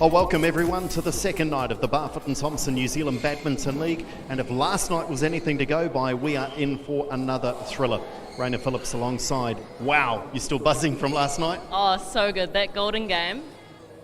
Oh, welcome everyone to the second night of the Barfoot and Thompson New Zealand Badminton League. And if last night was anything to go by, we are in for another thriller. Raina Phillips alongside. Wow, you still buzzing from last night? Oh, so good. That golden game,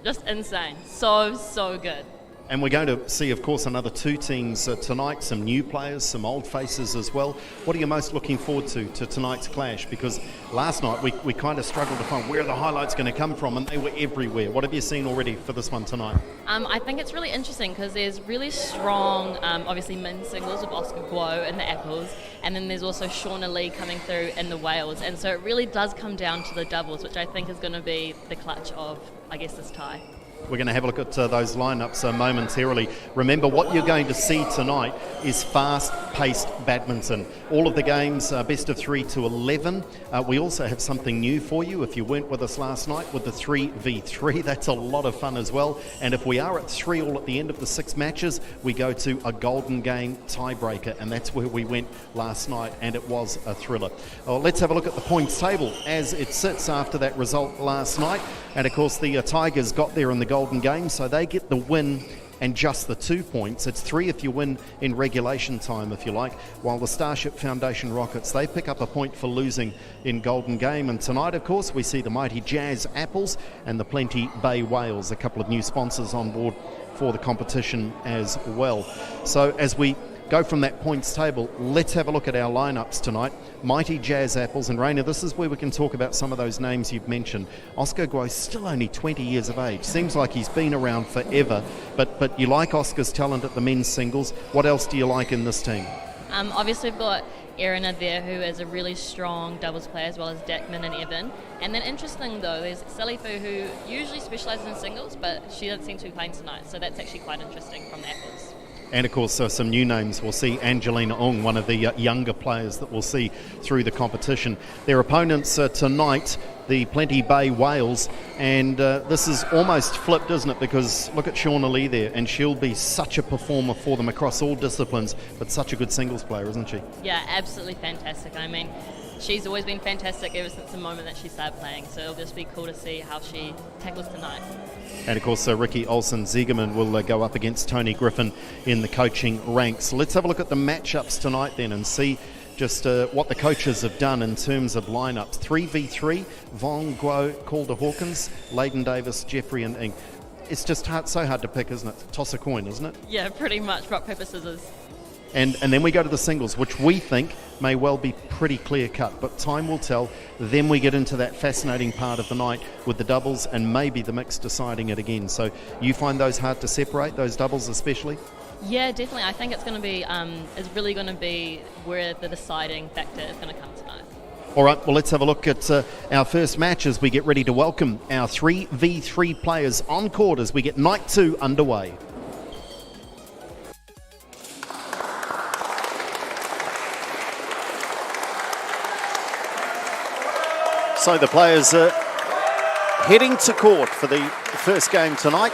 just insane. So good. And we're going to see, of course, another two teams tonight, some new players, some old faces as well. What are you most looking forward to tonight's clash? Because last night we kind of struggled to find where the highlights going to come from, and they were everywhere. What have you seen already for this one tonight? I think it's really interesting because there's really strong, obviously, men's singles with Oscar Guo and the Apples, and then there's also Shauna Lee coming through in the Wales. And so it really does come down to the doubles, which I think is going to be the clutch of, I guess, this tie. We're going to have a look at those lineups momentarily. Remember, what you're going to see tonight is fast-paced badminton. All of the games, best of 3 to 11. We also have something new for you if you weren't with us last night with the 3v3. That's a lot of fun as well. And if we are at 3-all at the end of the 6 matches, we go to a golden game tiebreaker, and that's where we went last night, and it was a thriller. Well, let's have a look at the points table as it sits after that result last night. And of course, the Tigers got there in the golden game, so they get the win and just the 2 points. It's 3 if you win in regulation time, if you like, while the Starship Foundation Rockets, they pick up a point for losing in golden game. And tonight, of course, we see the mighty Jazz Apples and the Plenty Bay Whales, a couple of new sponsors on board for the competition as well. So as we go from that points table, let's have a look at our lineups tonight. Mighty Jazz Apples, and Raina, this is where we can talk about some of those names you've mentioned. Oscar Guo, still only 20 years of age. Seems like he's been around forever, but you like Oscar's talent at the men's singles. What else do you like in this team? Obviously, we've got Erina there, who is a really strong doubles player, as well as Dackman and Evan. And then interesting, though, there's Salifu, who usually specialises in singles, but she doesn't seem to be playing tonight, so that's actually quite interesting from the Apples. And of course, some new names. We'll see Angelina Ong, one of the younger players that we'll see through the competition. Their opponents tonight, the Plenty Bay Whales, and this is almost flipped, isn't it? Because look at Shauna Lee there, and she'll be such a performer for them across all disciplines, but such a good singles player, isn't she? Yeah, absolutely fantastic. I mean, she's always been fantastic ever since the moment that she started playing, so it'll just be cool to see how she tackles tonight. And of course, Ricky Olsen-Ziegerman will go up against Tony Griffin in the coaching ranks. Let's have a look at the matchups tonight then and see just what the coaches have done in terms of lineups. 3v3, Vong, Guo, Calder Hawkins, Layden Davis, Jeffrey and Ing. It's just so hard to pick, isn't it? Toss a coin, isn't it? Yeah, pretty much. Rock, paper, scissors. And then we go to the singles, which we think may well be pretty clear-cut, but time will tell. Then we get into that fascinating part of the night with the doubles and maybe the mix deciding it again. So you find those hard to separate, those doubles especially? Yeah, definitely. I think it's going to be, it's really going to be where the deciding factor is going to come tonight. All right, well, let's have a look at our first match as we get ready to welcome our 3v3 players on court as we get night 2 underway. So the players are heading to court for the first game tonight,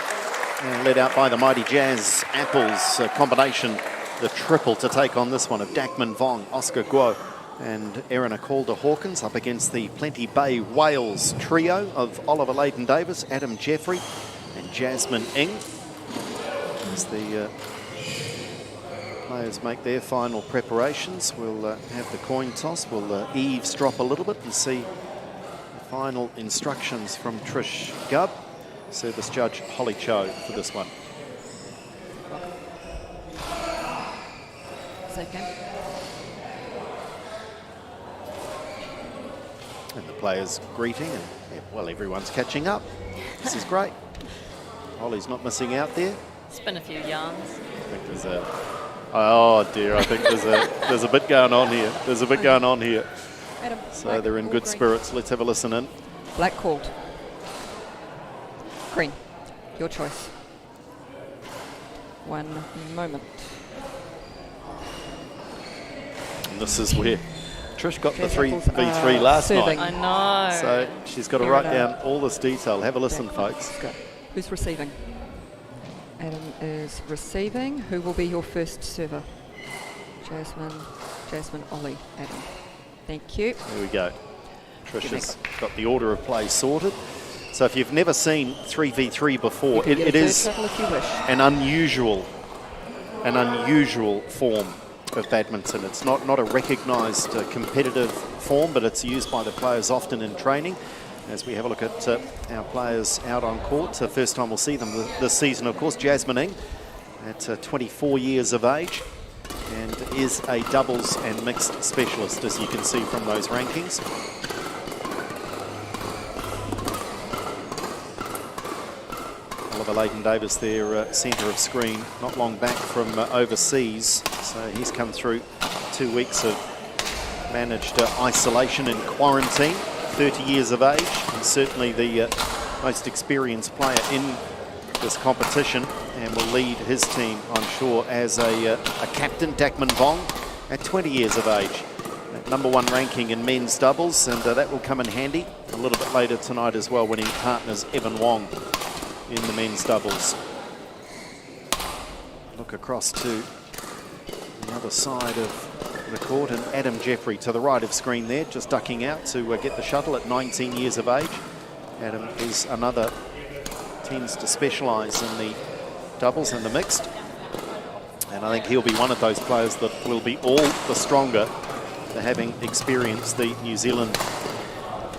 led out by the mighty Jazz Apples combination, the triple to take on this one of Dackman Vong, Oscar Guo and Erina Calder Hawkins up against the Plenty Bay Whales trio of Oliver Layden Davis, Adam Jeffrey and Jasmine Ing. As the players make their final preparations, we'll have the coin toss. We'll eavesdrop a little bit and see final instructions from Trish Gubb, service judge Holly Cho for this one. Second. And the players greeting, and well, everyone's catching up. This is great. Holly's not missing out there. It's been a few yarns. I think there's a, oh dear, I think there's a bit going on here. There's a bit going on here. Adam, so they're in good spirits. Let's have a listen in. Black called. Green. Your choice. 1 moment. And this is where Trish got the 3v3 last night. I know. So she's got to write down all this detail. Have a listen, folks. Who's receiving? Adam is receiving. Who will be your first server? Jasmine, Ollie, Adam. Thank you. There we go. Trish has got the order of play sorted. So if you've never seen 3v3 before, You can get it a third is shuttle if you wish. an unusual form of badminton. It's not a recognised competitive form, but it's used by the players often in training. As we have a look at our players out on court, first time we'll see them this season, of course. Jasmine Ng at 24 years of age and is a doubles and mixed specialist, as you can see from those rankings. Oliver Leighton-Davis, their centre of screen, not long back from overseas, so he's come through 2 weeks of managed isolation and quarantine. 30 years of age, and certainly the most experienced player in this competition, and will lead his team, I'm sure, as a captain. Dakman Vong at 20 years of age, at #1 ranking in men's doubles, and that will come in handy a little bit later tonight as well when he partners Evan Wong in the men's doubles. Look across to the other side of the court, and Adam Jeffrey to the right of screen there, just ducking out to get the shuttle at 19 years of age. Adam is another, tends to specialise in the doubles and the mixed, and I think he'll be one of those players that will be all the stronger for having experienced the New Zealand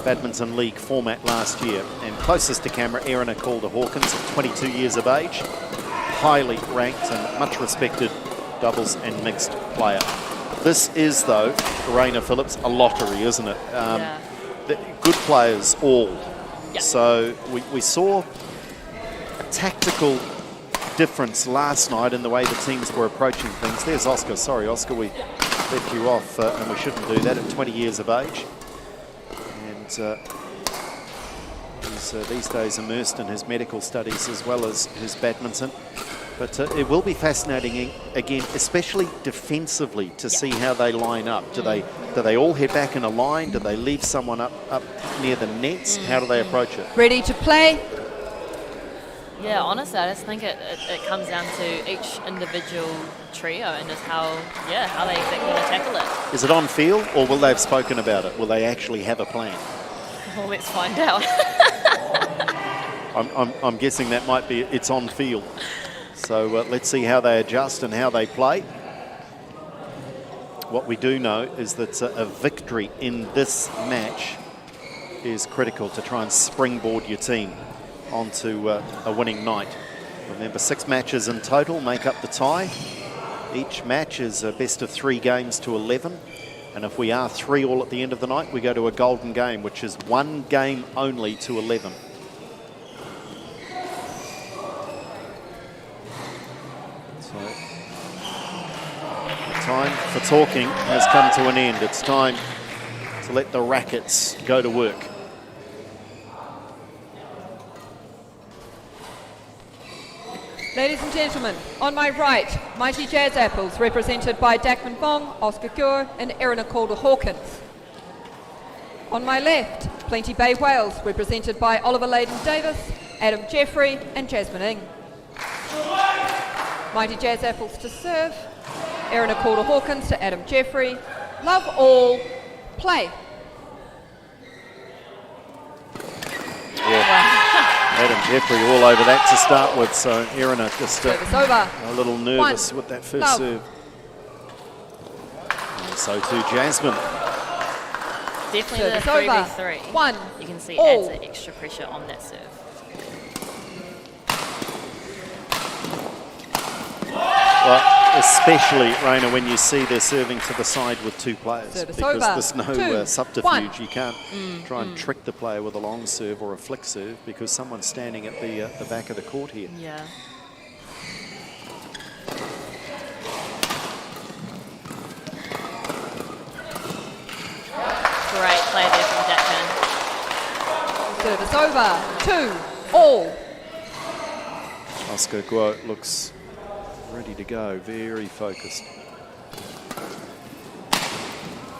Badminton League format last year. And closest to camera, Erina Calder-Hawkins at 22 years of age, highly ranked and much respected doubles and mixed player. This is, though, Raina Phillips, a lottery, isn't it? Good players all. Yeah. So we saw a tactical difference last night in the way the teams were approaching things. There's Oscar. Sorry, Oscar, we left you off, and we shouldn't do that at 20 years of age. And he's these days immersed in his medical studies as well as his badminton. But it will be fascinating again, especially defensively, to see how they line up. Do they all head back in a line? Do they leave someone up near the nets? How do they approach it? Ready to play? Yeah, honestly, I just think it comes down to each individual trio and just how they exactly want to tackle it. Is it on field, or will they have spoken about it? Will they actually have a plan? Well, let's find out. I'm guessing that might be it's on field. So let's see how they adjust and how they play. What we do know is that a victory in this match is critical to try and springboard your team onto a winning night. Remember, 6 matches in total make up the tie. Each match is a best of 3 games to 11. And if we are 3-all at the end of the night, we go to a golden game, which is 1 game only to 11. Time for talking has come to an end. It's time to let the rackets go to work. Ladies and gentlemen, on my right, Mighty Jazz Apples, represented by Dakman Vong, Oscar Gore, and Erina Calder-Hawkins. On my left, Plenty Bay Wales, represented by Oliver Leighton-Davis, Adam Jeffrey, and Jasmine Ng. Mighty Jazz Apples to serve, Erina Calder-Hawkins to Adam Jeffrey. Love all, play. Adam Jeffrey all over that to start with, so Erina just over. A little nervous with that first serve. And so too Jasmine. Definitely the 3v3. You can see adds an extra pressure on that serve. Well, especially, Raina, when you see they're serving to the side with 2 players. Because there's no subterfuge. You can't try and trick the player with a long serve or a flick serve because someone's standing at the back of the court here. Yeah. Great play there from Dakman. Service over, 2-all. Oscar Guo looks ready to go, very focused.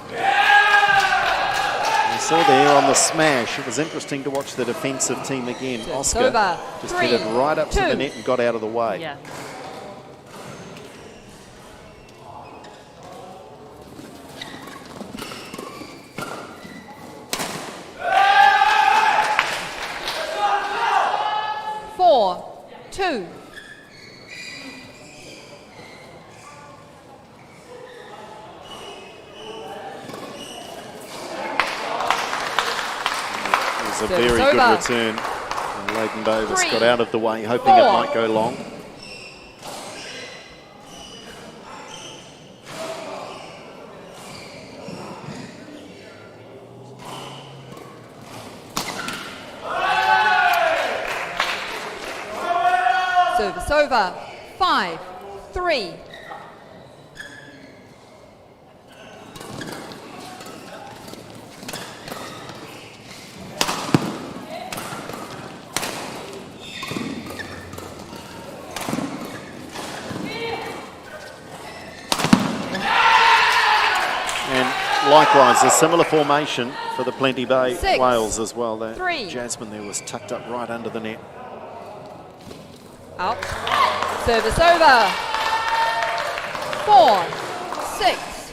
You saw there on the smash, it was interesting to watch the defensive team again. Oscar just headed right up to the net and got out of the way. Yeah. 2. It was a very good return. And Leighton Davis got out of the way, hoping it might go long. Service over. 5-3. Likewise, a similar formation for the Plenty Bay 6, Wales as well. That 3. Jasmine there was tucked up right under the net. Out. Service over. 4-6.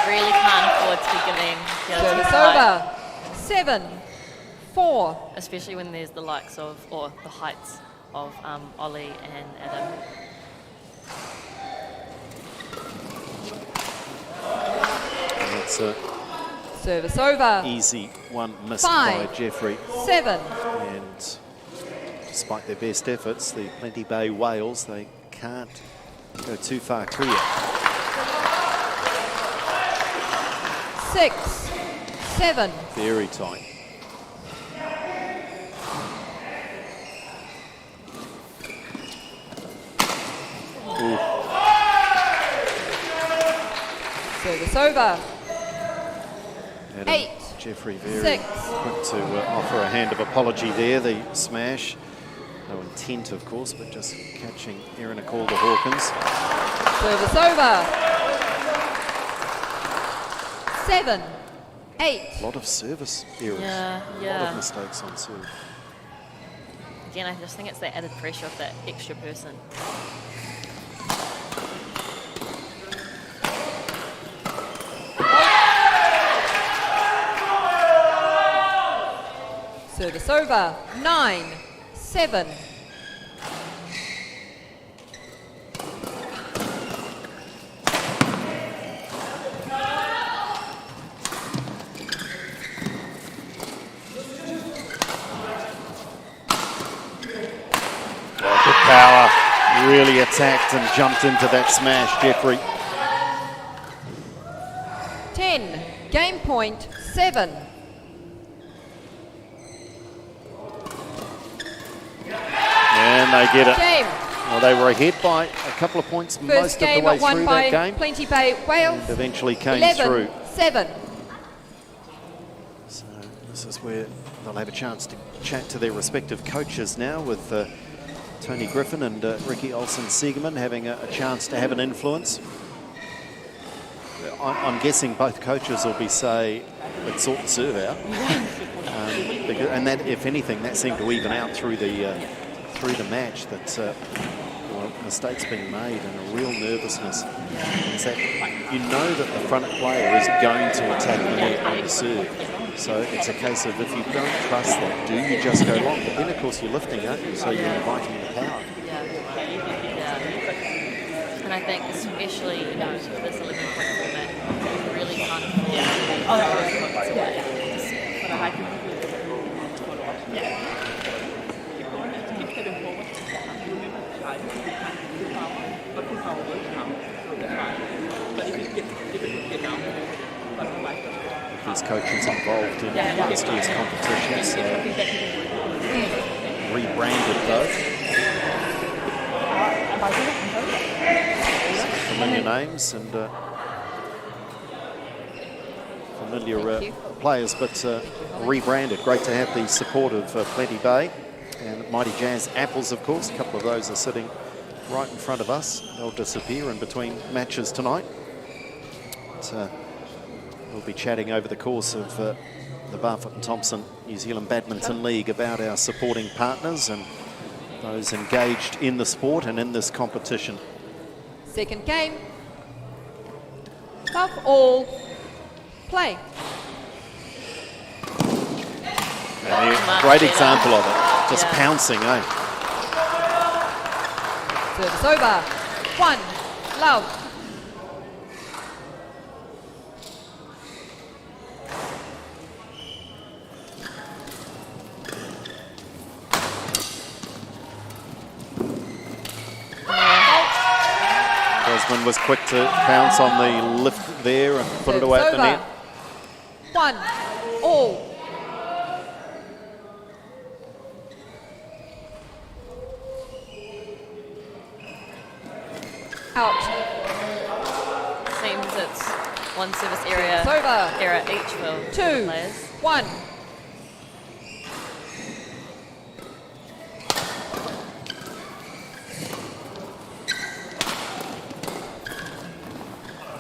Really can't afford to be giving Service over. 7-4. Especially when there's the likes of, or the heights of Ollie and Adam. And it's a Service over. easy one missed 5, by Jeffrey. 7. And despite their best efforts, the Plenty Bay Wales, they can't go too far clear. 6-7. Very tight. Ooh. Service over. Adam 8, Jeffrey very 6. quick to offer a hand of apology there. The smash, no intent of course, but just catching Erin Calder Hawkins. Service over. 7-8. A lot of service errors. Yeah, A lot yeah. of mistakes on serve. Again, I just think it's that added pressure of that extra person. Service over. 9-7. Good power. Really attacked and jumped into that smash, Jeffrey. 10. Game point 7. And they get it. Game. Well, they were ahead by a couple of points First most of the game way won through by that game. Plenty Bay Wales. And eventually came through. 11-7. So this is where they'll have a chance to chat to their respective coaches now, with Tony Griffin and Ricky Olsen-Siegerman having a chance to have an influence. I'm guessing both coaches will be say, let's sort the serve out. And that, if anything, that seemed to even out through the match, that mistakes being made and a real nervousness. It's that you know that the front player is going to attack the net on the serve. So it's a case of, if you don't trust that, do you just go long? But then, of course, you're lifting, aren't you? So you're inviting the power. Yeah. And I think especially, with this 11-point format, you really can't These coaches involved in last year's competitions, rebranded both. Familiar names and familiar players, but rebranded. Great to have the support of Plenty Bay and Mighty Jazz Apples, of course. A couple of those are sitting right in front of us. They'll disappear in between matches tonight. But, we'll be chatting over the course of the Barfoot and Thompson New Zealand Badminton League about our supporting partners and those engaged in the sport and in this competition. Second game. Love all. Play. And great example of it. Just pouncing, eh? Service over. 1. Love. Desmond was quick to pounce on the lift there and put it away at the net. 1. All. Out. Seems it's one service area Service over. error each for 2. players. 1.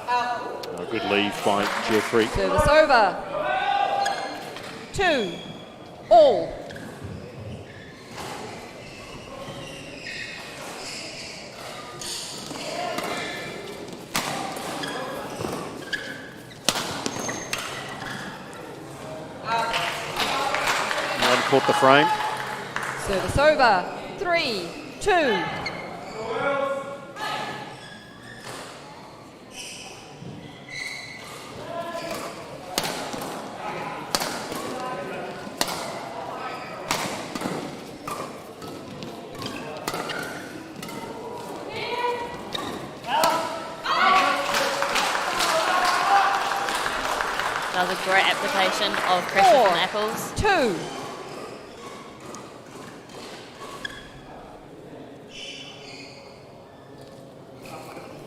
A good leave by Jeffrey. Service over. 2. All. One caught the frame. Service over. 3. 2. That was a great application of pressure 4. from the apples. 2.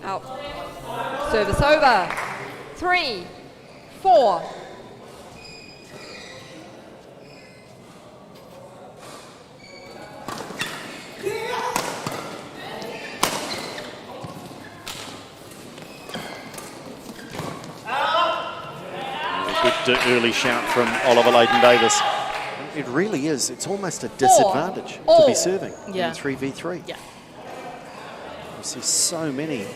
Out. Service over. 3. 4. Good early shout from Oliver Leighton-Davis. It really is. It's almost a disadvantage to be serving Yeah. in 3v3. Yeah. You see so many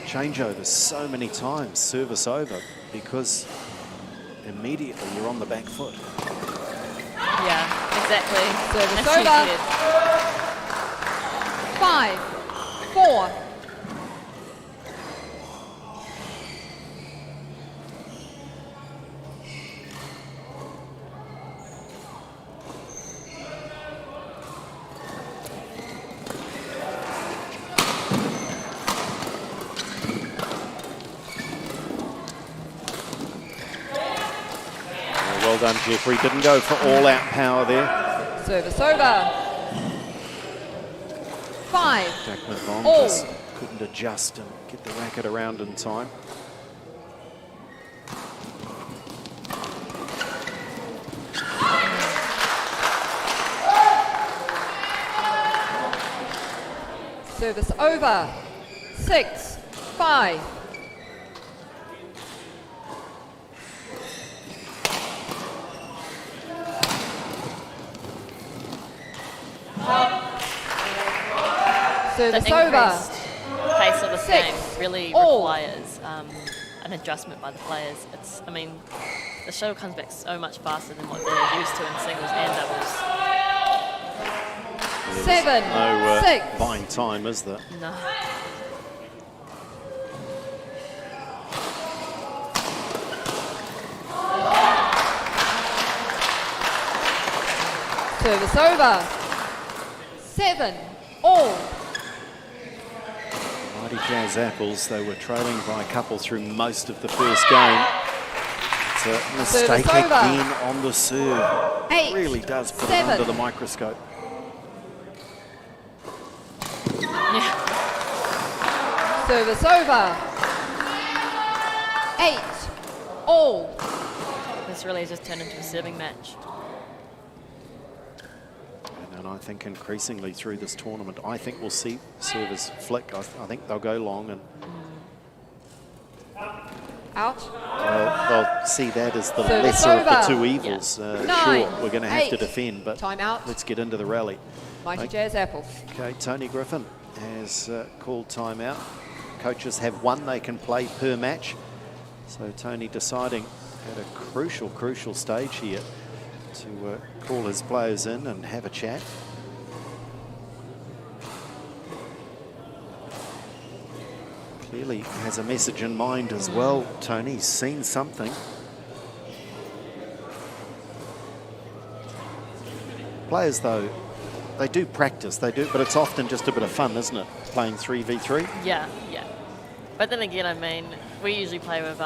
changeovers so many times, service over, because immediately you're on the back foot. Yeah, exactly. Service That's over. huge. 5. 4. Well done, Jeffrey. Didn't go for all-out power there. Service over. 5. Jack McVaughn All. just couldn't adjust and get the racket around in time. Service over. 6. 5. Service The over. increased pace of this 6. game really All. requires an adjustment by the players. It's, I mean, the shuttle comes back so much faster than what they're used to in singles and doubles. 7. No 6. buying time, is there? No. Service over. 7. All. Mighty Jazz Apples, they were trailing by a couple through most of the first game. It's a mistake Service over. again on the serve. 8. Really does put 7. it under the microscope. Yeah. Service over. 8. All. This really just turned into a serving match. And I think increasingly through this tournament, I think we'll see servers flick. I think they'll go long and Out. they'll see that as the Service lesser of the over. two evils. 9. Sure, we're going to have to 8. defend, but Time out. let's get into the rally. Mighty Okay. Jazz Apples. Okay, Tony Griffin has called timeout. coaches have one they can play per match. So Tony deciding at a crucial stage here to call his players in and have a chat. Clearly has a message in mind as well, Tony. He's seen something. Players, though, they do practice, but it's often just a bit of fun, isn't it, playing 3v3? Yeah. But then again, I mean, we usually play with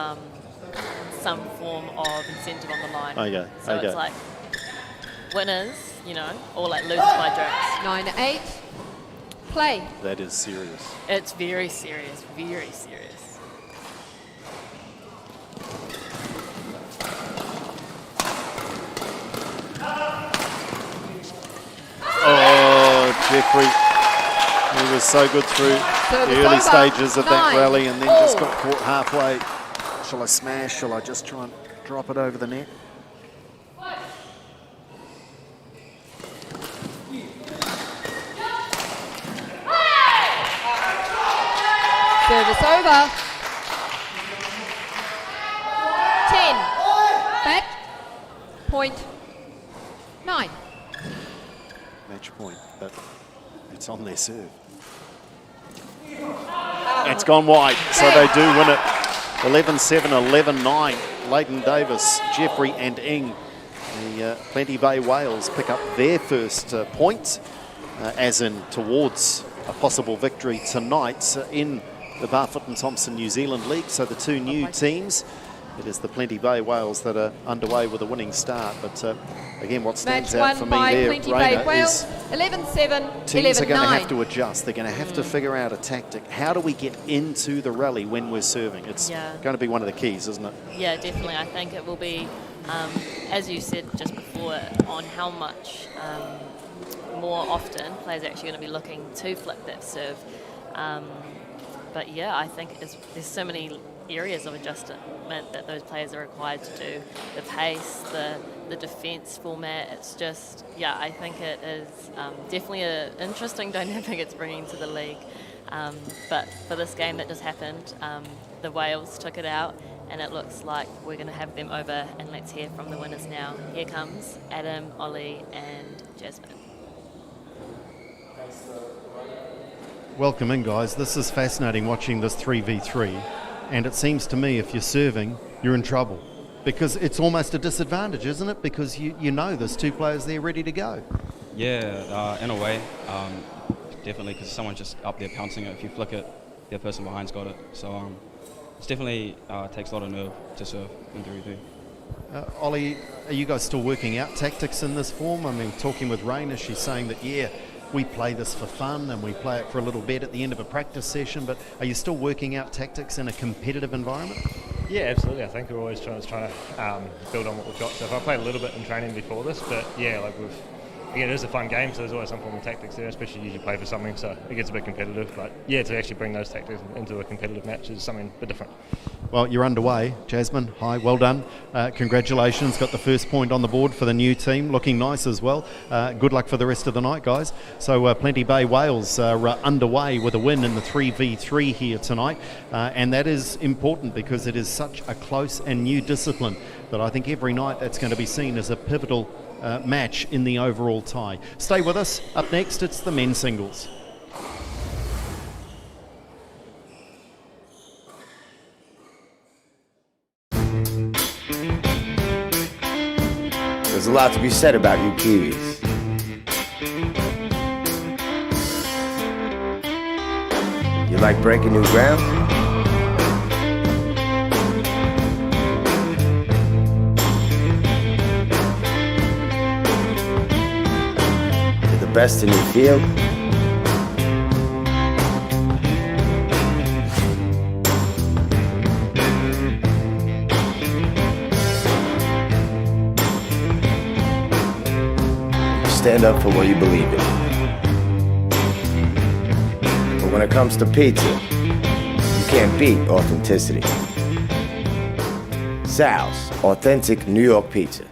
some form of incentive on the line. Okay. So it's like winners, or like losers by jokes. 9-8. Play. That is serious. It's very serious, very serious. Oh, Jeffrey, he was so good through the early stages of that rally and then just got caught halfway. Shall I smash? Shall I just try and drop it over the net? Service over. 10. Back. Point. 9. Match point, but it's on their serve. It's gone wide, so they do win it. 11-7, 11-9. Leighton Davis, Jeffrey and Ing, the Plenty Bay Whales, pick up their first point, as in towards a possible victory tonight in the Barfoot and Thompson New Zealand League. So the two new teams, it is the Plenty Bay Whales that are underway with a winning start. But again, what stands out for me there, Raina, is 11-7, teams are going to 11-9. have to adjust. They're going to have to figure out a tactic. How do we get into the rally when we're serving? It's going to be one of the keys, isn't it? Yeah, definitely. I think it will be, as you said just before, on how much more often players are actually going to be looking to flip that serve. But yeah, I think there's so many areas of adjustment that those players are required to do. The pace, the defence format, it's just, I think it is definitely an interesting dynamic it's bringing to the league. But for this game that just happened, the Wales took it out and it looks like we're going to have them over, and let's hear from the winners now. Here comes Adam, Ollie and Jasmine. Welcome in, guys. This is fascinating watching this 3v3, and it seems to me if you're serving, you're in trouble because it's almost a disadvantage, isn't it? Because you know there's two players there ready to go. Yeah, in a way, definitely, because someone's just up there pouncing it. If you flick it, the person behind's got it. So it's definitely takes a lot of nerve to serve in 3v3. Ollie, are you guys still working out tactics in this form? I mean, talking with Raina, she's saying that, we play this for fun and we play it for a little bit at the end of a practice session, but are you still working out tactics in a competitive environment? Yeah, absolutely. I think we're always trying to build on what we've got. So if I played a little bit in training before this, but again, it is a fun game, so there's always some form of tactics there, especially you usually play for something, so it gets a bit competitive. But to actually bring those tactics into a competitive match is something a bit different. Well, you're underway. Jasmine, hi, well done. Congratulations, got the first point on the board for the new team, looking nice as well. Good luck for the rest of the night, guys. So Plenty Bay Whales are underway with a win in the 3v3 here tonight, and that is important because it is such a close and new discipline that I think every night that's going to be seen as a pivotal match in the overall tie. Stay with us. Up next, it's the men's singles. There's a lot to be said about you Kiwis. You like breaking new ground? You're the best in your field? Stand up for what you believe in. But when it comes to pizza, you can't beat authenticity. Sal's, authentic New York pizza.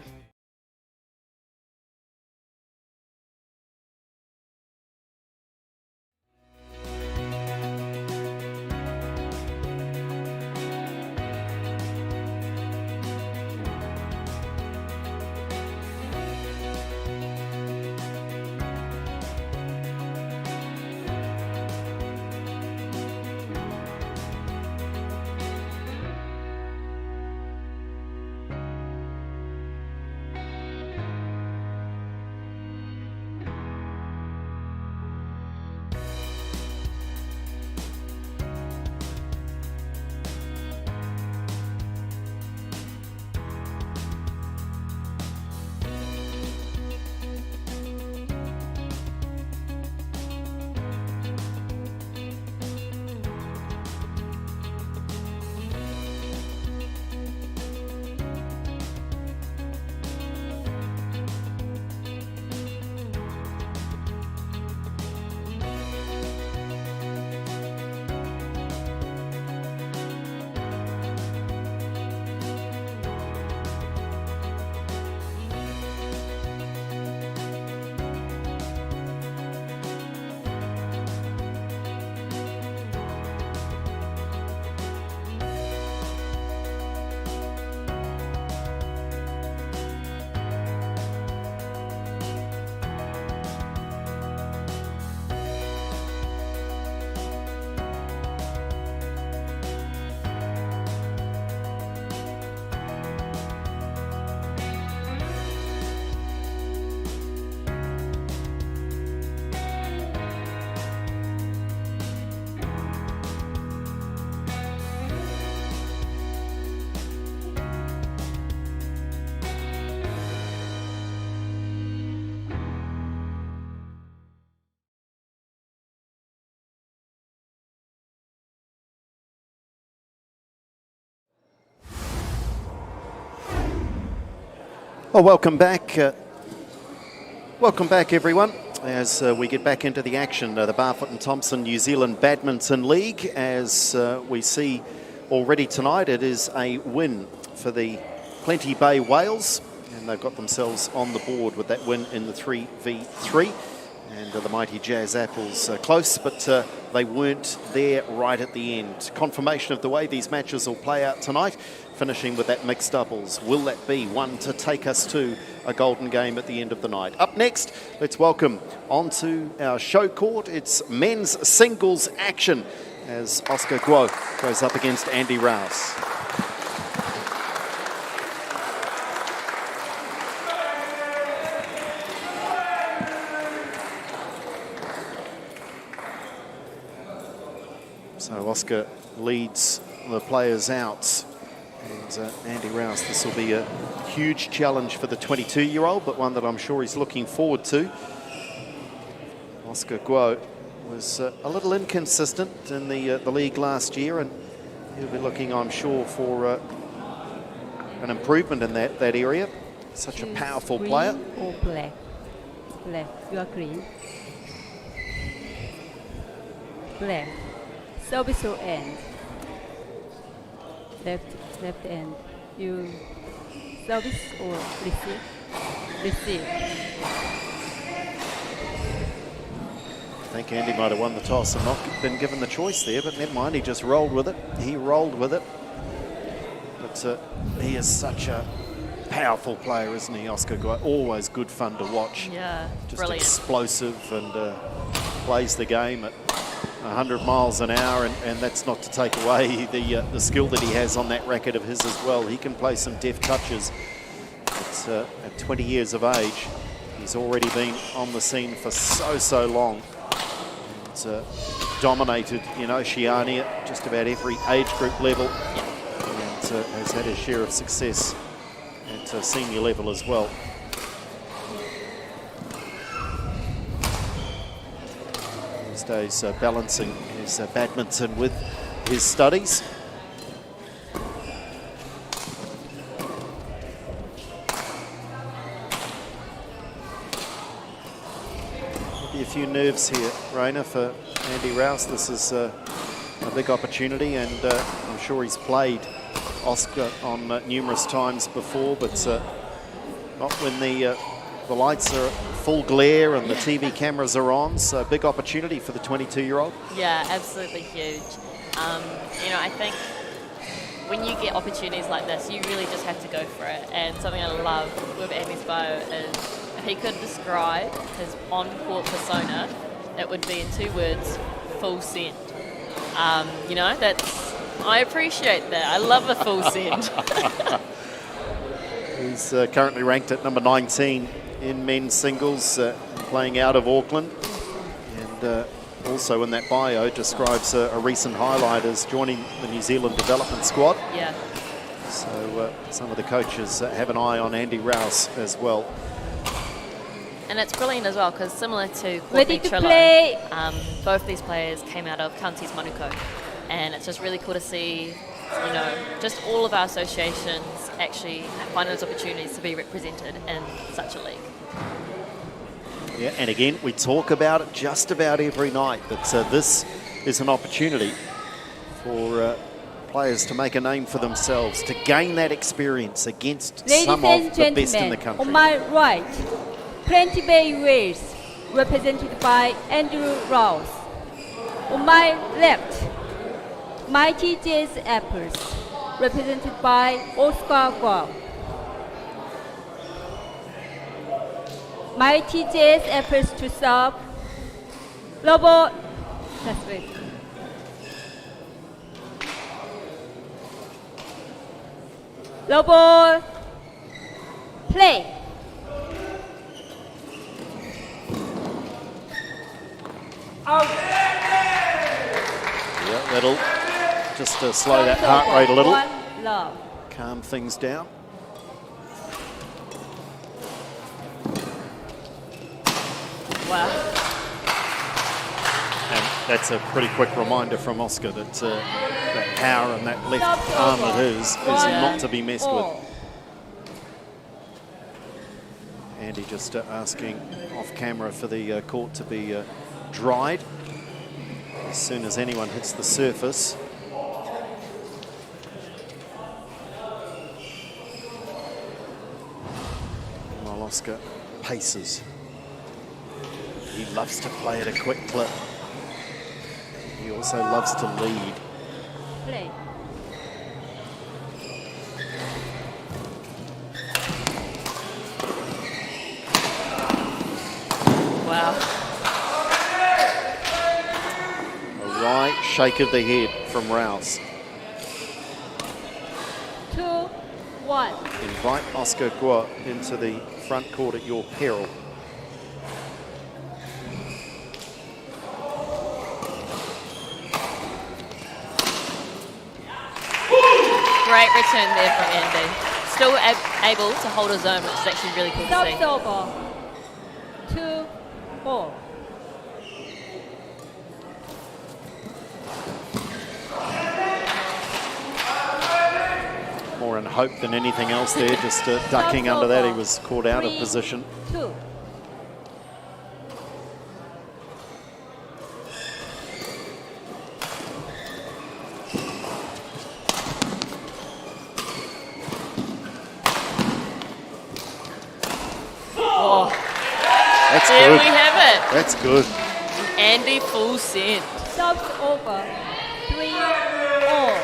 Well, welcome back. Welcome back, everyone, as we get back into the action. The Barfoot and Thompson New Zealand Badminton League. As we see already tonight, it is a win for the Plenty Bay Whales, and they've got themselves on the board with that win in the 3v3. And the mighty Jazz Apples close, but they weren't there right at the end. Confirmation of the way these matches will play out tonight, finishing with that mixed doubles. Will that be one to take us to a golden game at the end of the night? Up next, let's welcome onto our show court. It's men's singles action as Oscar Guo goes up against Andy Rouse. So Oscar leads the players out, and Andy Rouse, this will be a huge challenge for the 22-year-old, but one that I'm sure he's looking forward to. Oscar Guo was a little inconsistent in the league last year, and he'll be looking, I'm sure, for an improvement in that area. Such a powerful player. Green or black? Black. You are green. Black. Service or end? Left end. You service or receive? Receive. I think Andy might have won the toss and not been given the choice there, but never mind, he just rolled with it. He rolled with it. But he is such a powerful player, isn't he, Oscar Guo? Always good fun to watch. Yeah, just brilliant. Explosive and plays the game at 100 miles an hour, and that's not to take away the skill that he has on that racket of his as well. He can play some deft touches. But, at 20 years of age, he's already been on the scene for so long. And, dominated in Oceania, just about every age group level, and has had his share of success at senior level as well. These days balancing his badminton with his studies. Maybe a few nerves here, Raina, for Andy Rouse. This is a big opportunity, and I'm sure he's played Oscar on numerous times before, but not when the lights are full glare and the TV cameras are on. So a big opportunity for the 22-year-old. Yeah, absolutely huge. I think when you get opportunities like this, you really just have to go for it. And something I love with Andy's bio is if he could describe his on-court persona, it would be in 2 words: full send. I appreciate that. I love a full send. He's currently ranked at number 19 in men's singles, playing out of Auckland. And also in that bio describes a recent highlight as joining the New Zealand development squad. Yeah. So some of the coaches have an eye on Andy Rouse as well. And it's brilliant as well because similar to Ready Courtney to Trillo, play. both these players came out of Counties Manukau. And it's just really cool to see, just all of our associations actually find those opportunities to be represented in such a league. Yeah, and again, we talk about it just about every night, that this is an opportunity for players to make a name for themselves, to gain that experience against some of the best in the country. On my right, Plenty Bay Whales, represented by Andrew Rouse. On my left, Mighty Jazz Apples, represented by Oscar Guo. Mighty Jazz Apples to serve. Lobo, that's it. Lobo, play. Yeah, that'll just slow that heart rate a little, One love. calm things down. Wow. And that's a pretty quick reminder from Oscar that that power and that left arm of his is not to be messed with. Andy just asking off camera for the court to be dried as soon as anyone hits the surface. While Oscar paces. He loves to play at a quick clip. He also loves to lead. Play. Wow. A right shake of the head from Rouse. 2-1. Invite Oscar Guo into the front court at your peril. Great return there from Andy. Still able to hold his own, which is actually really cool to Subs see. over. 2-4. More in hope than anything else there, just ducking under that. He was caught out of position. 3-2. Oh, That's there good. we have it. That's good. Andy full send. Subs over. 3-all.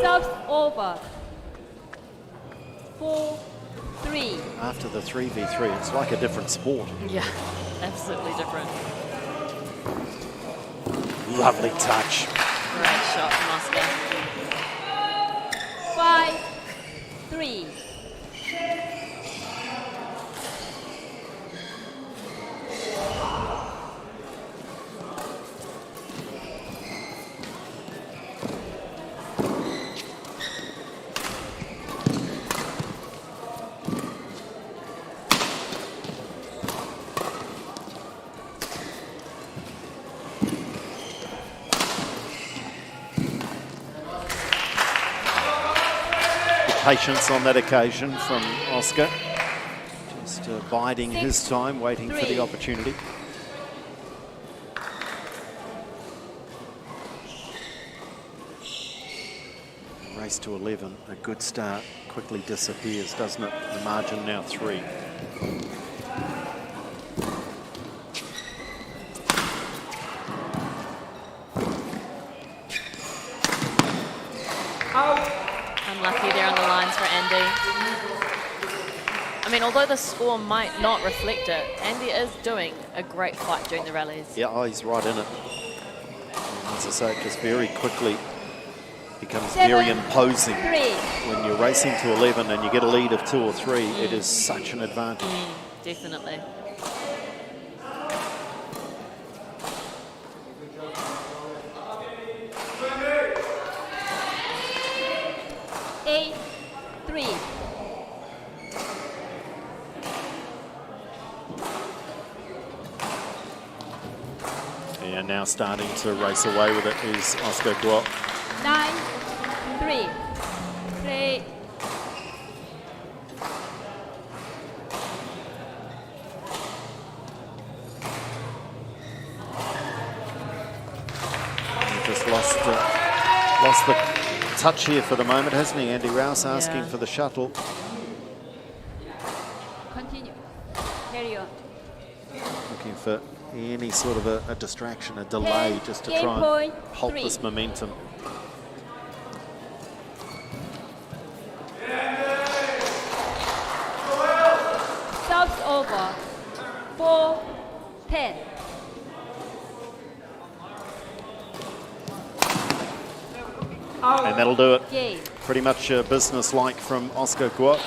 Subs over. 4-3. After the 3v3, it's like a different sport. Yeah, absolutely different. Lovely touch. Great shot from Oscar. 5-3. Patience on that occasion from Oscar. Just biding his time, waiting for the opportunity. Race to 11, a good start, quickly disappears, doesn't it? The margin now 3. Unlucky there on the lines for Andy. I mean, although the score might not reflect it, Andy is doing a great fight during the rallies. Yeah, oh, he's right in it. And as I say, it just very quickly becomes very imposing. 3. When you're racing to 11 and you get a lead of 2 or 3, it is such an advantage. Definitely. And now starting to race away with it is Oscar Guo. 9-3. Play. He just lost the touch here for the moment, hasn't he? Andy Rouse asking for the shuttle. Continue. Carry on. Looking for any sort of a distraction, a delay, just to Game try and point halt 3. this momentum. Subs over. 4-10. And that'll do it. Game. Pretty much business-like from Oscar Guo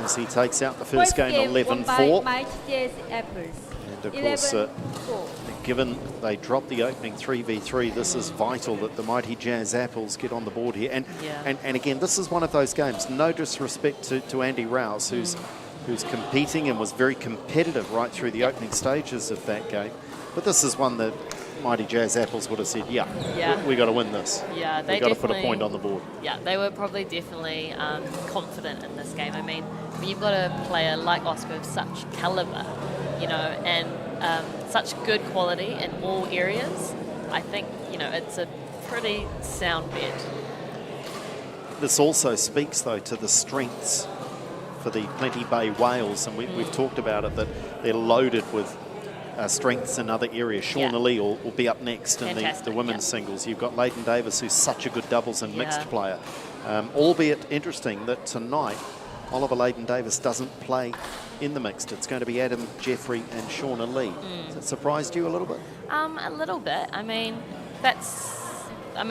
as he takes out the first game won by 11-4. Mighty Jazz Apples. And of course, 11-4. given they dropped the opening 3v3, this is vital that the Mighty Jazz Apples get on the board here. And again, this is one of those games, no disrespect to Andy Rouse, who's who's competing and was very competitive right through the opening stages of that game. But this is one that Mighty Jazz Apples would have said, yeah. we got to win this. Yeah, they we got to put a definitely- point on the board. Yeah, they were probably definitely confident in this game. I mean, when you've got a player like Oscar of such caliber, you know, and such good quality in all areas, I think, you know, it's a pretty sound bet. This also speaks, though, to the strengths for the Plenty Bay Whales, and we've talked about it, that they're loaded with strengths in other areas. Shauna Lee will be up next in the women's singles. You've got Leighton Davis, who's such a good doubles and mixed player. Albeit interesting that tonight, Oliver Leighton Davis doesn't play in the mixed. It's going to be Adam Jeffrey and Shauna Lee. Has it surprised you a little bit? A little bit. I mean,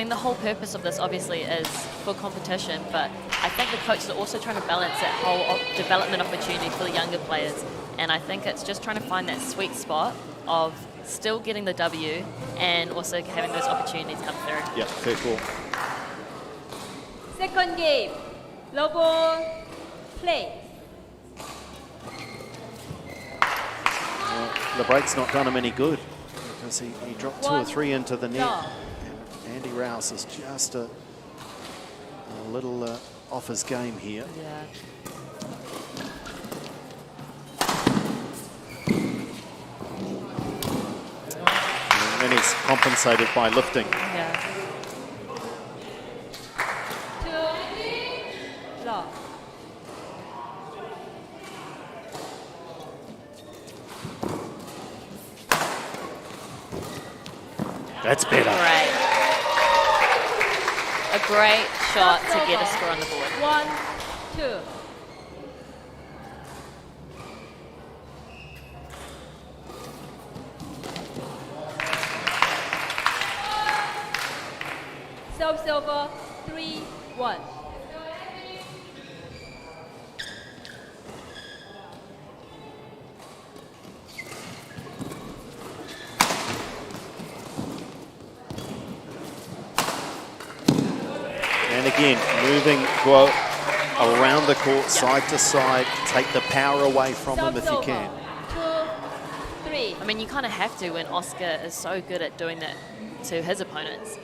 the whole purpose of this obviously is for competition, but I think the coaches are also trying to balance that whole development opportunity for the younger players. And I think it's just trying to find that sweet spot of still getting the W and also having those opportunities come through. Yeah, fair call. Second game, low ball, play. The break's not done him any good because he dropped 2 or 3 into the net. No. And Andy Rouse is just a little off his game here. Yeah. And then he's compensated by lifting. Yeah. 2, low. That's better. Great. A great shot to get a score on the board. 1, 2. Service over, 3, 1. And again, moving Guo around the court, side to side, take the power away from him if you can. 2, 3. I mean, you kind of have to when Oscar is so good at doing that to his opponents.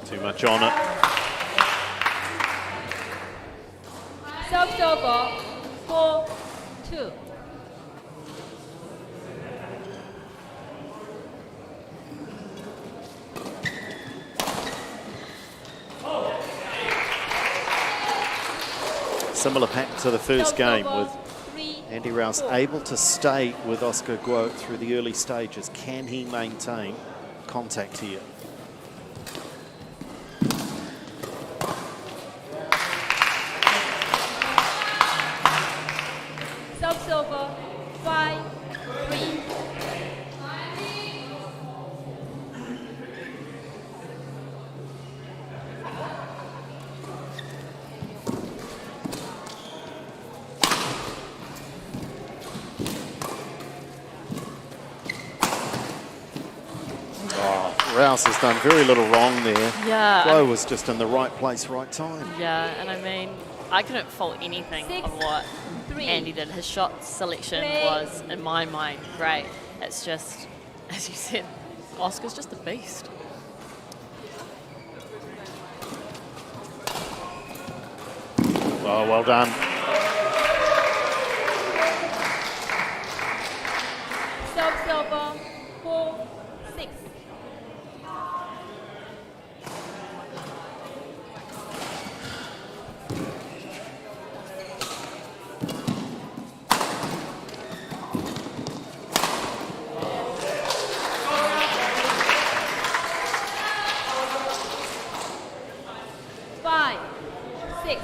Too much on it. Service over, 4, 2. Similar pattern to the first game with 3, Andy Rouse 4. able to stay with Oscar Guo through the early stages. Can he maintain contact here? Service over, 5, 3. Rouse has done very little wrong there. Yeah. Guo was just in the right place, right time. Yeah, and I mean, I couldn't fault anything 6, of what 3. Andy did. His shot selection Play. was, in my mind, great. It's just, as you said, Oscar's just a beast. Oh, well done. Service over, 4, 6. Five, 6.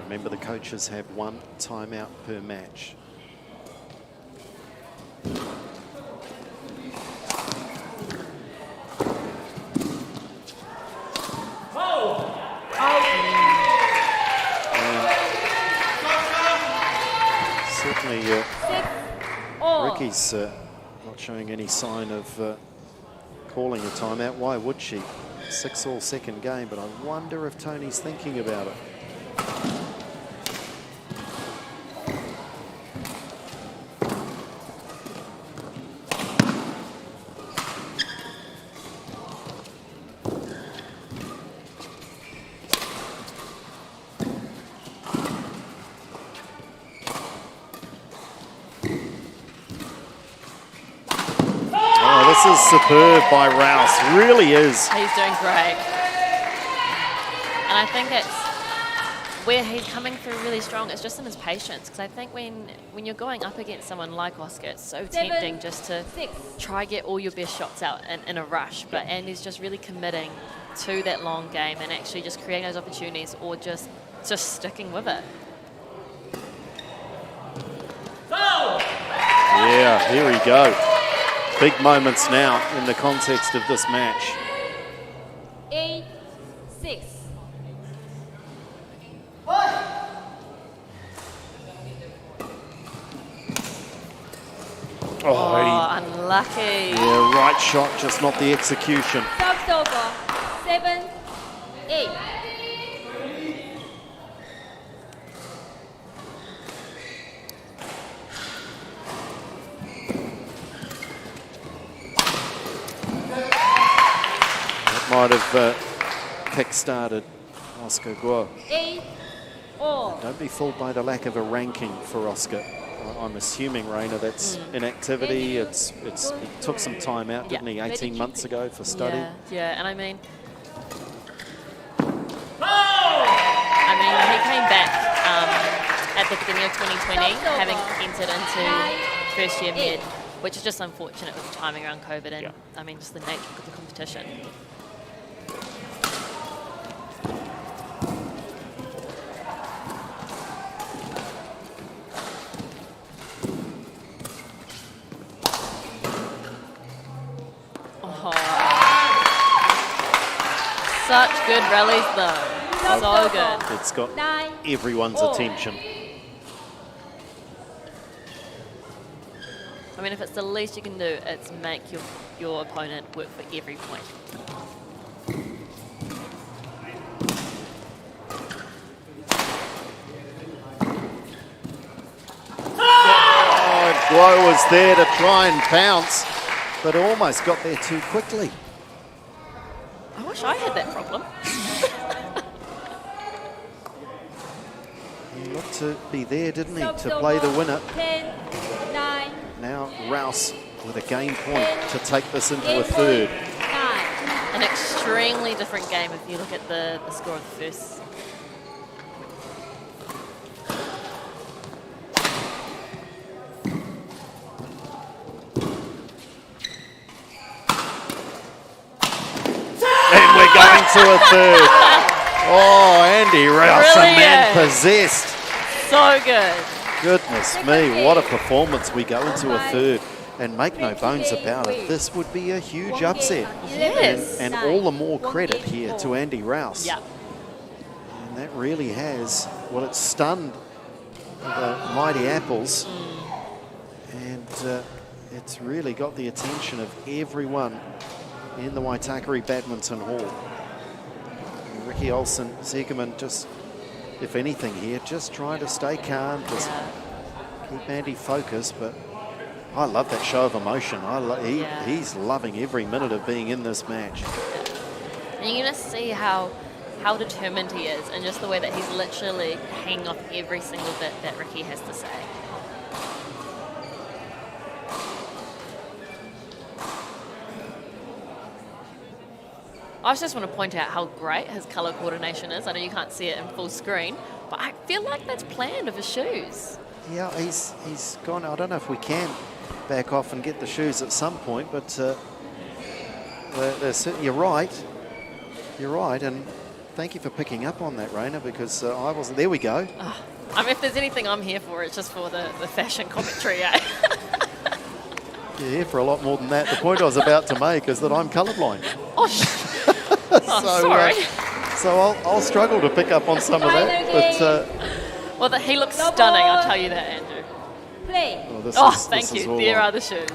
Remember, the coaches have 1 timeout per match. certainly 6-all. Ricky's not showing any sign of calling a timeout. Why would she? 6-all second game, but I wonder if Tony's thinking about it. This is superb by Rouse, really is. He's doing great. And I think it's where he's coming through really strong. It's just in his patience. Because I think when you're going up against someone like Oscar, it's so tempting just to try get all your best shots out in a rush. But Andy's just really committing to that long game and actually just creating those opportunities or just sticking with it. Yeah, here we go. Big moments now in the context of this match. 8-6. Oh, unlucky. Yeah, right shot, just not the execution. Serves over. 7-8. Might have kick-started Oscar Guo. 8-all. Don't be fooled by the lack of a ranking for Oscar. I'm assuming, Raina, that's inactivity. It took some time out, didn't he, 18 months ago for study? Yeah, and I mean, he came back at the beginning of 2020, having entered into first year med, which is just unfortunate with the timing around COVID and, I mean, just the nature of the competition. Such good rallies, though. So good. It's got everyone's attention. I mean, if it's the least you can do, it's make your opponent work for every point. Oh, Guo was there to try and pounce, but almost got there too quickly. I wish I had that problem. He looked to be there, didn't he, to play the winner. 10-9. Now Rouse with a game point to take this into a third. An extremely different game if you look at the score of the first. And we're going to a third. Oh, Andy Rouse, a man possessed. So good. Goodness me, what a performance. We go into a third. And make no bones about it, this would be a huge upset. Yes. And all the more credit here to Andy Rouse. Yeah. And that really has, well, it's stunned the Mighty Apples. And it's really got the attention of everyone in the Waitakere Badminton Hall. And Ricky Olsen, Ziegerman, just, if anything here, just trying to stay calm, just keep Andy focused, but I love that show of emotion. He's loving every minute of being in this match. And you're going to see how determined he is and just the way that he's literally hanging off every single bit that Ricky has to say. I just want to point out how great his colour coordination is. I know you can't see it in full screen, but I feel like that's planned of his shoes. Yeah, he's gone. I don't know if we can back off and get the shoes at some point, but you're right. You're right, and thank you for picking up on that, Raina, because I wasn't. There we go. I mean, if there's anything I'm here for, it's just for the fashion commentary, eh? You're here for a lot more than that. The point I was about to make is that I'm colourblind. Sorry. So I'll struggle to pick up on some of that, but... well, he looks stunning, I'll tell you that, Andrew. Play. Oh, this Oh, is, thank this is you. all There on. are the shoes.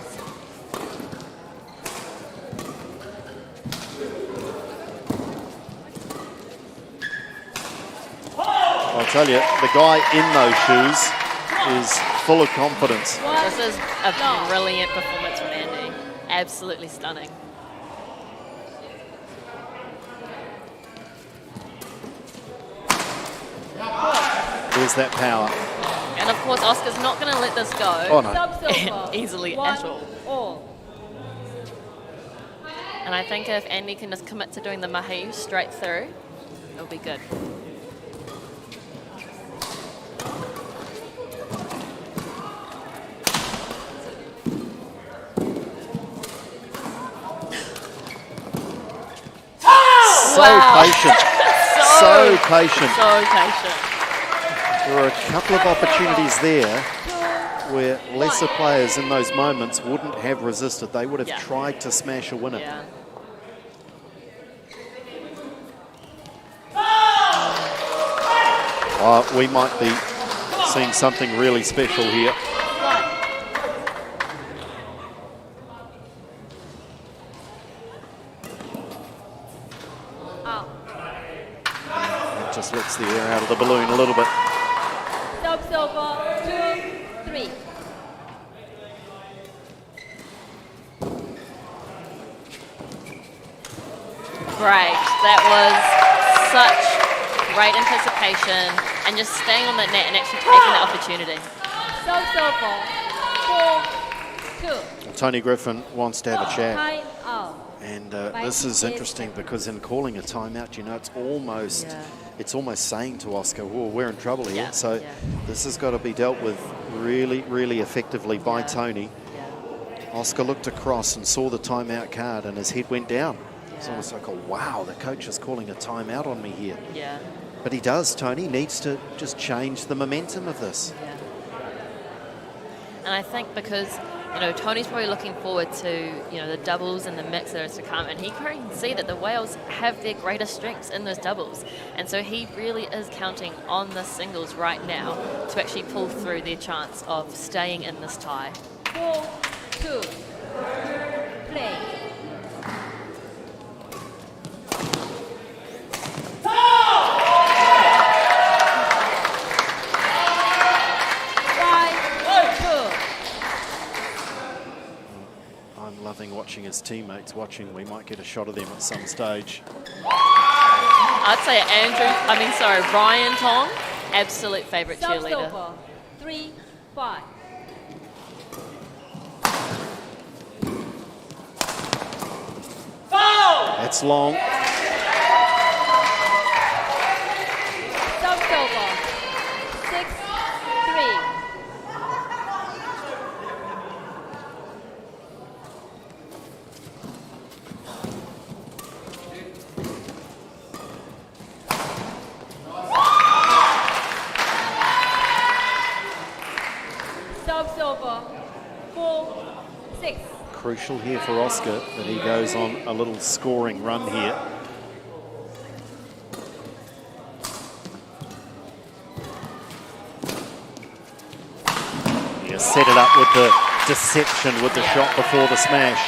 I'll tell you, the guy in those shoes is full of confidence. This is a brilliant performance from Andy. Absolutely stunning. There's that power. And of course, Oscar's not going to let this go Oh, no. Sub-silver. easily One at all. all. And I think if Andy can just commit to doing the mahi straight through, it'll be good. So patient. So patient. So patient. There were a couple of opportunities there where lesser players in those moments wouldn't have resisted. They would have Yeah. tried to smash a winner. Yeah. We might be seeing something really special here. It just lets the air out of the balloon a little bit. Sub-silver. 2, 3. Great. That was such great anticipation and just staying on that net and actually taking the opportunity. Sub-silver. 4, 2. Tony Griffin wants to have a chat. Time out. And this is interesting because in calling a timeout, you know, it's almost saying to Oscar, "Whoa, we're in trouble here." Yeah, So yeah. this has got to be dealt with really, really effectively by Tony. Oscar looked across and saw the timeout card, and his head went down. It's almost like, "Oh, wow, the coach is calling a timeout on me here." Yeah. But he does. Tony needs to just change the momentum of this. Yeah. And I think because, you know, Tony's probably looking forward to, you know, the doubles and the mix that is to come, and he can see that the Whales have their greatest strengths in those doubles. And so he really is counting on the singles right now to actually pull through their chance of staying in this tie. 4, 2. Play. I'm loving watching his teammates watching. We might get a shot of them at some stage. I'd say Ryan Tong, absolute favourite cheerleader. Sub-silver. 3, 5. That's long. Sub-silver. 6, 3. Sub-silver. 4, 6. Crucial here for Oscar that he goes on a little scoring run here. Yeah, set it up with the deception with the shot before the smash.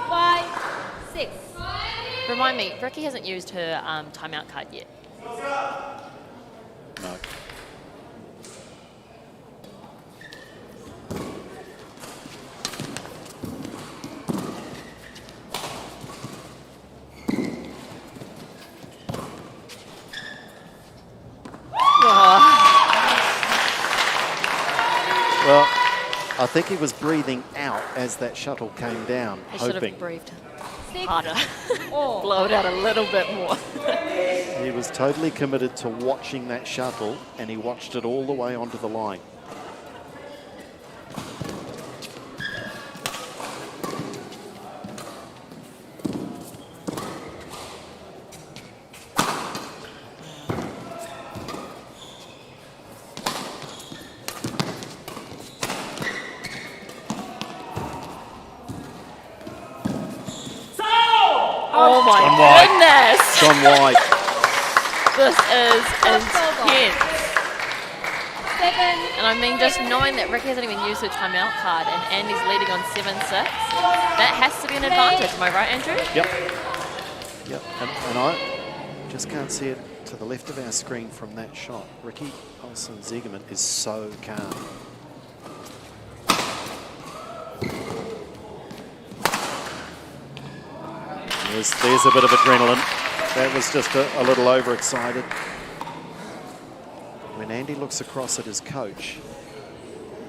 5, 6. Remind me, Ricky hasn't used her timeout card yet. No. Well, I think he was breathing out as that shuttle came down, He should hoping. have breathed 6. harder. All. Blow it out a little bit more. He was totally committed to watching that shuttle, and he watched it all the way onto the line. Oh my Gone wide. goodness! Gone wide. This is intense. And I mean, just knowing that Ricky hasn't even used her timeout card and Andy's leading on 7-6, that has to be an advantage. Am I right, Andrew? Yep. Yep. And I just can't see it to the left of our screen from that shot. Ricky Olsen-Ziegerman is so calm. There's a bit of adrenaline. That was just a little overexcited. When Andy looks across at his coach,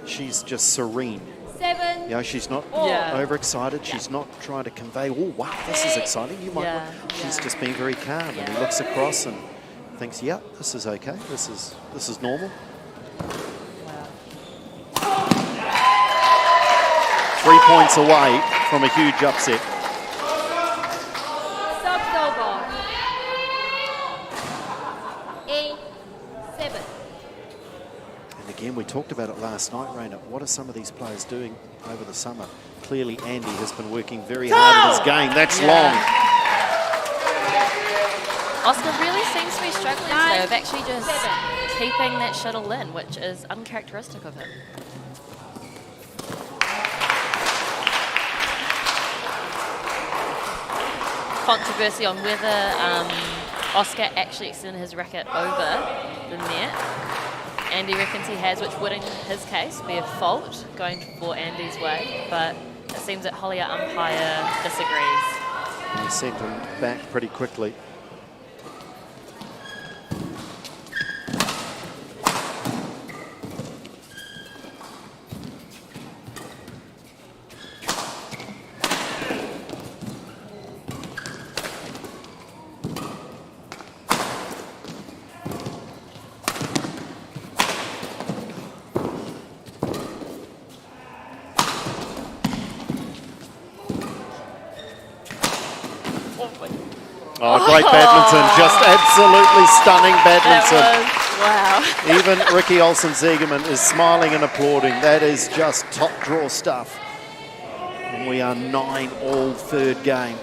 she's just serene. 7. You know, she's not Yeah. overexcited. She's not trying to convey, oh, wow, this is exciting. You might. Yeah, She's yeah. just being very calm, and he Yeah. looks across and thinks, yeah, this is okay. This is normal. 3 points away from a huge upset. Soft over. 8-7. And again, we talked about it last night, Raina. What are some of these players doing over the summer? Clearly, Andy has been working very hard at his game. That's long. Oscar really seems to be struggling today of actually just 7. keeping that shuttle in, which is uncharacteristic of him. Controversy on whether Oscar actually extended his racket over the net. Andy reckons he has, which would in his case be a fault going for Andy's way, but it seems that Hollier umpire disagrees. He sent him back pretty quickly. Oh, great badminton. Just absolutely stunning badminton. Wow. Even Ricky Olsen-Ziegerman is smiling and applauding. That is just top draw stuff. And we are 9-all third game.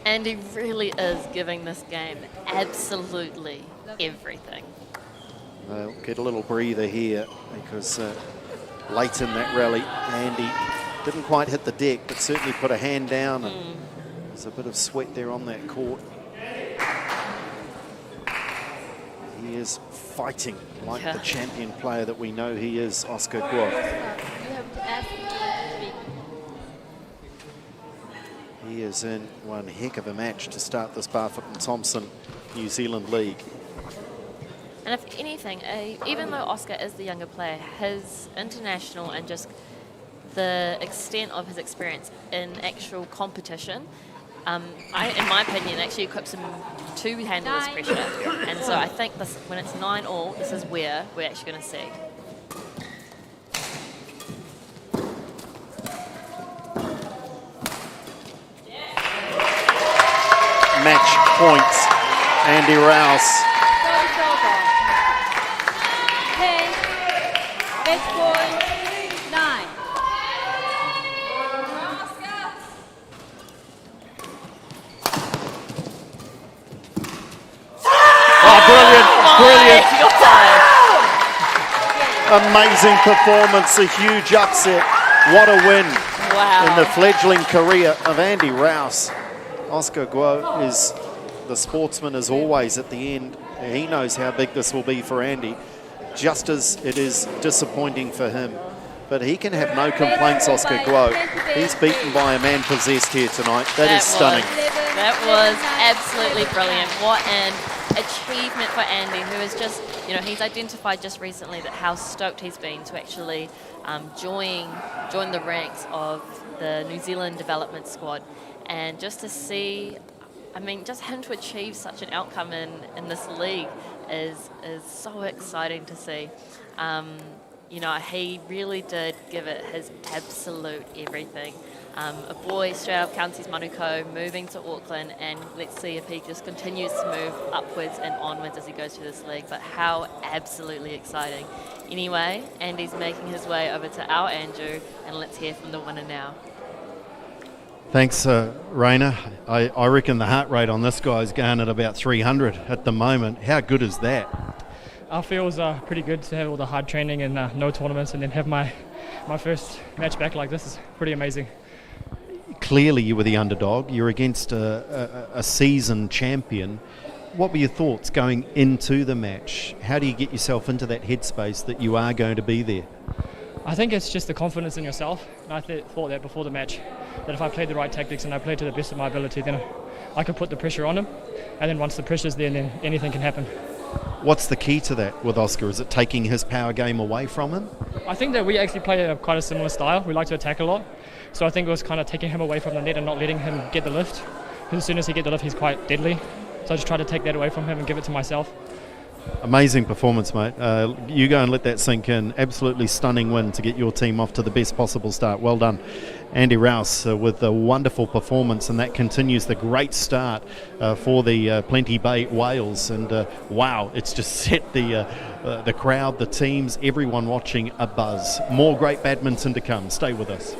Andy really is giving this game absolutely everything. They'll get a little breather here because late in that rally, Andy didn't quite hit the deck, but certainly put a hand down. And there's a bit of sweat there on that court. He is fighting like the champion player that we know he is, Oscar Guo. You have to ask him to speak. He is in one heck of a match to start this Barfoot and Thompson New Zealand League. And if anything, even though Oscar is the younger player, his international and just the extent of his experience in actual competition, in my opinion, actually equips him to handle this pressure. And so I think this, when it's 9-all, this is where we're actually going to see. Match points, Andy Rouse. Service over. 10. Match point 9. Oh, brilliant, brilliant. Amazing performance, a huge upset. What a win in the fledgling career of Andy Rouse. Oscar Guo is the sportsman as always at the end. He knows how big this will be for Andy, just as it is disappointing for him. But he can have no complaints, Oscar Guo. He's beaten by a man possessed here tonight. That is stunning. That was absolutely brilliant. What an achievement for Andy, who is just, you know, he's identified just recently that how stoked he's been to actually join the ranks of the New Zealand development squad. And just to see, I mean, just him to achieve such an outcome in this league is so exciting to see. You know, he really did give it his absolute everything. A boy straight out of Counties Manukau, moving to Auckland, and let's see if he just continues to move upwards and onwards as he goes through this league. But how absolutely exciting. Anyway, Andy's making his way over to our Andrew, and let's hear from the winner now. Thanks, Raina. I reckon the heart rate on this guy's going at about 300 at the moment. How good is that? I feel it was pretty good to have all the hard training and no tournaments, and then have my first match back like this is pretty amazing. Clearly you were the underdog. You're against a seasoned champion. What were your thoughts going into the match? How do you get yourself into that headspace that you are going to be there? I think it's just the confidence in yourself. And I thought that before the match, that if I played the right tactics and I played to the best of my ability, then I could put the pressure on him. And then once the pressure's there, then anything can happen. What's the key to that with Oscar? Is it taking his power game away from him? I think that we actually play quite a similar style. We like to attack a lot. So I think it was kind of taking him away from the net and not letting him get the lift. Because as soon as he gets the lift, he's quite deadly. So I just try to take that away from him and give it to myself. Amazing performance, mate. You go and let that sink in. Absolutely stunning win to get your team off to the best possible start. Well done. Andy Rouse with a wonderful performance, and that continues the great start for the Plenty Bay Whales. And wow, it's just set the crowd, the teams, everyone watching a buzz. More great badminton to come. Stay with us.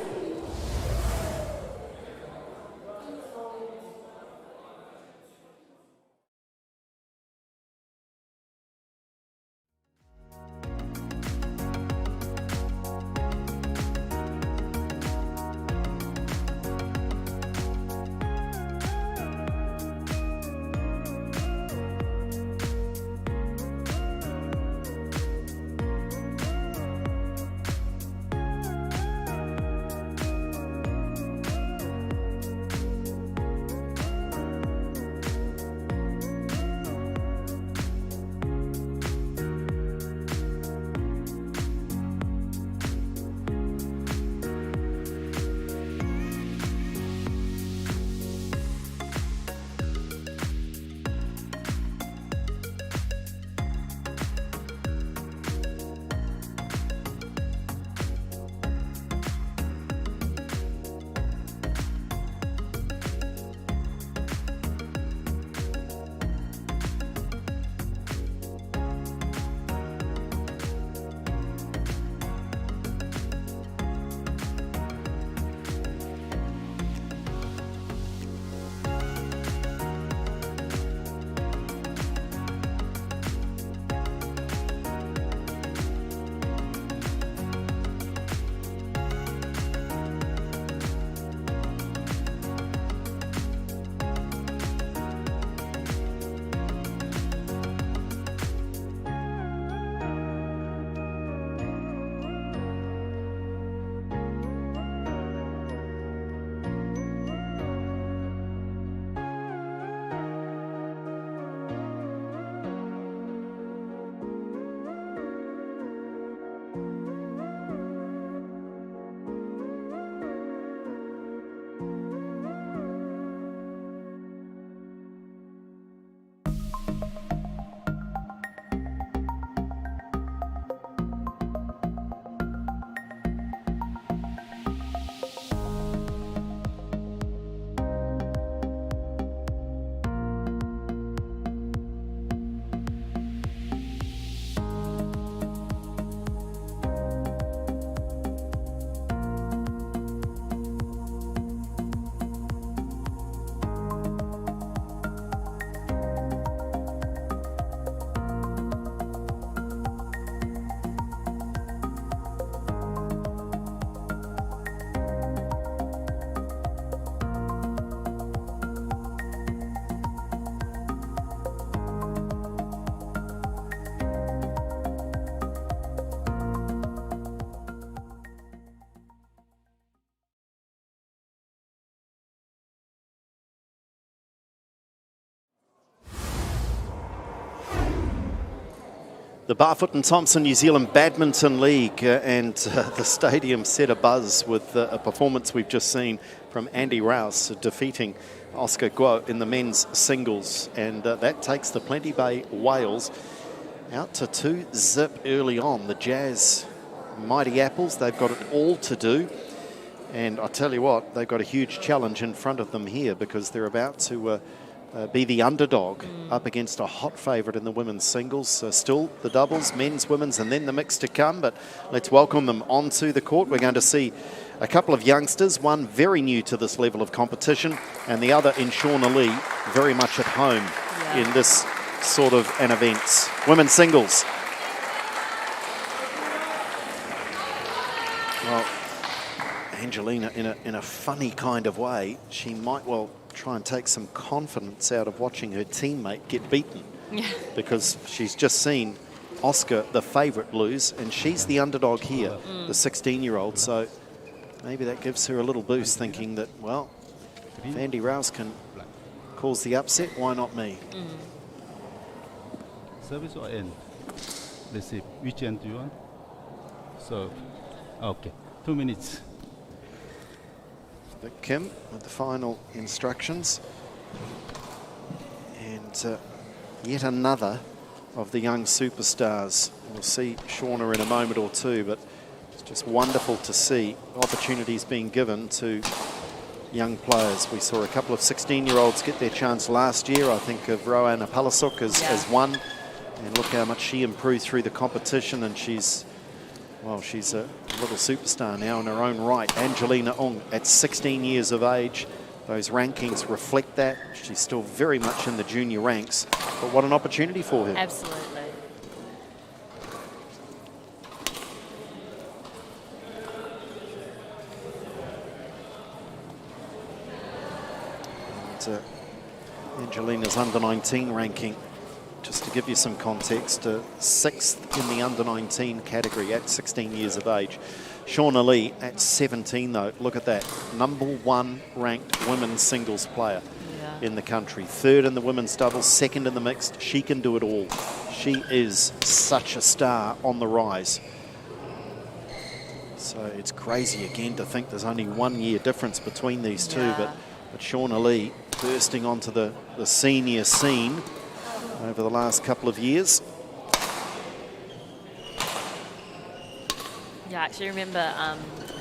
The Barfoot and Thompson New Zealand Badminton League and the stadium set abuzz with a performance we've just seen from Andy Rouse defeating Oscar Guo in the men's singles, and that takes the Plenty Bay Whales out to 2-0 early on. The Jazz Mighty Apples, they've got it all to do, and I tell you what, they've got a huge challenge in front of them here because they're about to be the underdog up against a hot favourite in the women's singles. Still the doubles, men's, women's, and then the mix to come. But let's welcome them onto the court. We're going to see a couple of youngsters, one very new to this level of competition, and the other in Shauna Lee, very much at home in this sort of an event. Women's singles, Well, Angelina, in a funny kind of way, she might well try and take some confidence out of watching her teammate get beaten. Yeah. Because she's just seen Oscar, the favourite, lose, and she's the underdog here, the 16-year-old. So maybe that gives her a little boost, thinking that, well, if Andy Rouse can cause the upset, why not me? Service or end? Receive. Which end do you want? Serve. Okay. 2 minutes. But Kim with the final instructions. And yet another of the young superstars. We'll see Shauna in a moment or two, but it's just wonderful to see opportunities being given to young players. We saw a couple of 16-year-olds get their chance last year. I think of Roanna Palasuk as one. And look how much she improved through the competition, and she's a little superstar now in her own right. Angelina Ong at 16 years of age. Those rankings reflect that. She's still very much in the junior ranks, but what an opportunity for her. Absolutely. And, Angelina's under-19 ranking, just to give you some context, 6th in the under-19 category at 16 years of age. Shauna Lee at 17, though, look at that. #1 ranked women's singles player in the country. 3rd in the women's doubles, 2nd in the mixed. She can do it all. She is such a star on the rise. So it's crazy again to think there's only 1 year difference between these two, but Shauna Lee bursting onto the senior scene over the last couple of years. Yeah, I actually remember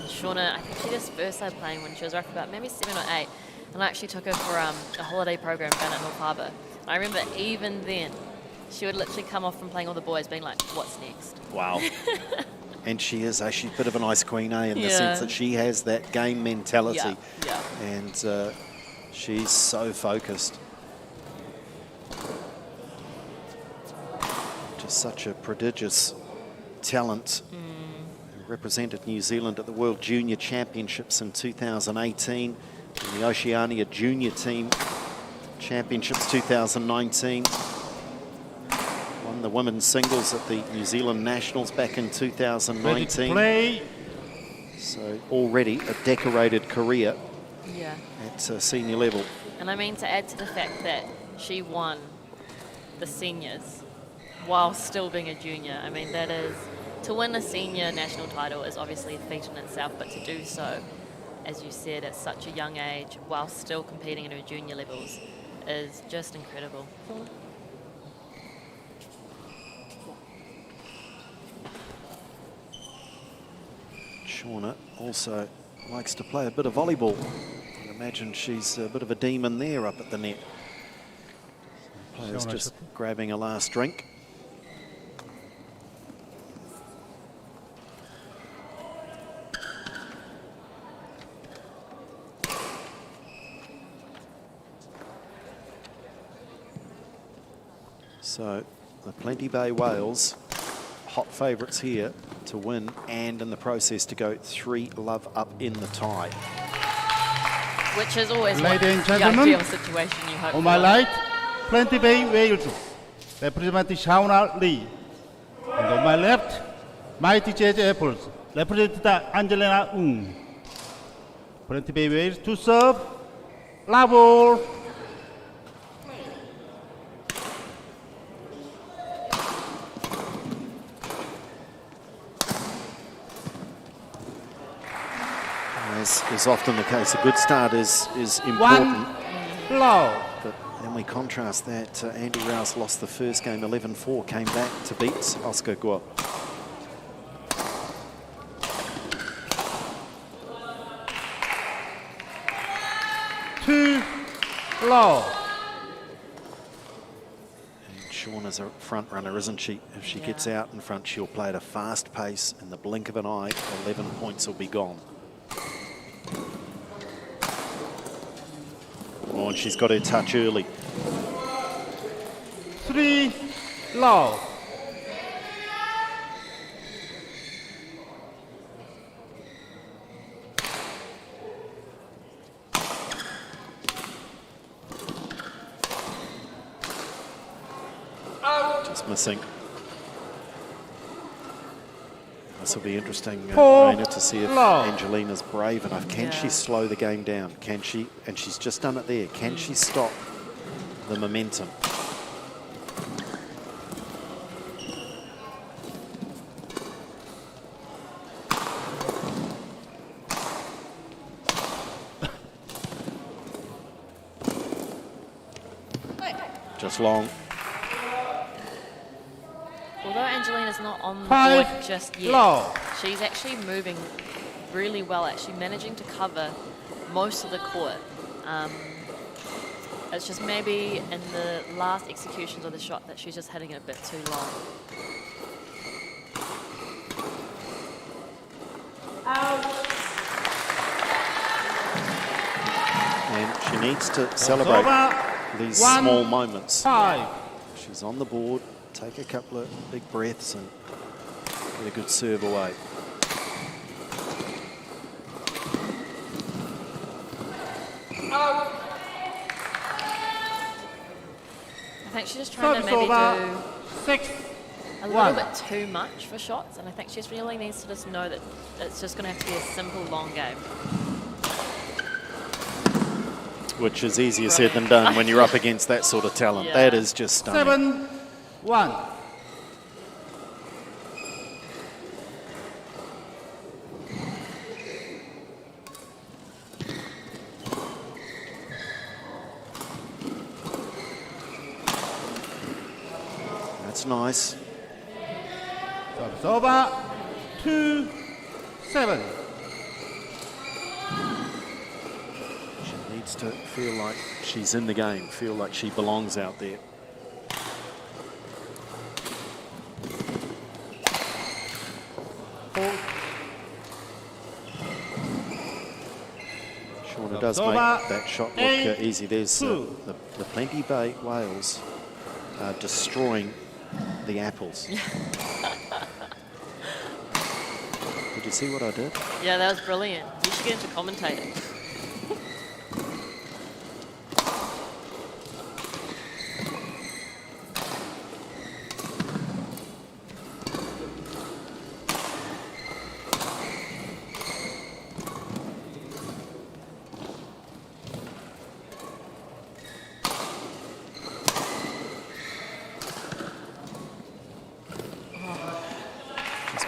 Shauna, I think she just first started playing when she was roughly about maybe 7 or 8. And I actually took her for a holiday program down at North Harbour. I remember even then, she would literally come off from playing all the boys being like, what's next? Wow. And she is she's a bit of an ice queen, in the sense that she has that game mentality. Yeah. And she's so focused. Just such a prodigious talent. Represented New Zealand at the World Junior Championships in 2018, and the Oceania Junior Team Championships 2019. Won the women's singles at the New Zealand Nationals back in 2019. Play. So already a decorated career at senior level. And I mean, to add to the fact that she won the seniors while still being a junior, I mean, that is... To win a senior national title is obviously a feat in itself, but to do so, as you said, at such a young age, while still competing at her junior levels, is just incredible. Shauna also likes to play a bit of volleyball. I imagine she's a bit of a demon there up at the net. Players just grabbing a last drink. So the Plenty Bay Whales, hot favourites here to win and in the process to go 3-love up in the tie. Which is always Ladies and one gentlemen, ideal situation you hope on my for. right, Plenty Bay Whales, representing Shauna Lee. And on my left, Mighty Jazz Apples, representing Angelina Ung. Plenty Bay Whales to serve, level. As is often the case, a good start is important. Low. But then we contrast that. Andy Rouse lost the first game 11-4, came back to beat Oscar Guo. Too low. And Shauna's a front runner, isn't she? If she gets out in front, she'll play at a fast pace. In the blink of an eye, 11 points will be gone. Oh, and she's got her touch early. 3 low. points missing. This will be interesting, Four, Raina, to see if love. Angelina's brave enough. Can she slow the game down? Can she? And she's just done it there. Can she stop the momentum? Just long. Although Angelina's not on the Five, board just yet, low. she's actually moving really well, actually managing to cover most of the court. It's just maybe in the last executions of the shot that she's just hitting it a bit too long. And she needs to celebrate these small moments. 5. She's on the board, take a couple of big breaths and get a good serve away. I think she's just trying to Service maybe over. do 6. a little bit too much for shots, and I think she just really needs to just know that it's just going to have to be a simple, long game. Which is easier said than done when you're up against that sort of talent. Yeah. That is just stunning. 7-1. That's nice. Service over. 2-7. She needs to feel like she's in the game, feel like she belongs out there. Shauna does make that shot look easy. There's the Plenty Bay whales destroying the apples. Did you see what I did? Yeah, that was brilliant. You should get into commentating.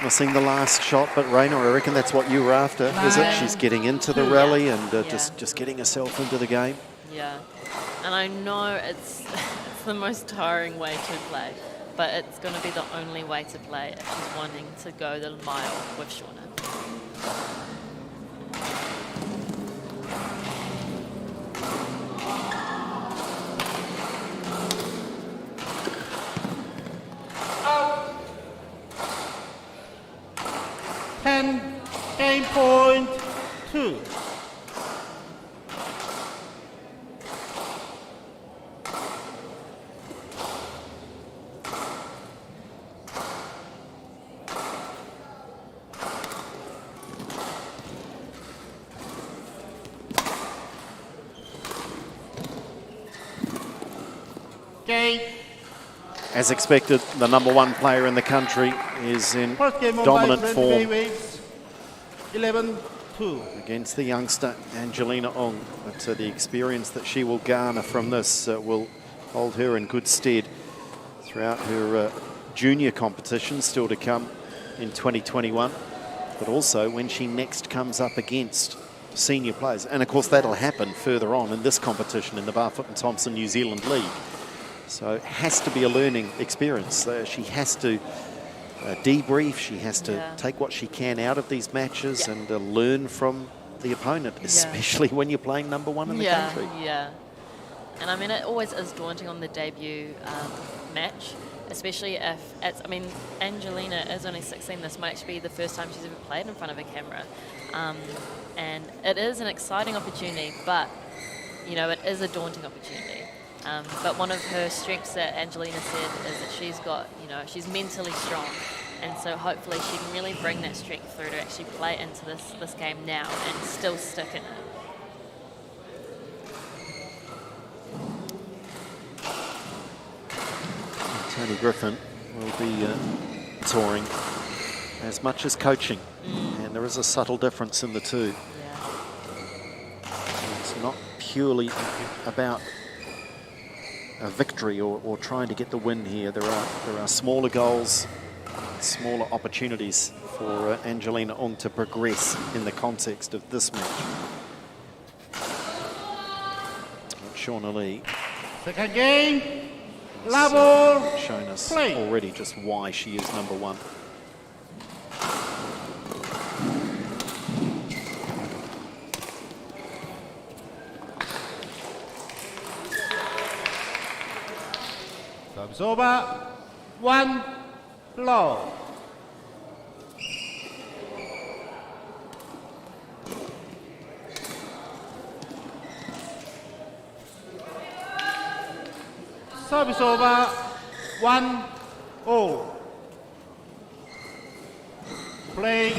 Missing the last shot, but Raina, I reckon that's what you were after, is it? She's getting into the rally and just getting herself into the game. Yeah, and I know it's the most tiring way to play, but it's going to be the only way to play if she's wanting to go the mile with Shauna. 8.2. As expected, the #1 player in the country is in dominant form 11-2 against the youngster Angelina Ong. But the experience that she will garner from this will hold her in good stead throughout her junior competition still to come in 2021, but also when she next comes up against senior players. And of course that'll happen further on in this competition in the Barfoot and Thompson New Zealand League. So it has to be a learning experience. She has to debrief, she has to take what she can out of these matches and learn from the opponent, especially when you're playing #1 in the country. Yeah, and I mean, it always is daunting on the debut match, especially if it's, I mean, Angelina is only 16, this might actually be the first time she's ever played in front of a camera. And it is an exciting opportunity, but, you know, it is a daunting opportunity. But one of her strengths that Angelina said is that she's got, you know, she's mentally strong. And so hopefully she can really bring that strength through to actually play into this game now and still stick in it. Tony Griffin will be touring as much as coaching, and there is a subtle difference in the two. It's not purely about a victory or trying to get the win here. There are smaller goals, smaller opportunities for Angelina Ong to progress in the context of this match. Shauna Lee. Second game, level, shown us play. already just why she is number one. Service over, 1 low. Service over, 1-0. Play.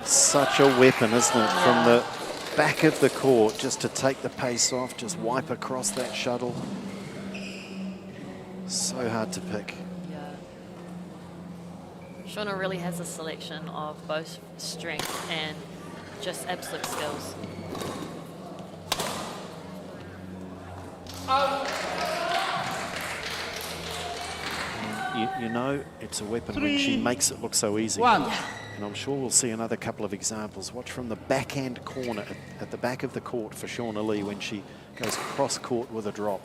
Such a weapon, isn't it? From the back of the court, just to take the pace off, just wipe across that shuttle. So hard to pick. Shauna really has a selection of both strength and just absolute skills. You know it's a weapon when she makes it look so easy. And I'm sure we'll see another couple of examples. Watch from the backhand corner at the back of the court for Shauna Lee when she goes cross court with a drop.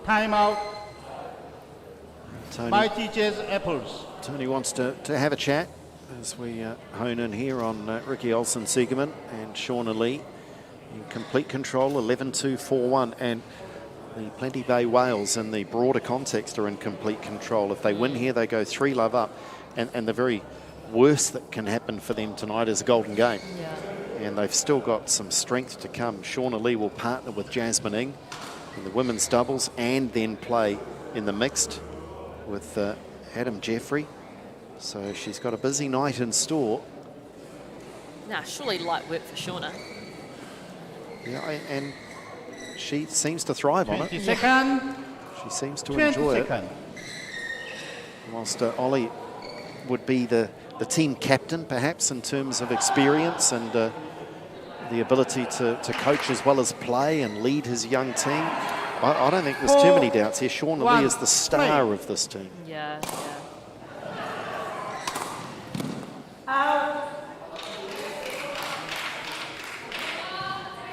Timeout. Tony, Mighty Jazz Apples. Tony wants to have a chat as we hone in here on Ricky Olsen-Siegerman and Shauna Lee in complete control, 11-2, 4-1, and the Plenty Bay Whales in the broader context are in complete control. If they win here, they go 3-love up, and the very worst that can happen for them tonight is a golden game. And they've still got some strength to come. Shauna Lee will partner with Jasmine Ng in the women's doubles and then play in the mixed with Adam Jeffrey. So she's got a busy night in store. Nah, surely light work for Shauna. Yeah, and she seems to thrive on it. 20 seconds. She seems to enjoy it. Whilst Ollie would be the team captain, perhaps, in terms of experience and the ability to coach as well as play and lead his young team. I don't think there's too many doubts here. Shauna Lee is the star of this team. Yeah.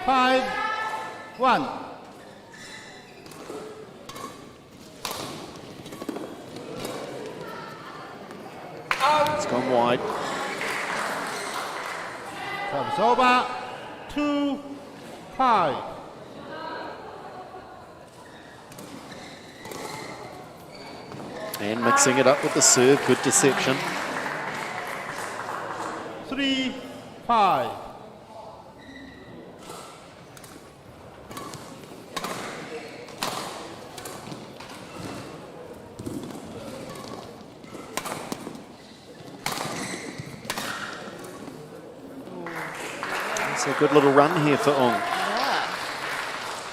5-1. It's gone wide. Service over. 2-5. And mixing it up with the serve, good deception. 3-5. It's a good little run here for Ong. Yeah.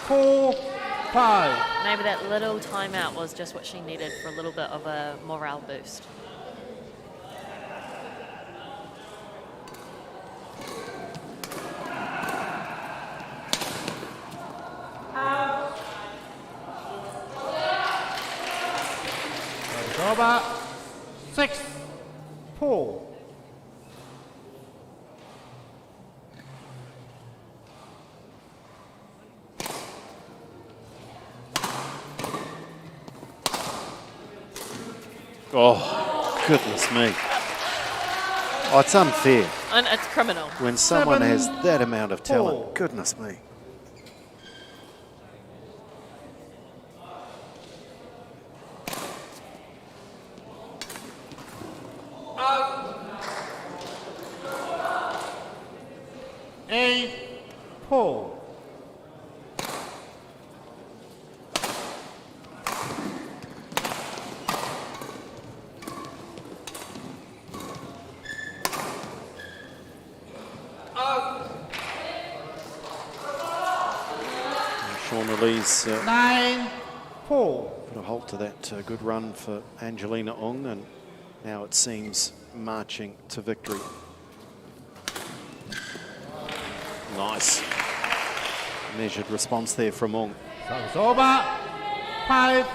4-5. Maybe that little timeout was just what she needed for a little bit of a morale boost. It's over. 6-4. Oh, goodness me. Oh, it's unfair. And it's criminal. When someone has that amount of talent, 4. goodness me. 8-4. Shauna Lee's 9-4. put a halt to that good run for Angelina Ong, and now it seems marching to victory. Nice measured response there from Ong. Service over. 5-9.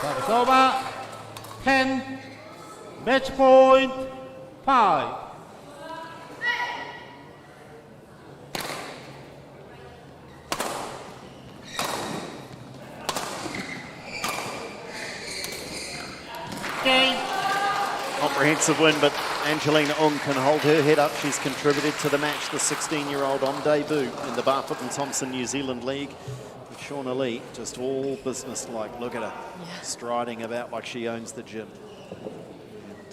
Service over. 10. Match point. 5. Comprehensive win, but Angelina Ong can hold her head up. She's contributed to the match, the 16-year-old on debut in the Barfoot and Thompson New Zealand League. But Shauna Lee, just all business-like. Look at her, striding about like she owns the gym.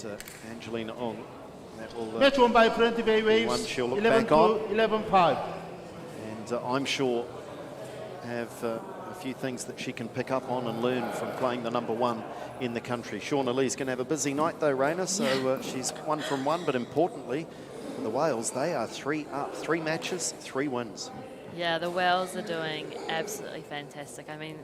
And Angelina Ong, that will Match won by Plenty Bay Waves. one she'll look back on. 11-5. And I'm sure have a few things that she can pick up on and learn from playing the number one in the country. Shauna Lee's going to have a busy night though, Raina, so she's 1 from 1, but importantly, for the Wales, they are 3 up, 3 matches, 3 wins. Yeah, the Wales are doing absolutely fantastic. I mean,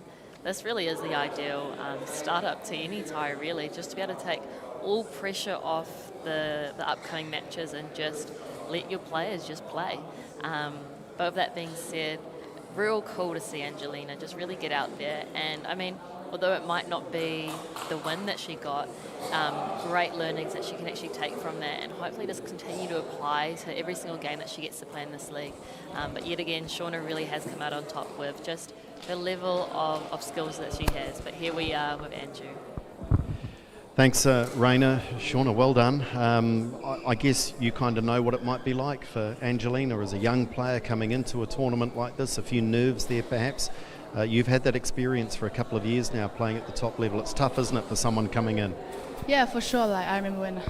this really is the ideal start-up to any tie, really, just to be able to take all pressure off the upcoming matches and just let your players just play. But with that being said, real cool to see Angelina just really get out there. And I mean, although it might not be the win that she got, great learnings that she can actually take from that and hopefully just continue to apply to every single game that she gets to play in this league. But yet again, Shauna really has come out on top with just the level of skills that she has. But here we are with Anju. Thanks, Raina. Shauna, well done. I guess you kind of know what it might be like for Angelina as a young player coming into a tournament like this, a few nerves there perhaps. You've had that experience for a couple of years now playing at the top level. It's tough, isn't it, for someone coming in? Yeah, for sure. Like, I remember when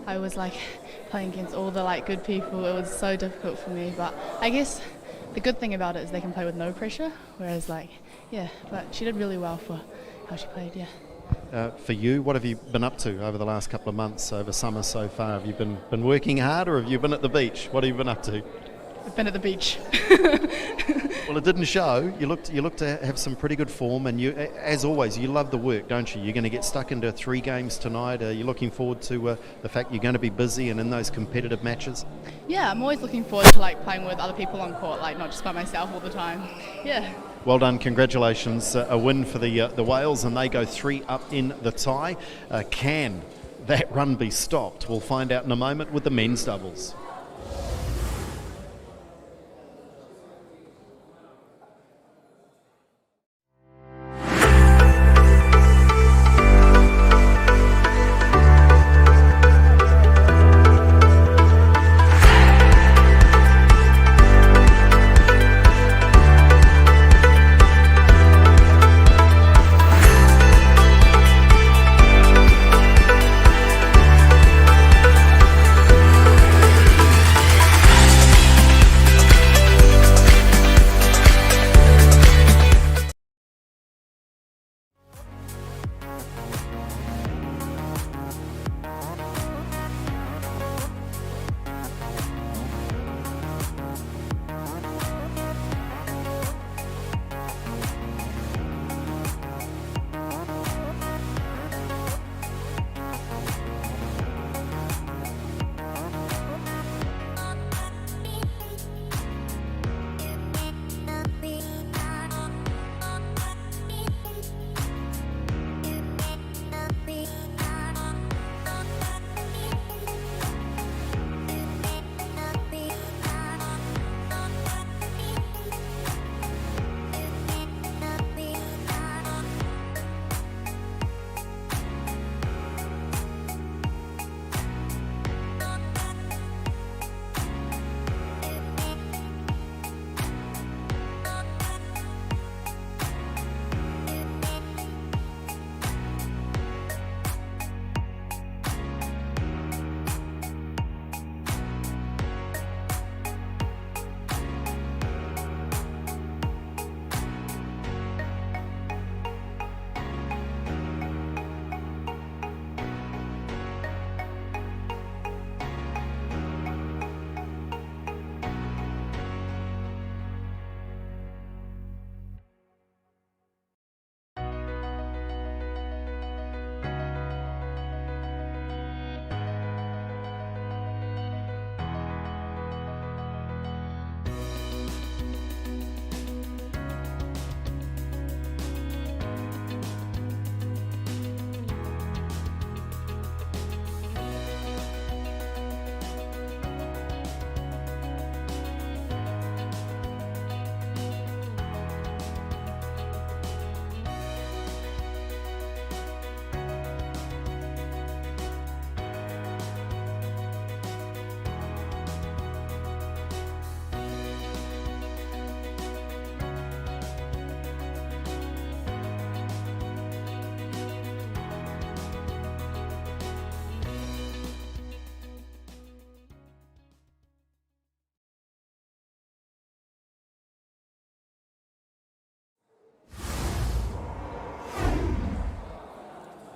I was like playing against all the like good people, it was so difficult for me. But I guess the good thing about it is they can play with no pressure, whereas like, yeah, but she did really well for how she played, yeah. For you, what have you been up to over the last couple of months, over summer so far? Have you been working hard, or have you been at the beach? What have you been up to? I've been at the beach. Well, it didn't show. You looked to have some pretty good form, and you, as always, you love the work, don't you? You're going to get stuck into 3 games tonight. Are you looking forward to the fact you're going to be busy and in those competitive matches? Yeah, I'm always looking forward to like playing with other people on court, like not just by myself all the time. Yeah. Well done, congratulations. A win for the Wales, and they go 3 up in the tie. Can that run be stopped? We'll find out in a moment with the men's doubles.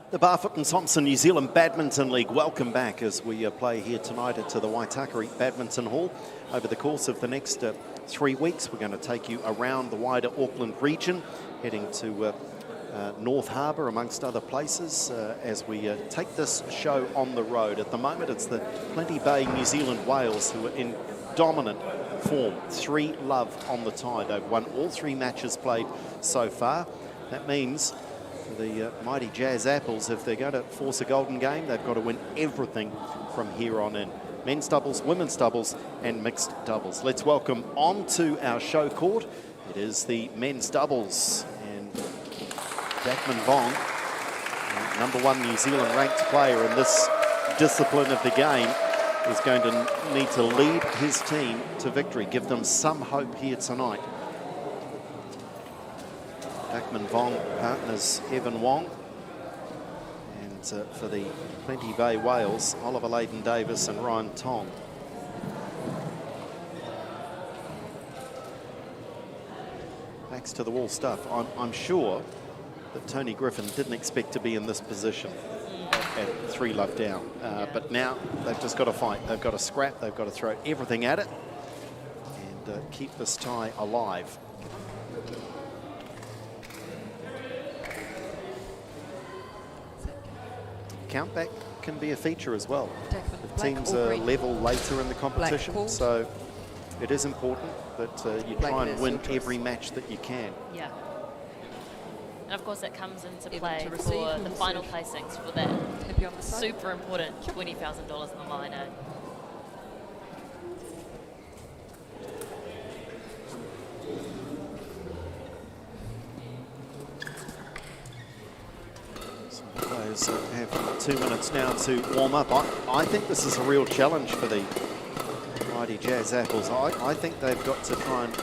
The Barfoot and Thompson New Zealand Badminton League, welcome back as we play here tonight at the Waitakere Badminton Hall. Over the course of the next 3 weeks, we're going to take you around the wider Auckland region, heading to North Harbour, amongst other places, as we take this show on the road. At the moment, it's the Plenty Bay New Zealand Wales who are in dominant form. 3-love on the tie. They've won all 3 matches played so far. That means the mighty Jazz Apples, if they're going to force a golden game, they've got to win everything from here on in. Men's doubles, women's doubles, and mixed doubles. Let's welcome onto our show court. It is the men's doubles, and Dakman Vong, #1 New Zealand ranked player in this discipline of the game, is going to need to lead his team to victory, give them some hope here tonight. Dakman Vong partners Evan Wong, and for the Plenty Bay Wales, Oliver Leyden-Davis and Ryan Tong. Backs to the wall stuff. I'm sure that Tony Griffin didn't expect to be in this position at 3-love down, but now they've just got to fight. They've got to scrap. They've got to throw everything at it and keep this tie alive. Countback can be a feature as well. The teams are level later in the competition, so it is important that you try and win every match that you can. Yeah. And of course that comes into play for the final placings for that super important $20,000 on the line. Players have 2 minutes now to warm up. I think this is a real challenge for the mighty Jazz Apples. I think they've got to try and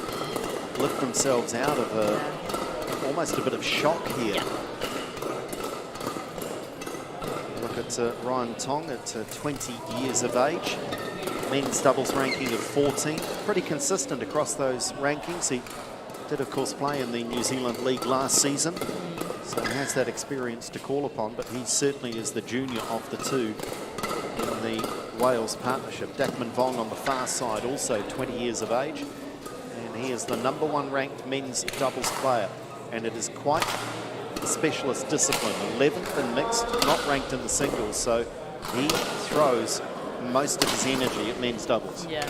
lift themselves out of almost a bit of shock here. Yeah. Look at Ryan Tong at 20 years of age. Men's doubles ranking of 14. Pretty consistent across those rankings. He did, of course, play in the New Zealand League last season, so he has that experience to call upon, but he certainly is the junior of the two in the Wales partnership. Dakman Vong on the far side, also 20 years of age, and he is the #1 ranked men's doubles player, and it is quite a specialist discipline. 11th in mixed, not ranked in the singles, so he throws most of his energy at men's doubles. Yeah.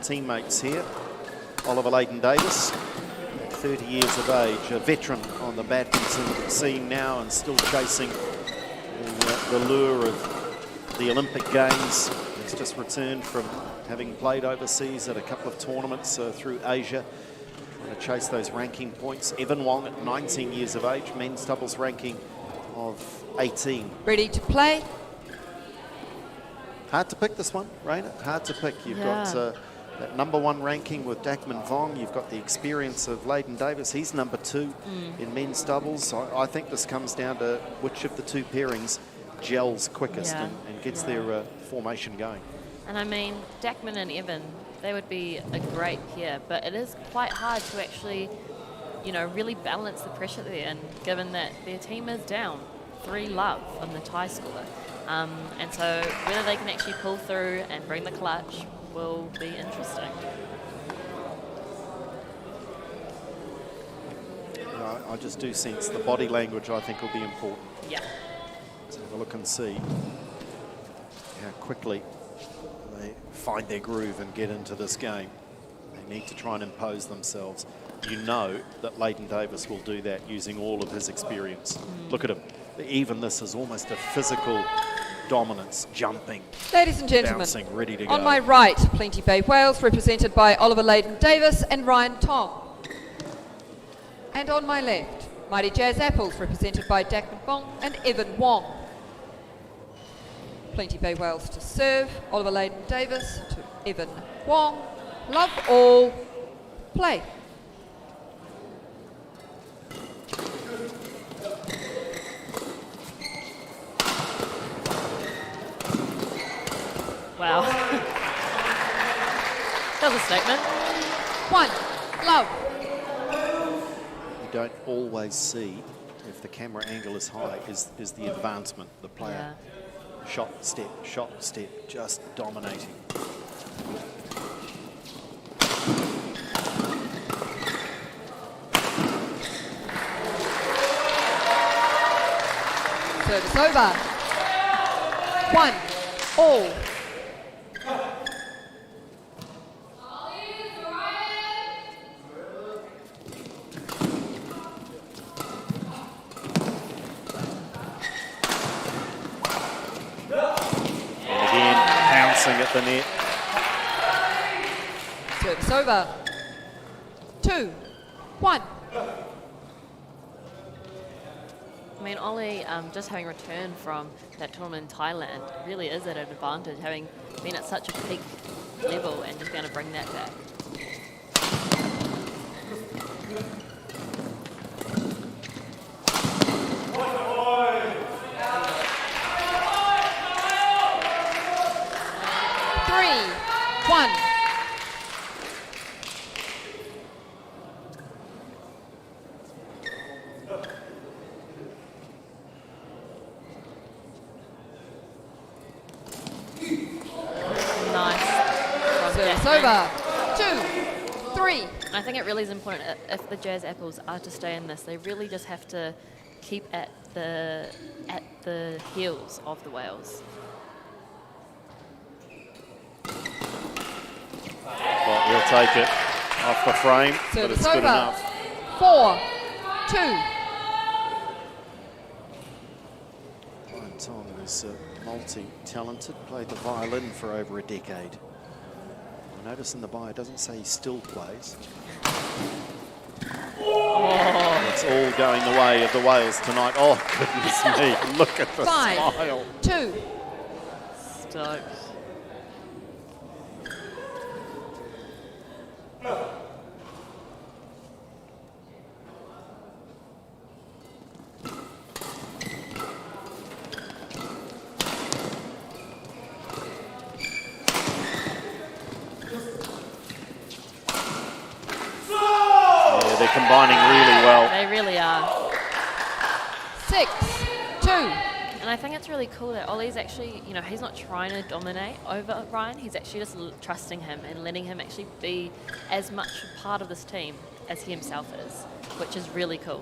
Teammates here. Oliver Leyden-Davis, 30 years of age, a veteran on the badminton scene now and still chasing the lure of the Olympic Games. He's just returned from having played overseas at a couple of tournaments through Asia, trying to chase those ranking points. Evan Wong at 19 years of age, men's doubles ranking of 18. Ready to play? Hard to pick this one, Raina. Hard to pick. You've got that #1 ranking with Dakman Vong. You've got the experience of Leyden-Davis. He's #2 in men's doubles. I think this comes down to which of the two pairings gels quickest and gets their formation going. And I mean, Dakman and Evan, they would be a great pair, but it is quite hard to actually, you know, really balance the pressure there, and given that their team is down 3-love on the tie score. And so whether they can actually pull through and bring the clutch will be interesting. I just do sense the body language, I think, will be important. Yeah. Let's have a look and see how quickly they find their groove and get into this game. They need to try and impose themselves. You know that Leyden-Davis will do that using all of his experience. Look at him. Even this is almost a physical dominance, jumping, Ladies and gentlemen, bouncing, ready to go. on my right, Plenty Bay Wales, represented by Oliver Leyden-Davis and Ryan Tong. And on my left, Mighty Jazz Apples, represented by Dakman Vong and Evan Wong. Plenty Bay Wales to serve, Oliver Leyden-Davis to Evan Wong. Love all, play. statement. 1, love. You don't always see, if the camera angle is high, is the advancement, the player. Shot, step, just dominating. Service over. 1, all. At the net. Service over. 2, 1. I mean, Ollie, just having returned from that tournament in Thailand, really is at an advantage, having been at such a peak level and just being able to bring that back. Over. 2, 3. I think it really is important if the Jazz Apples are to stay in this, they really just have to keep at the heels of the Wales. Well, we'll take it off the frame, but it's good enough. 4, 2. Ryan Tong is multi-talented, played the violin for over a decade. Notice in the bio, it doesn't say he still plays. Oh. It's all going the way of the Wales tonight. Oh, goodness me. Look at the 5, smile. 2. Stokes. Combining really well. They really are. 6, 2. And I think it's really cool that Ollie's actually, you know, he's not trying to dominate over Ryan. He's actually just trusting him and letting him actually be as much a part of this team as he himself is, which is really cool.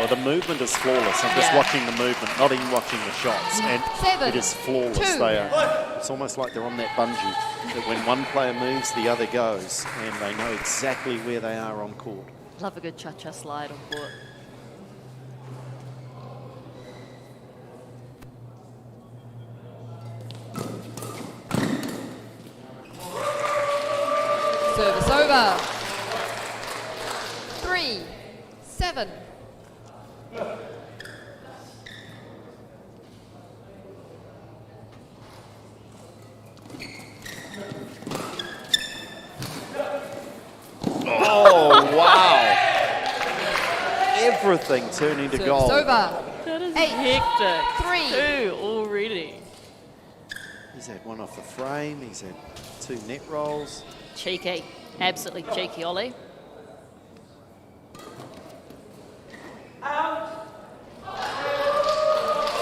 The movement is flawless. I'm just watching the movement, not even watching the shots, and 7, it is flawless. 2. It's almost like they're on that bungee, that when one player moves, the other goes, and they know exactly where they are on court. Love a good cha-cha slide on court. Service over. 3, 7. Oh, wow. Everything turning to gold. Over. That is 8, hectic. 3. 2 already. He's had one off the frame. He's had 2 net rolls. Cheeky. Absolutely cheeky, Ollie.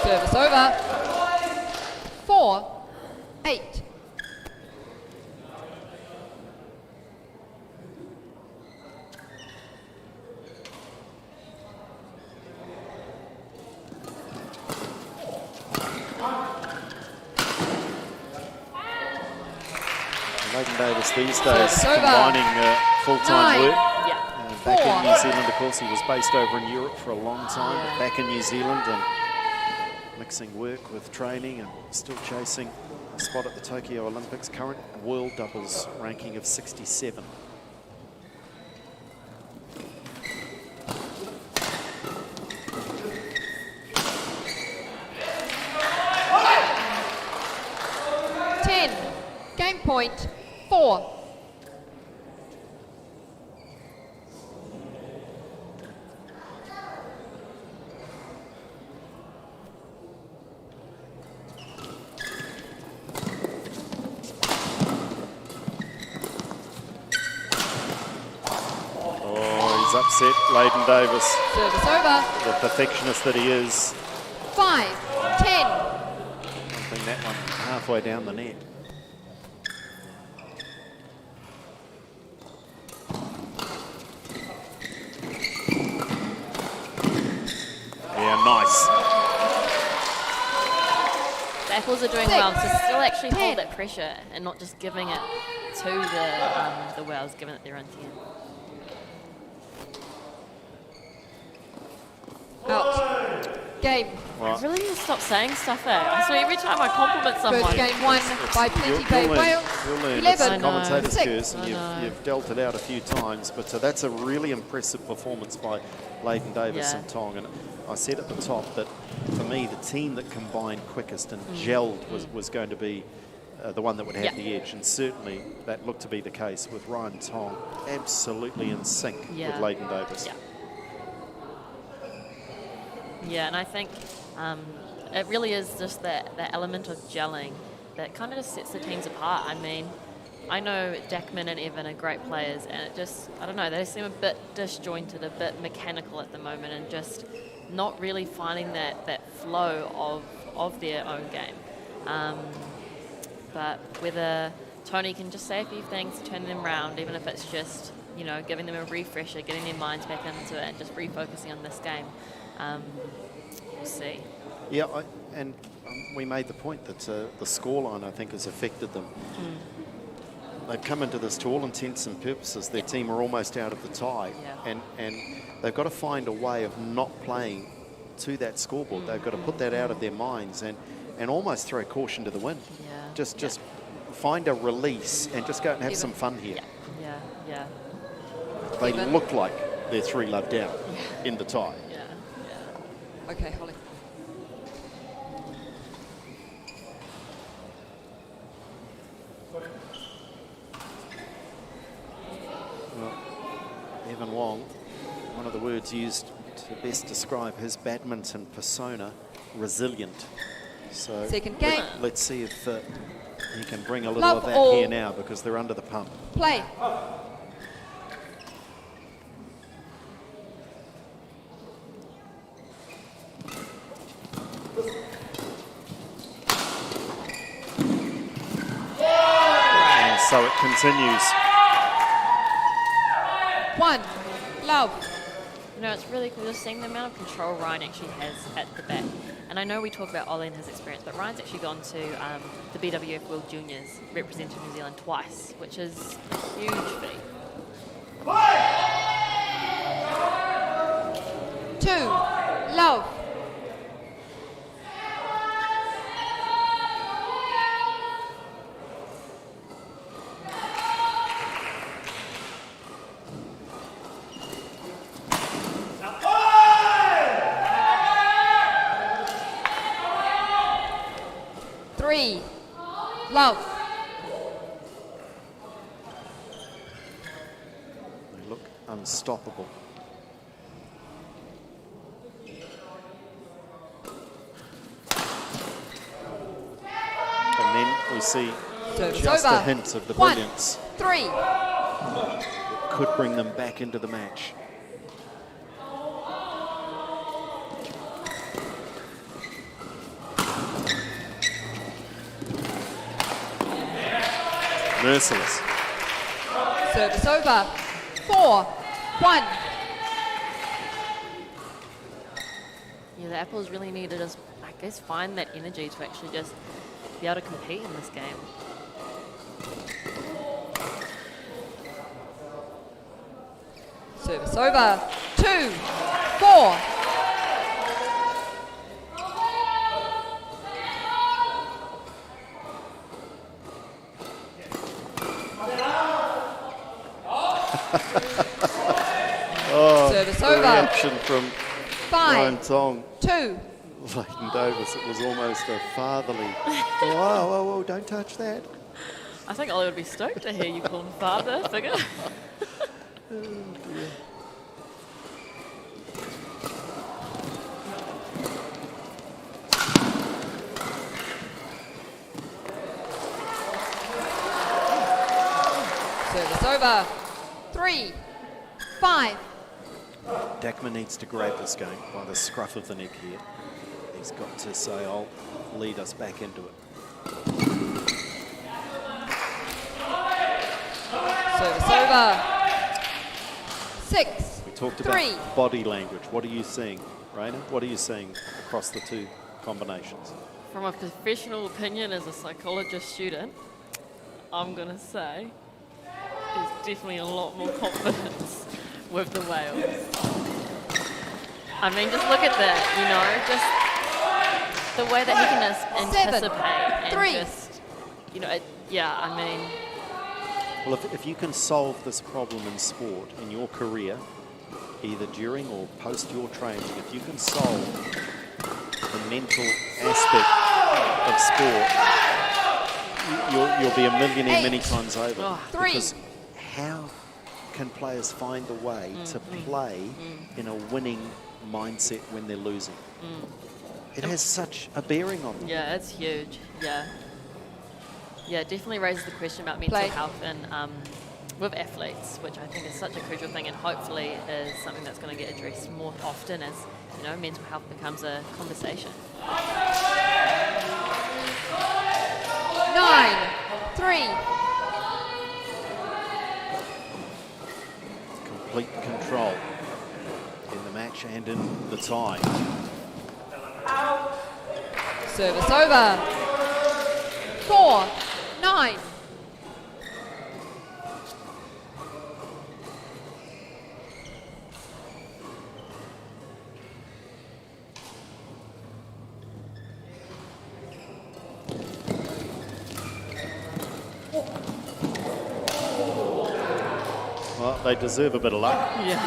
Service over. 4, 8. Leighton Davis these days combining full-time work. Back in New Zealand, of course, he was based over in Europe for a long time, but back in New Zealand and mixing work with training and still chasing a spot at the Tokyo Olympics. Current world doubles ranking of 67. Game point 4. upset Leighton Davis, Service over. the perfectionist that he is. 5-10. I think that one halfway down the net. Yeah, nice. The Apples are doing well to still actually hold that pressure and not just giving it to the Wales, giving it their own 10. Out. Game. I really need to stop saying stuff. I swear every time I compliment someone. First game won by Plenty Bay Wales. You'll learn. 11. It's commentator's 6. curse, and you've dealt it out a few times, but that's a really impressive performance by Leighton Davis and Tong. And I said at the top that for me, the team that combined quickest and gelled was going to be the one that would have the edge, and certainly that looked to be the case with Ryan Tong absolutely in sync with Leighton Davis. Yeah, and I think it really is just that element of gelling that kind of just sets the teams apart. I mean, I know Dackman and Evan are great players, and it just, I don't know, they seem a bit disjointed, a bit mechanical at the moment, and just not really finding that flow of their own game. But whether Tony can just say a few things to turn them around, even if it's just, you know, giving them a refresher, getting their minds back into it, and just refocusing on this game. We'll see. Yeah, and we made the point that the scoreline, I think, has affected them. They've come into this, to all intents and purposes, their team are almost out of the tie, and they've got to find a way of not playing to that scoreboard. They've got to put that out of their minds and almost throw caution to the wind. Just find a release and just go out and have some fun here. Yeah. They look like they're 3-love down in the tie. Okay, Holly. Well, Evan Wong, one of the words used to best describe his badminton persona, resilient. So second game. Let's see if he can bring a little of that here now, because they're under the pump. Play. And so it continues. 1-love. You know, it's really cool just seeing the amount of control Ryan actually has at the back. And I know we talk about Ollie and his experience, but Ryan's actually gone to the BWF World Juniors, representing New Zealand twice, which is a huge feat. 2-love. Love. They look unstoppable. And then we see just a hint of the brilliance 1-3. that could bring them back into the match. Merciless. Service over. 4-1. Yeah, the Apples really need to just, I guess, find that energy to actually just be able to compete in this game. Service over. 2-4. Service over. Reaction from 5-2. Ryan Tong. Leighton Davis, it was almost a fatherly. Whoa, don't touch that. I think Ollie would be stoked to hear you call him father figure. Service over. 3-5. Dackman needs to grab this game by the scruff of the neck here. He's got to say, I'll lead us back into it. Service over. 6. We talked about body language. What are you seeing, Raina? What are you seeing across the two combinations? From a professional opinion as a psychologist student, I'm going to say there's definitely a lot more confidence with the Wales. I mean, just look at that, you know, just the way that he can anticipate 7, 3. and just, you know, yeah, I mean. Well, if you can solve this problem in sport, in your career, either during or post your training, if you can solve the mental aspect of sport, you'll be a millionaire 8. many times over. 3. Because how can players find a way to play in a winning mindset when they're losing? It has such a bearing on them. Yeah, it's huge. Yeah. Yeah, it definitely raises the question about mental health and with athletes, which I think is such a crucial thing, and hopefully is something that's going to get addressed more often as, you know, mental health becomes a conversation. 9, 3. Complete control in the match and in the tie. Service over. 4, 9. Well, they deserve a bit of luck. Yeah.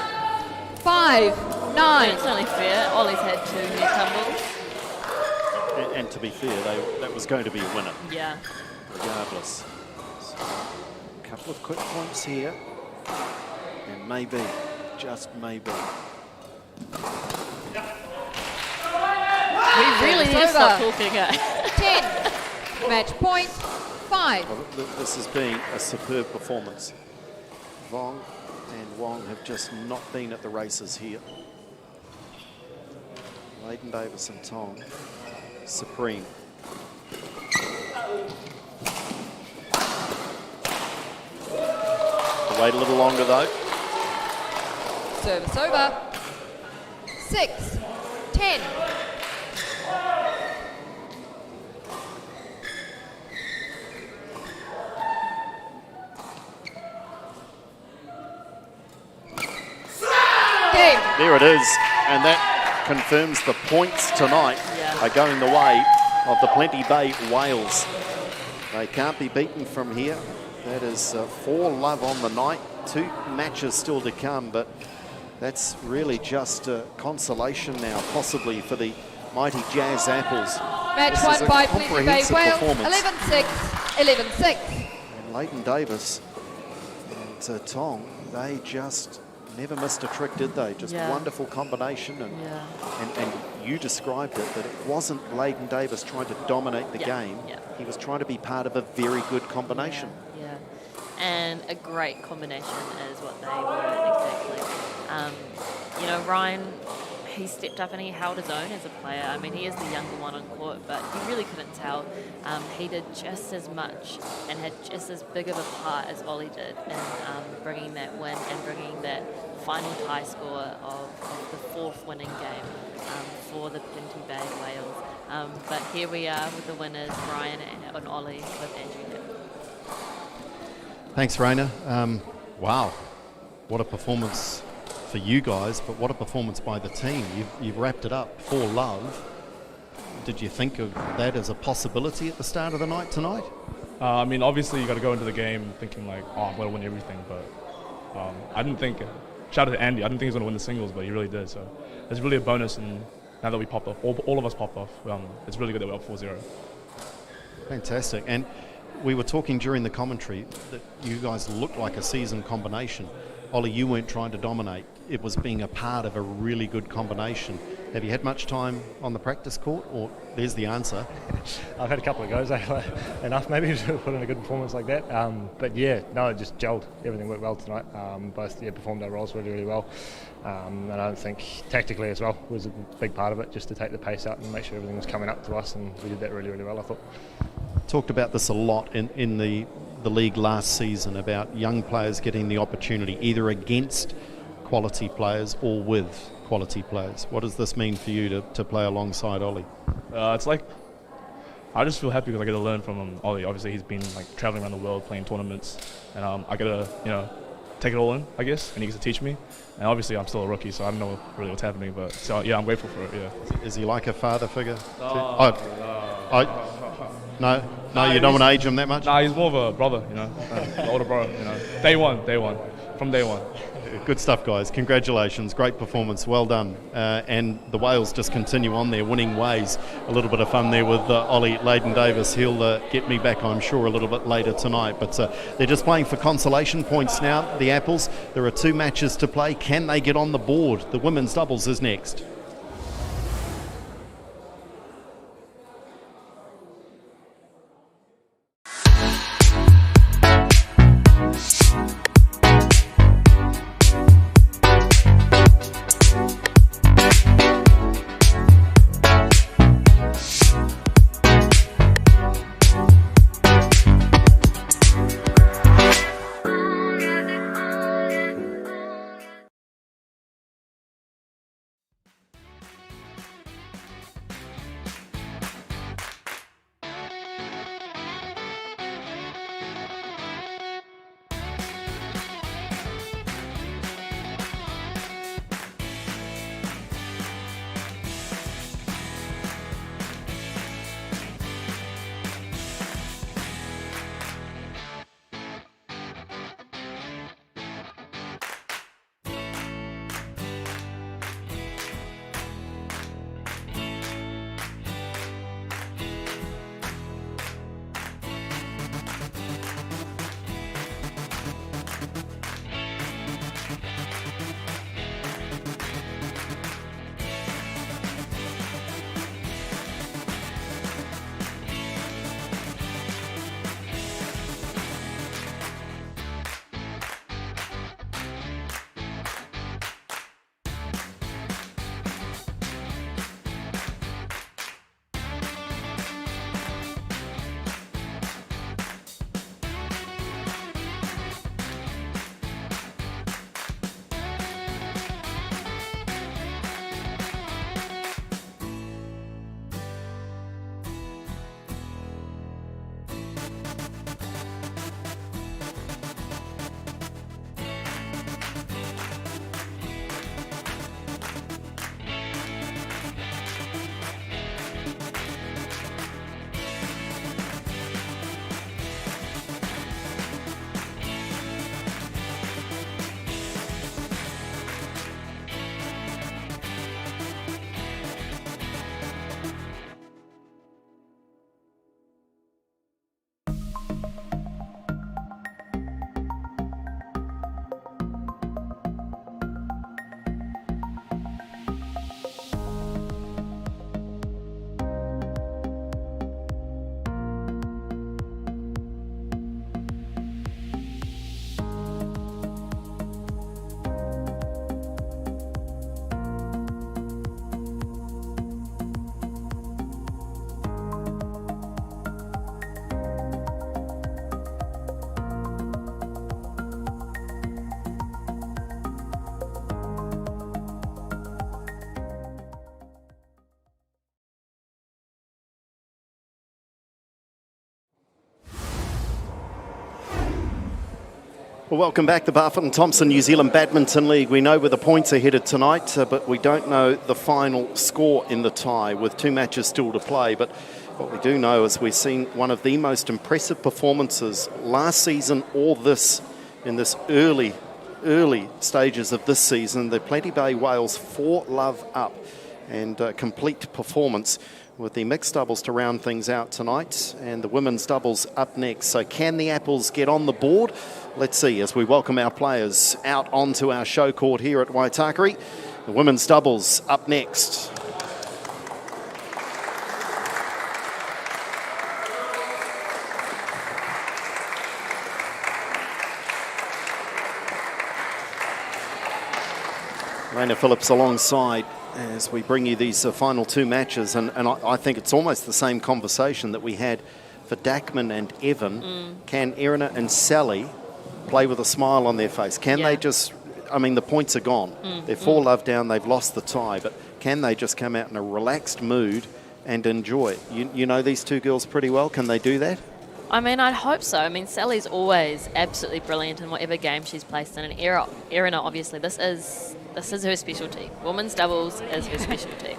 5, 9. It's only fair. Ollie's had 2 near tumbles. And to be fair, that was going to be a winner. Yeah. Regardless. So, a couple of quick points here. And maybe, just maybe. We really need to stop talking. 10. Match point. 5. Well, this has been a superb performance. Vong and Wong have just not been at the races here. Leighton Davis and Tong, supreme. Wait a little longer though. Service over. 6, 10. Game. There it is, and that confirms the points tonight are going the way of the Plenty Bay Whales. They can't be beaten from here. That is 4-love on the night. 2 matches still to come, but that's really just consolation now, possibly for the mighty Jazz Apples. Match won by Plenty Bay Wales. 11-6, 11-6. And Leighton Davis and Tong, they just never missed a trick, did they? Just wonderful combination. And you described it, that it wasn't Leighton Davis trying to dominate the game. He was trying to be part of a very good combination. Yeah. And a great combination is what they were, exactly. You know, Ryan, he stepped up and he held his own as a player. I mean, he is the younger one on court, but you really couldn't tell. He did just as much and had just as big of a part as Ollie did in bringing that win and bringing that final tie score of the 4th winning game for the Plenty Bay Whales. But here we are with the winners, Ryan and Ollie with Andrew Hipp. Thanks, Raina. Wow, what a performance for you guys, but what a performance by the team. You've wrapped it up 4-love. Did you think of that as a possibility at the start of the night tonight? I mean, obviously you got to go into the game thinking like, oh, I'm going to win everything, but I didn't think, shout out to Andy, I didn't think he was going to win the singles, but he really did, so it's really a bonus, and now that we popped off, all of us popped off, it's really good that we're up 4-0. Fantastic. And we were talking during the commentary that you guys looked like a seasoned combination. Ollie, you weren't trying to dominate. It was being a part of a really good combination. Have you had much time on the practice court, or there's the answer? I've had a couple of goes, enough maybe to put in a good performance like that. But yeah, no, it just gelled. Everything worked well tonight. Both performed our roles really, really well. And I don't think tactically as well was a big part of it, just to take the pace out and make sure everything was coming up to us, and we did that really, really well, I thought. Talked about this a lot in the league last season, about young players getting the opportunity either against quality players or with quality players. What does this mean for you to play alongside Ollie? It's like, I just feel happy because I get to learn from Ollie. Obviously, he's been like traveling around the world playing tournaments, and I get to take it all in, I guess, and he gets to teach me. And obviously, I'm still a rookie, so I don't know really what's happening. But so yeah, I'm grateful for it. Yeah. Is he like a father figure? No, you don't want to age him that much? Nah, he's more of a brother, an older brother. Day one, from day one. Good stuff, guys. Congratulations. Great performance. Well done. And the Whales just continue on their winning ways. A little bit of fun there with Ollie Leyden-Davis. He'll get me back, I'm sure, a little bit later tonight. But they're just playing for consolation points now, the Apples. There are 2 matches to play. Can they get on the board? The women's doubles is next. Well, welcome back to Barfoot and Thompson New Zealand Badminton League. We know where the points are headed tonight, but we don't know the final score in the tie with 2 matches still to play. But what we do know is we've seen one of the most impressive performances last season or this, in this early stages of this season. The Plenty Bay Whales 4-love up and complete performance with the mixed doubles to round things out tonight and the women's doubles up next. So can the Apples get on the board? Let's see as we welcome our players out onto our show court here at Waitakere. The women's doubles up next. Raina Phillips alongside as we bring you these final two matches, and I think it's almost the same conversation that we had for Dackman and Evan. Can Erina and Sally play with a smile on their face? Can they just, I mean, the points are gone. They're 4-love down, they've lost the tie, but can they just come out in a relaxed mood and enjoy it? You know these two girls pretty well. Can they do that? I mean, I'd hope so. I mean, Sally's always absolutely brilliant in whatever game she's placed in. And Erina, obviously, this is her specialty. Women's doubles is her specialty.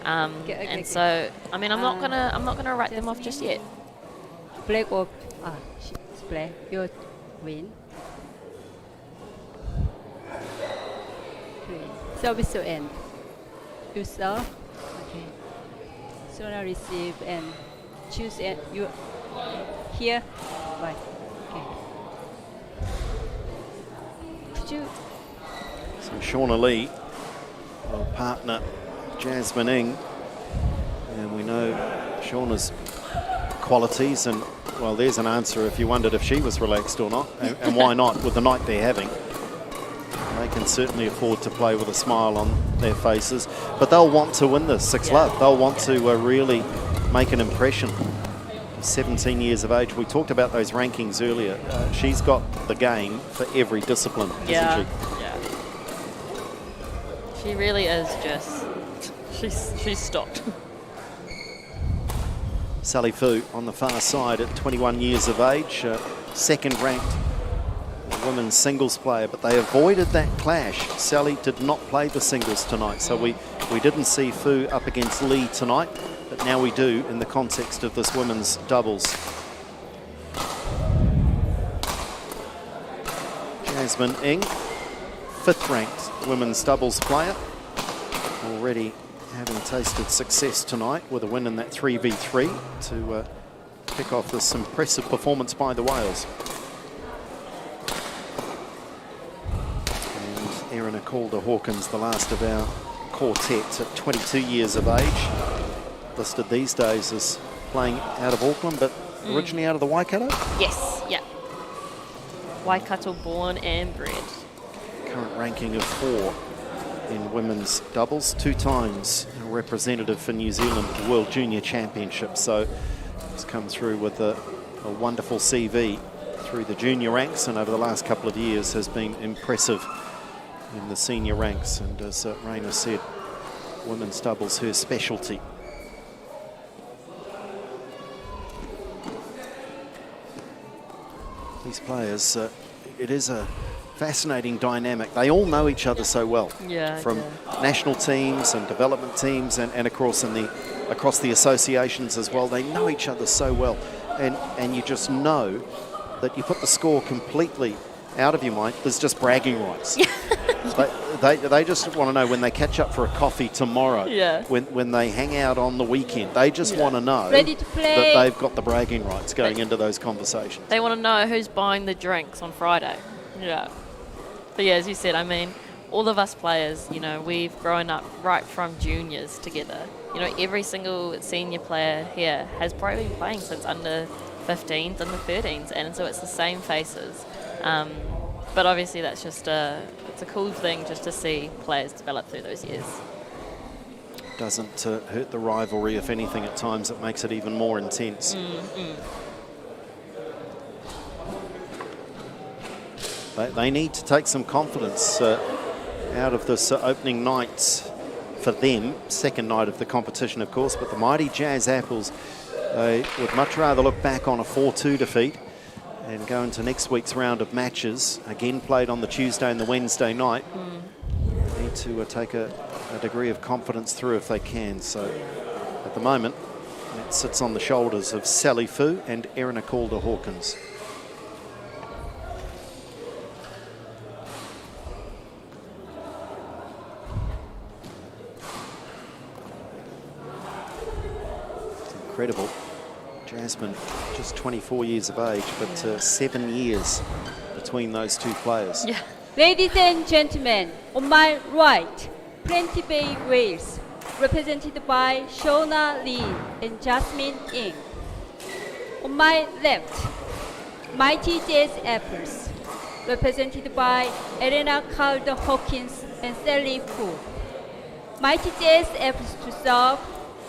And so, I mean, I'm not gonna write them off just yet. Black or she's black. You win. Service to end. You serve. Okay. So now receive and choose it. You here. Right. Okay. Could you? So Shauna Lee, our partner Jasmine Ng, and we know Shauna's qualities, and well, there's an answer if you wondered if she was relaxed or not, and why not with the night they're having. They can certainly afford to play with a smile on their faces, but they'll want to win this 6-love. They'll want to really make an impression. 17 years of age. We talked about those rankings earlier. She's got the game for every discipline, isn't she? Yeah. She really is just, she's stopped. Sally Fu on the far side at 21 years of age, second ranked women's singles player, but they avoided that clash. Sally did not play the singles tonight, so we didn't see Fu up against Lee tonight, but now we do in the context of this women's doubles. Jasmine Ng, fifth ranked women's doubles player, already having tasted success tonight with a win in that 3v3 to kick off this impressive performance by the Wales. And Erina Calder-Hawkins, the last of our quartet at 22 years of age, listed these days as playing out of Auckland, but originally out of the Waikato? Yes, yeah. Waikato born and bred. Current ranking of 4 in women's doubles, 2 times a representative for New Zealand at the World Junior Championship. So it's come through with a wonderful CV through the junior ranks, and over the last couple of years has been impressive in the senior ranks. And as Raina said, women's doubles her specialty. These players, it is a fascinating dynamic. They all know each other so well, from national teams and development teams, and of course across the associations as well. They know each other so well, and you just know that you put the score completely out of your mind. There's just bragging rights. They just want to know when they catch up for a coffee tomorrow, when they hang out on the weekend. They just want to know that they've got the bragging rights going into those conversations. They want to know who's buying the drinks on Friday. Yeah. But yeah, as you said, I mean, all of us players, you know, we've grown up right from juniors together. You know, every single senior player here has probably been playing since under 15s, under 13s, and so it's the same faces. But obviously that's just it's a cool thing just to see players develop through those years. Doesn't hurt the rivalry. If anything, at times it makes it even more intense. They need to take some confidence out of this opening night for them. Second night of the competition, of course, but the mighty Jazz Apples, they would much rather look back on a 4-2 defeat and go into next week's round of matches, again played on the Tuesday and the Wednesday night. Need to take a degree of confidence through if they can. So at the moment, it sits on the shoulders of Sally Fu and Erina Calder-Hawkins. Incredible. Jasmine, just 24 years of age, but 7 years between those two players. Ladies and gentlemen, on my right, Plenty Bay Wales, represented by Shauna Lee and Jasmine Ng. On my left, Mighty Jazz Apples, represented by Erina Calder-Hawkins and Sally Fu. Mighty J's efforts to serve.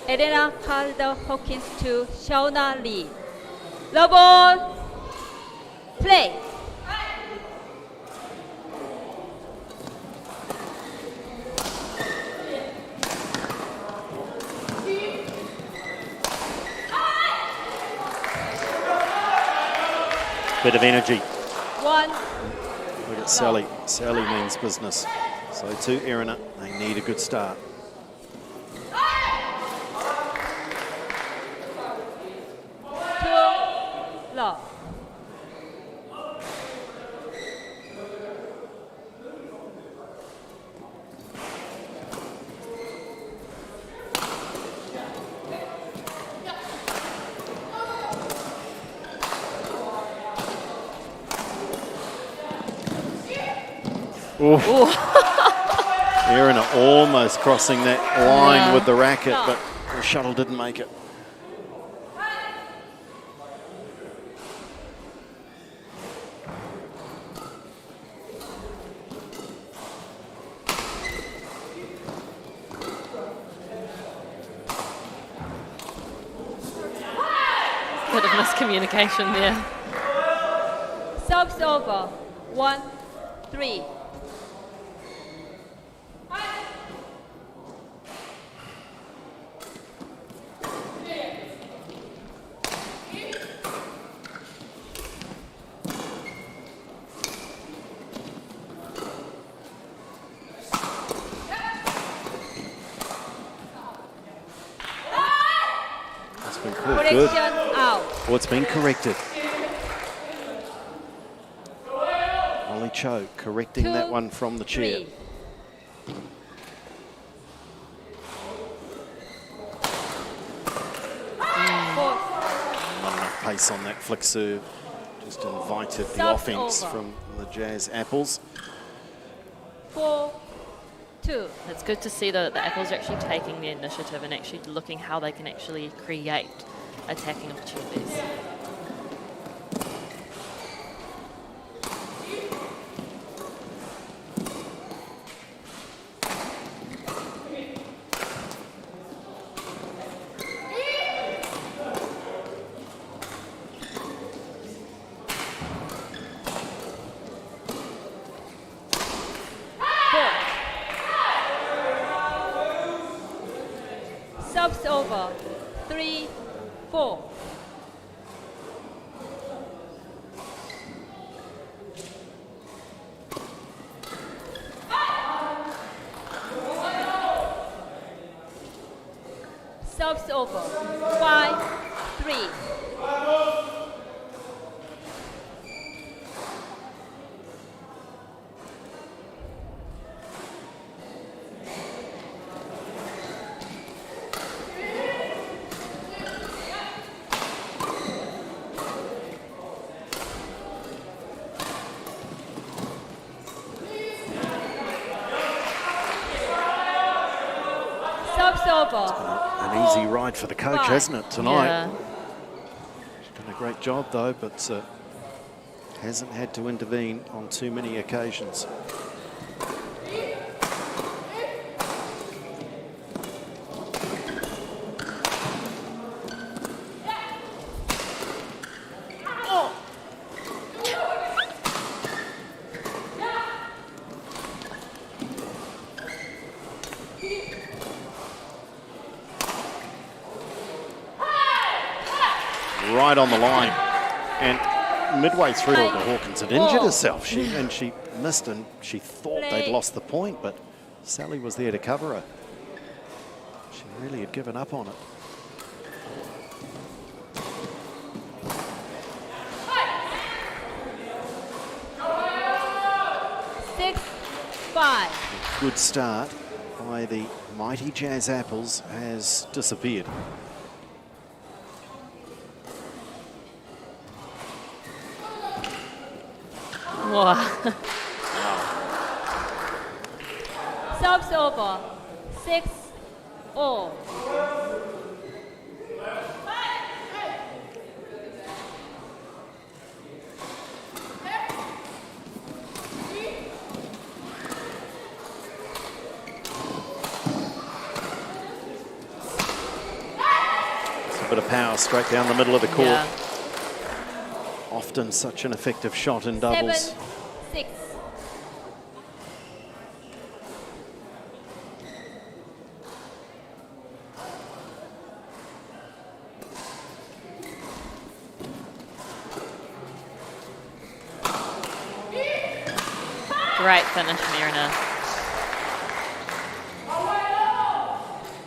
Elena Calder-Hawkins to Shauna Lee. Love ball. Play. Bit of energy. 1. Look at Sally. Sally means business. So too, Erina, they need a good start. Love. Erina almost crossing that line with the racket, but the shuttle didn't make it. Bit of miscommunication there. Serves over. 1-3. That's been called Correction good. out. Oh, it's been corrected. Molly Cho correcting that one from the chair. 3. Not enough pace on that flick serve. Just invited the Serves offense over. from the Jazz Apples. 4-2. It's good to see that the Apples are actually taking the initiative and actually looking how they can actually create attacking opportunities. Serves over. 3-4. Serves over. 5-3. Serves over. An easy ride for the coach, hasn't it, tonight? Yeah. She's done a great job, though, but hasn't had to intervene on too many occasions. Right on the line, and midway through, Hawkins had injured herself. She missed, and she thought they'd lost the point, but Sally was there to cover her. She really had given up on it. Good start by the mighty Jazz Apples has disappeared. Wow. Serves over. 6-all. A bit of power straight down the middle of the court. Yeah. Often such an effective shot in doubles. 7-6. Great finish, Mirna.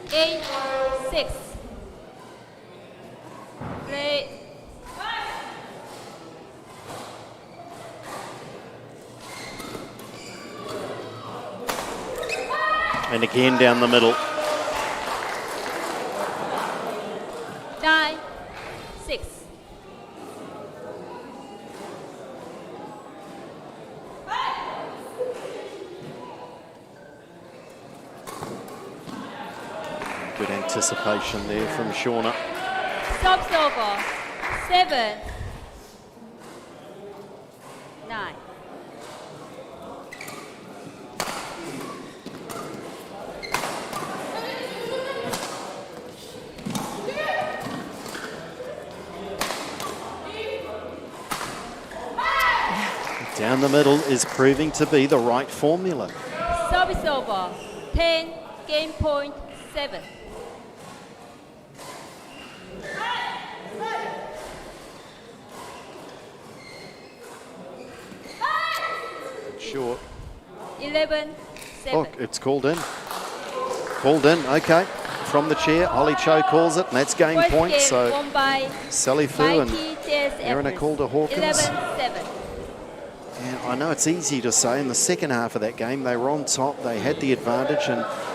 8-6. Play. And again down the middle. 9-6. Good anticipation there from Shauna. Stops over. 7-9. Down the middle is proving to be the right formula. Service over. 10, game point 7. Short. 11-7. Oh, it's called in. Called in, okay. From the chair, Holly Cho calls it, and that's game First point. game So won by Sally Fu and Mikey Jazz Erin Evans. Calder Hawkins. 11-7. And I know it's easy to say in the second half of that game, they were on top, they had the advantage,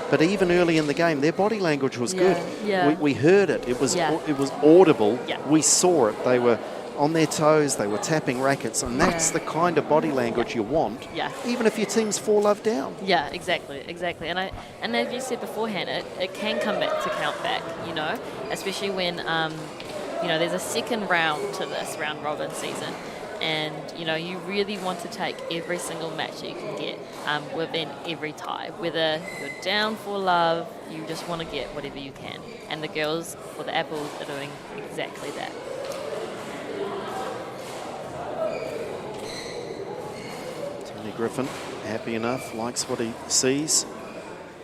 but even early in the game, their body language was good. Yeah. We heard it. It was Yeah. it was audible. Yeah. We saw it. They were on their toes, they were tapping rackets, and that's the kind of body language you want, Yeah. even if your team's 4-love down. Yeah, exactly. And as you said beforehand, it can come back to count back, especially when there's a second round to this round robin season, and you really want to take every single match that you can get within every tie. Whether you're down 4-love, you just want to get whatever you can, and the girls for the Apples are doing exactly that. Griffin, happy enough, likes what he sees.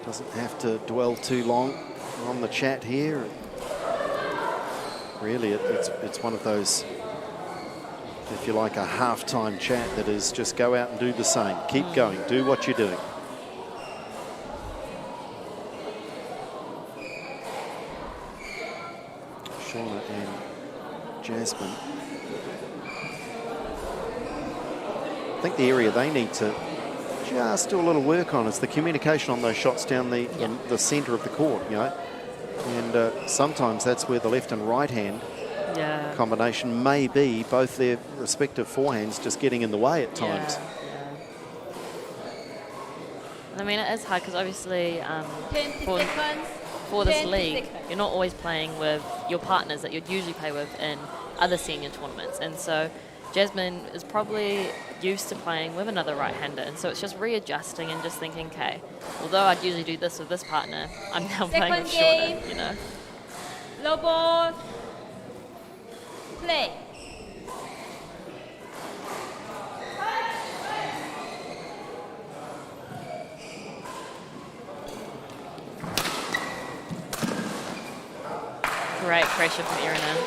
Doesn't have to dwell too long on the chat here. Really, it's one of those, if you like, a halftime chat that is just go out and do the same. Keep going, do what you're doing. Shauna and Jasmine. I think the area they need to just do a little work on is the communication on those shots down the centre of the court, And sometimes that's where the left and right hand combination may be, both their respective forehands just getting in the way at times. I mean, it is hard because obviously 10 seconds. for this 10 league, seconds. you're not always playing with your partners that you'd usually play with in other senior tournaments. And so Jasmine is probably used to playing with another right-hander, and so it's just readjusting and just thinking, okay, although I'd usually do this with this partner, I'm now playing with Shauna, Low ball. Play. Great pressure from Irina.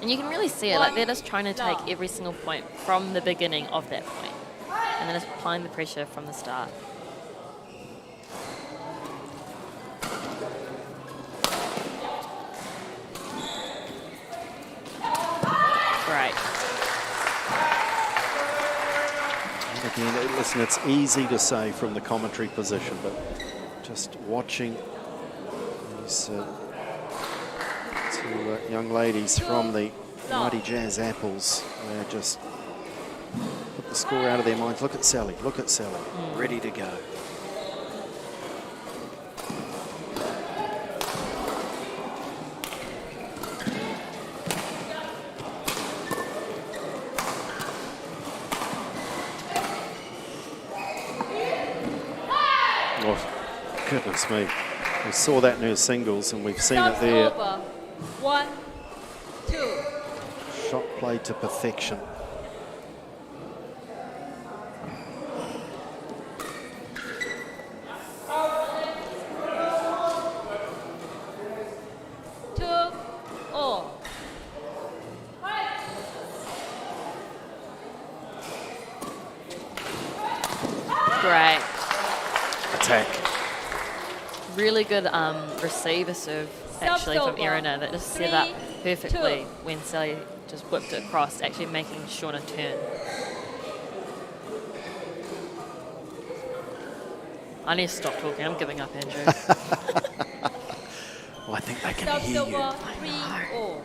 And you can really see it, like they're just trying to take every single point from the beginning of that point, and then just applying the pressure from the start. Great. And again, listen, it's easy to say from the commentary position, but just watching these two young ladies from the Mighty Jazz Apples, they just put the score out of their minds. Look at Sally, ready to go. Oh, goodness me. We saw that in her singles, and we've seen Stops it there. over. 1, 2. Shot played to perfection. Great. Attack. Really good receiver serve, actually, from Irina that just set up perfectly when Sally just whipped it across, actually making Shauna turn. I need to stop talking. I'm giving up, Andrew. Well, I think they can hear you. 3-all.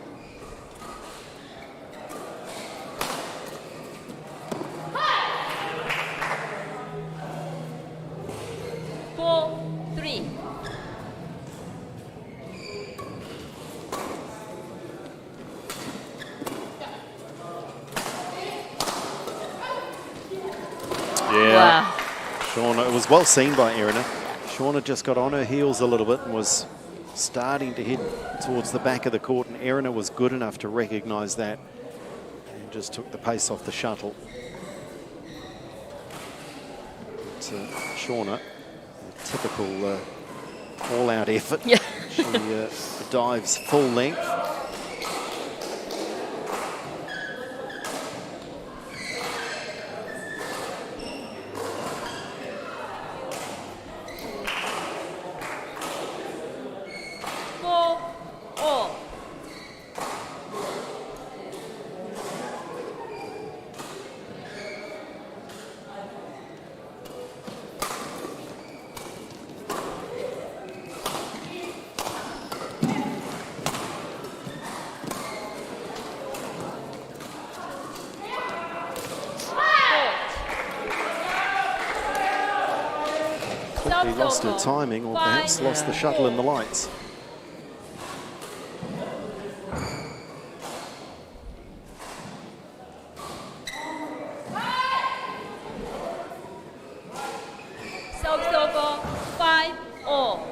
Yeah, wow. Shauna, it was well seen by Irina. Shauna just got on her heels a little bit and was starting to head towards the back of the court, and Irina was good enough to recognise that and just took the pace off the shuttle. But, Shauna, a typical all-out effort. Yeah. She dives full length. Quickly lost her timing, or perhaps lost the shuttle in the lights. Serves over 5-all.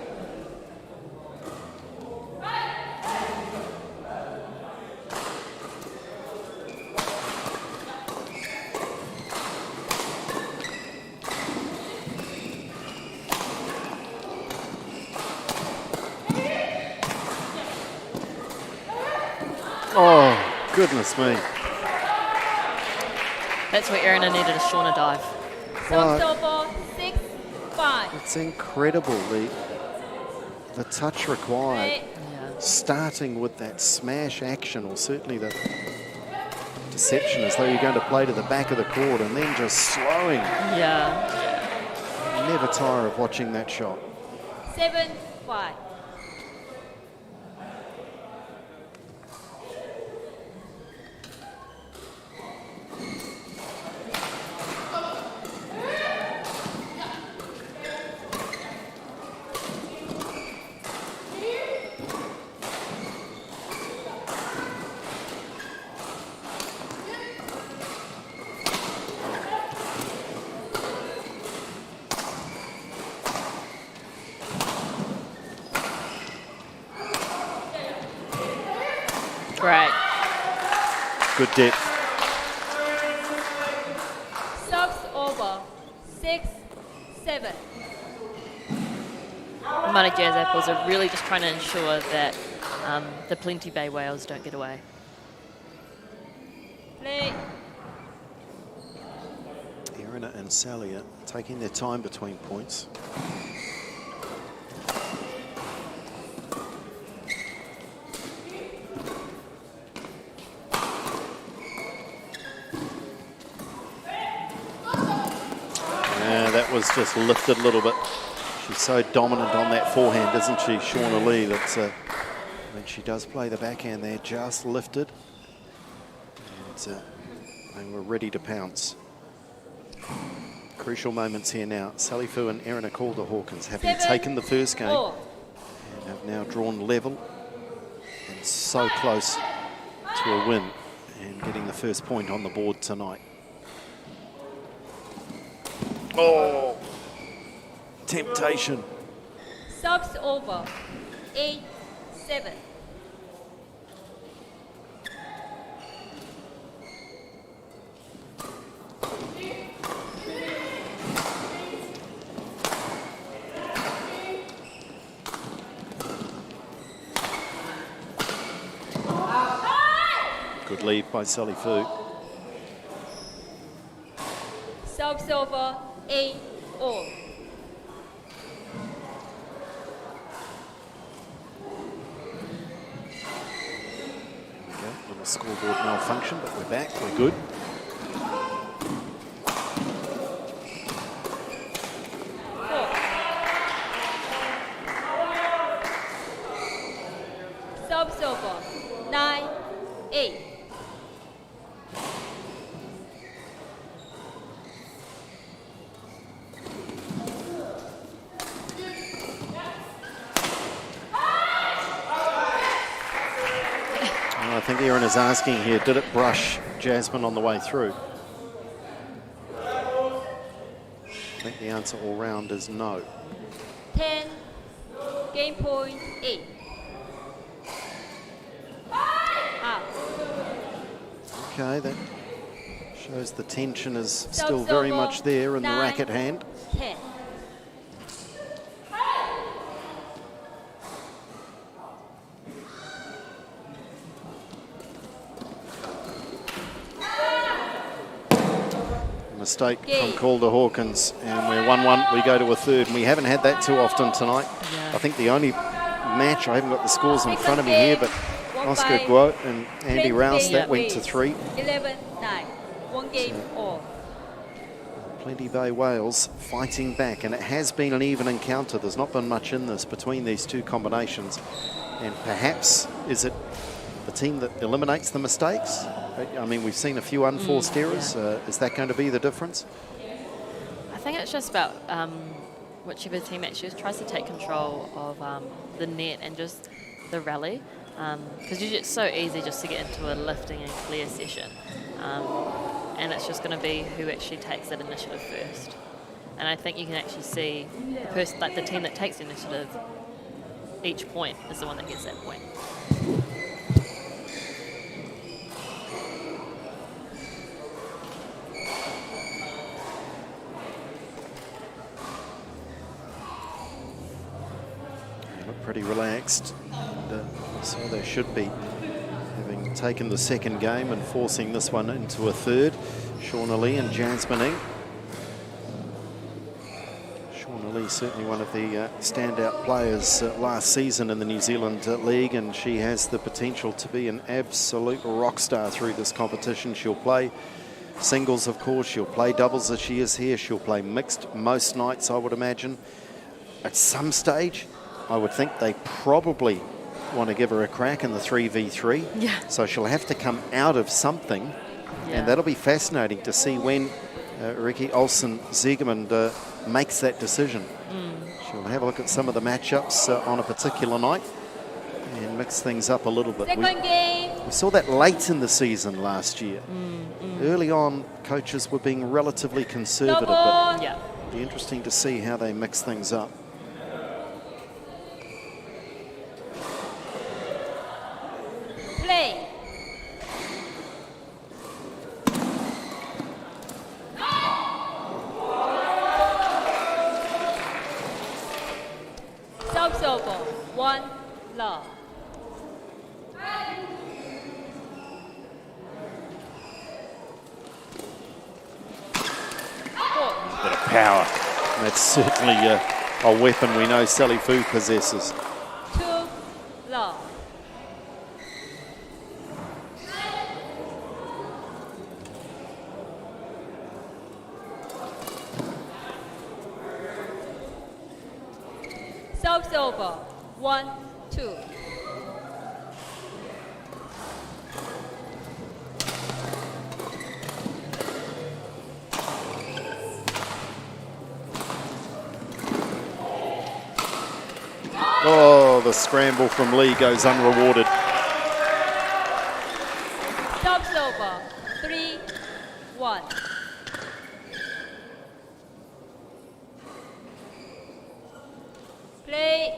Oh, goodness me. That's where Irina needed a Shauna dive. Serves over 6-5. It's incredible, the touch required. Starting with that smash action, or certainly the deception as though you're going to play to the back of the court, and then just slowing. Yeah. Never tire of watching that shot. 7-5. Great. Good depth. Serves over 6-7. The Māori Jazz Apples are really just trying to ensure that the Plenty Bay Whales don't get away. Play. Irina and Sally are taking their time between points. That was just lifted a little bit. She's so dominant on that forehand, isn't she, Shauna Lee, that when she does play the backhand there, just lifted. And we're ready to pounce. Crucial moments here now. Sally Fu and Irina Calder-Hawkins having taken the first game and have now drawn level and so close to a win and getting the first point on the board tonight. Oh, temptation. Subs over. 8-7. Good lead by Sally Fu. Subs over. 8-all. Little scoreboard malfunction, but we're back. We're good. Subs over. 9-8. I think Erin is asking here, did it brush Jasmine on the way through? I think the answer all round is no. 10. Game point 8. Out. Okay, that shows the tension is still very much there in the racket hand. 10. Mistake from Calder Hawkins, and we're 1-1. We go to a third, and we haven't had that too often tonight. Yeah. I think the only match, I haven't got the scores in front of me here, but Oscar Guo and Andy Rouse, that went to 3. 11-9. One game all. Plenty Bay Wales fighting back, and it has been an even encounter. There's not been much in this between these two combinations, and perhaps is it the team that eliminates the mistakes? I mean, we've seen a few unforced errors. Yeah. Is that going to be the difference? I think it's just about whichever team actually tries to take control of the net and just the rally. Because it's so easy just to get into a lifting and clear session. And it's just going to be who actually takes that initiative first. And I think you can actually see the person, like the team that takes the initiative, each point is the one that gets that point. Pretty relaxed, and so they should be, having taken the second game and forcing this one into a third. Shauna Lee and Jasmine Ng. Shauna Lee certainly one of the standout players last season in the New Zealand League, and she has the potential to be an absolute rock star through this competition. She'll play singles, of course, she'll play doubles as she is here, she'll play mixed most nights, I would imagine. At some stage, I would think they probably want to give her a crack in the 3v3. Yeah. So she'll have to come out of something. Yeah. And that'll be fascinating to see when Ricky Olsen-Zegermund makes that decision. She'll have a look at some of the matchups on a particular night and mix things up a little bit. We saw that late in the season last year. Early on, coaches were being relatively conservative, but yeah, it'll be interesting to see how they mix things up. Play. Subs over. 1 love. Bit of power. And that's certainly a weapon we know Sally Fu possesses. 2 love. Subs over. 1-2. Oh, the scramble from Lee goes unrewarded. Subs over. 3-1. Play.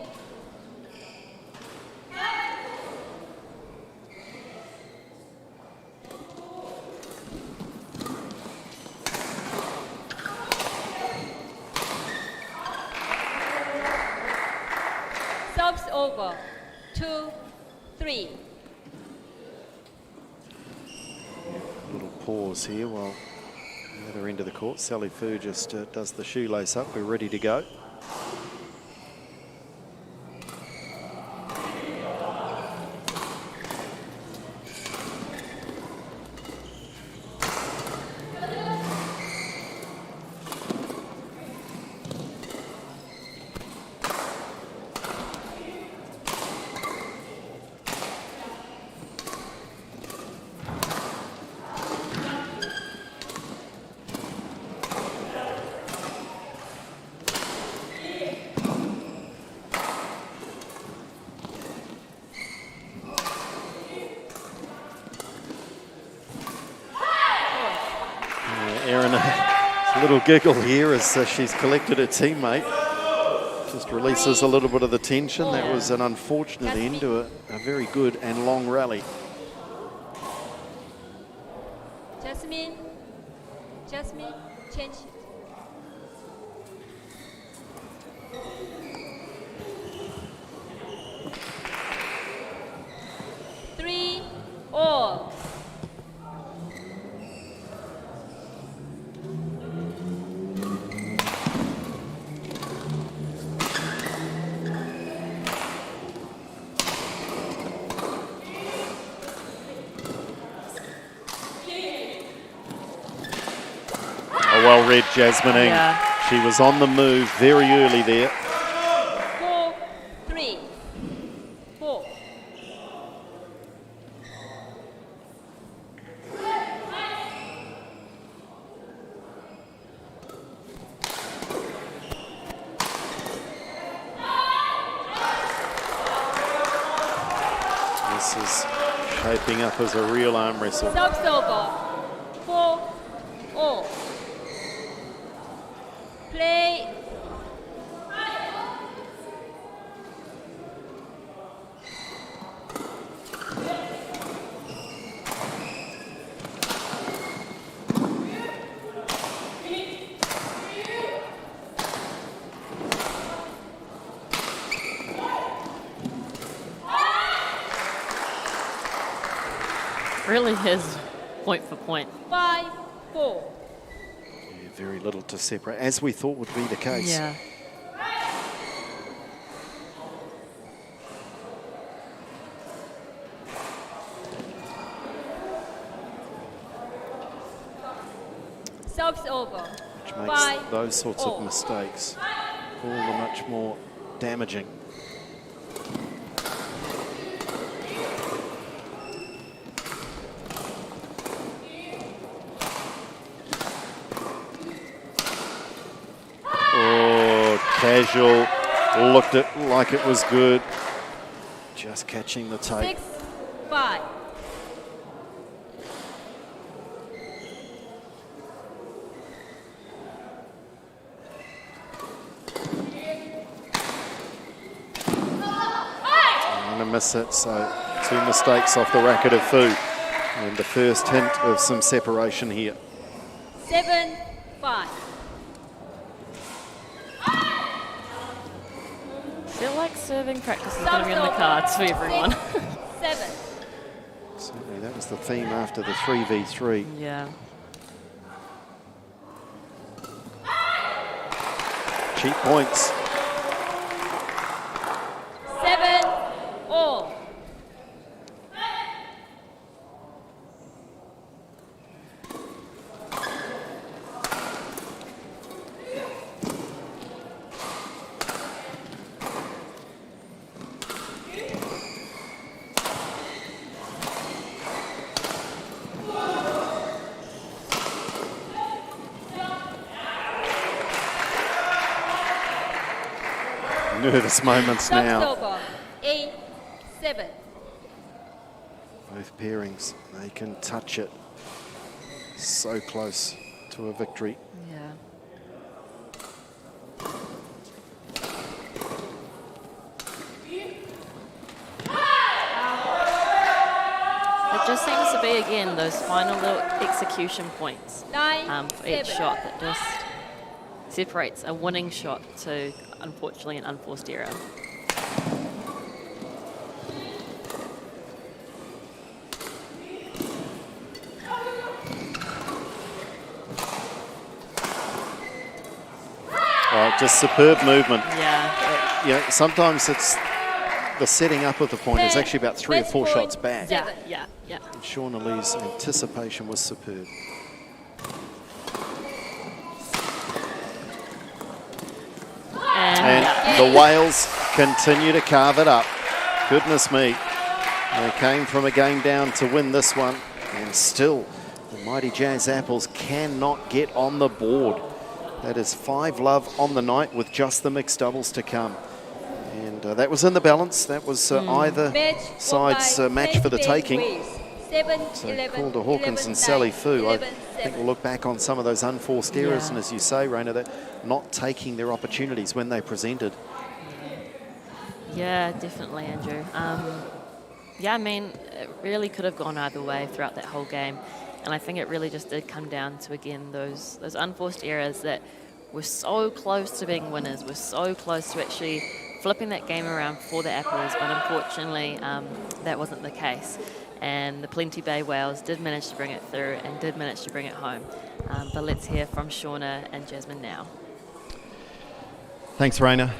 Serves over. 2-3. Little pause here while the other end of the court, Sally Fu just does the shoelace up. We're ready to go. Erin, a little giggle here as she's collected her teammate. Just releases a little bit of the tension. That was an unfortunate end to a very good and long rally. Jasmine, change it. Three, all. Well read, Jasmine Ng. Yeah. She was on the move very early there. 4-3. 4. This is shaping up as a real arm wrestle. Serves over. 4-all. Play. Really is point for point. 5-4. Very little to separate, as we thought would be the case. Yeah. Serves over. Which makes those sorts of mistakes all the much more damaging. Casual, looked it like it was good. Just catching the tape. 6-5. I'm gonna miss it, so 2 mistakes off the racket of Fu. And the first hint of some separation here. 7-5. I feel like serving practice is going to be on the cards for everyone. 7. Certainly, that was the theme after the 3v3. Yeah. Cheap points. 7-all. Nervous moments now. 8-7. Both pairings, they can touch it. So close to a victory. Yeah. It just seems to be, again, those final little execution points for each shot that just separates a winning shot to, unfortunately, an unforced error. Just superb movement. Yeah. You know, sometimes it's the setting up of the point is actually about 3 or 4 shots back. Yeah. And Shauna Lee's anticipation was superb. And the Whales continue to carve it up. Goodness me. They came from a game down to win this one, and still the mighty Jazz Apples cannot get on the board. That is 5-love on the night with just the mixed doubles to come. And that was in the balance. That was either side's match for the taking. So Calder Hawkins and Sally Fu, I think we'll look back on some of those unforced errors, and as you say, Raina, that not taking their opportunities when they presented. Yeah, definitely, Andrew. Yeah, I mean, it really could have gone either way throughout that whole game. And I think it really just did come down to, again, those unforced errors that were so close to being winners, were so close to actually flipping that game around for the Apples, but unfortunately that wasn't the case. And the Plenty Bay Whales did manage to bring it through and did manage to bring it home. But let's hear from Shauna and Jasmine now. Thanks, Raina.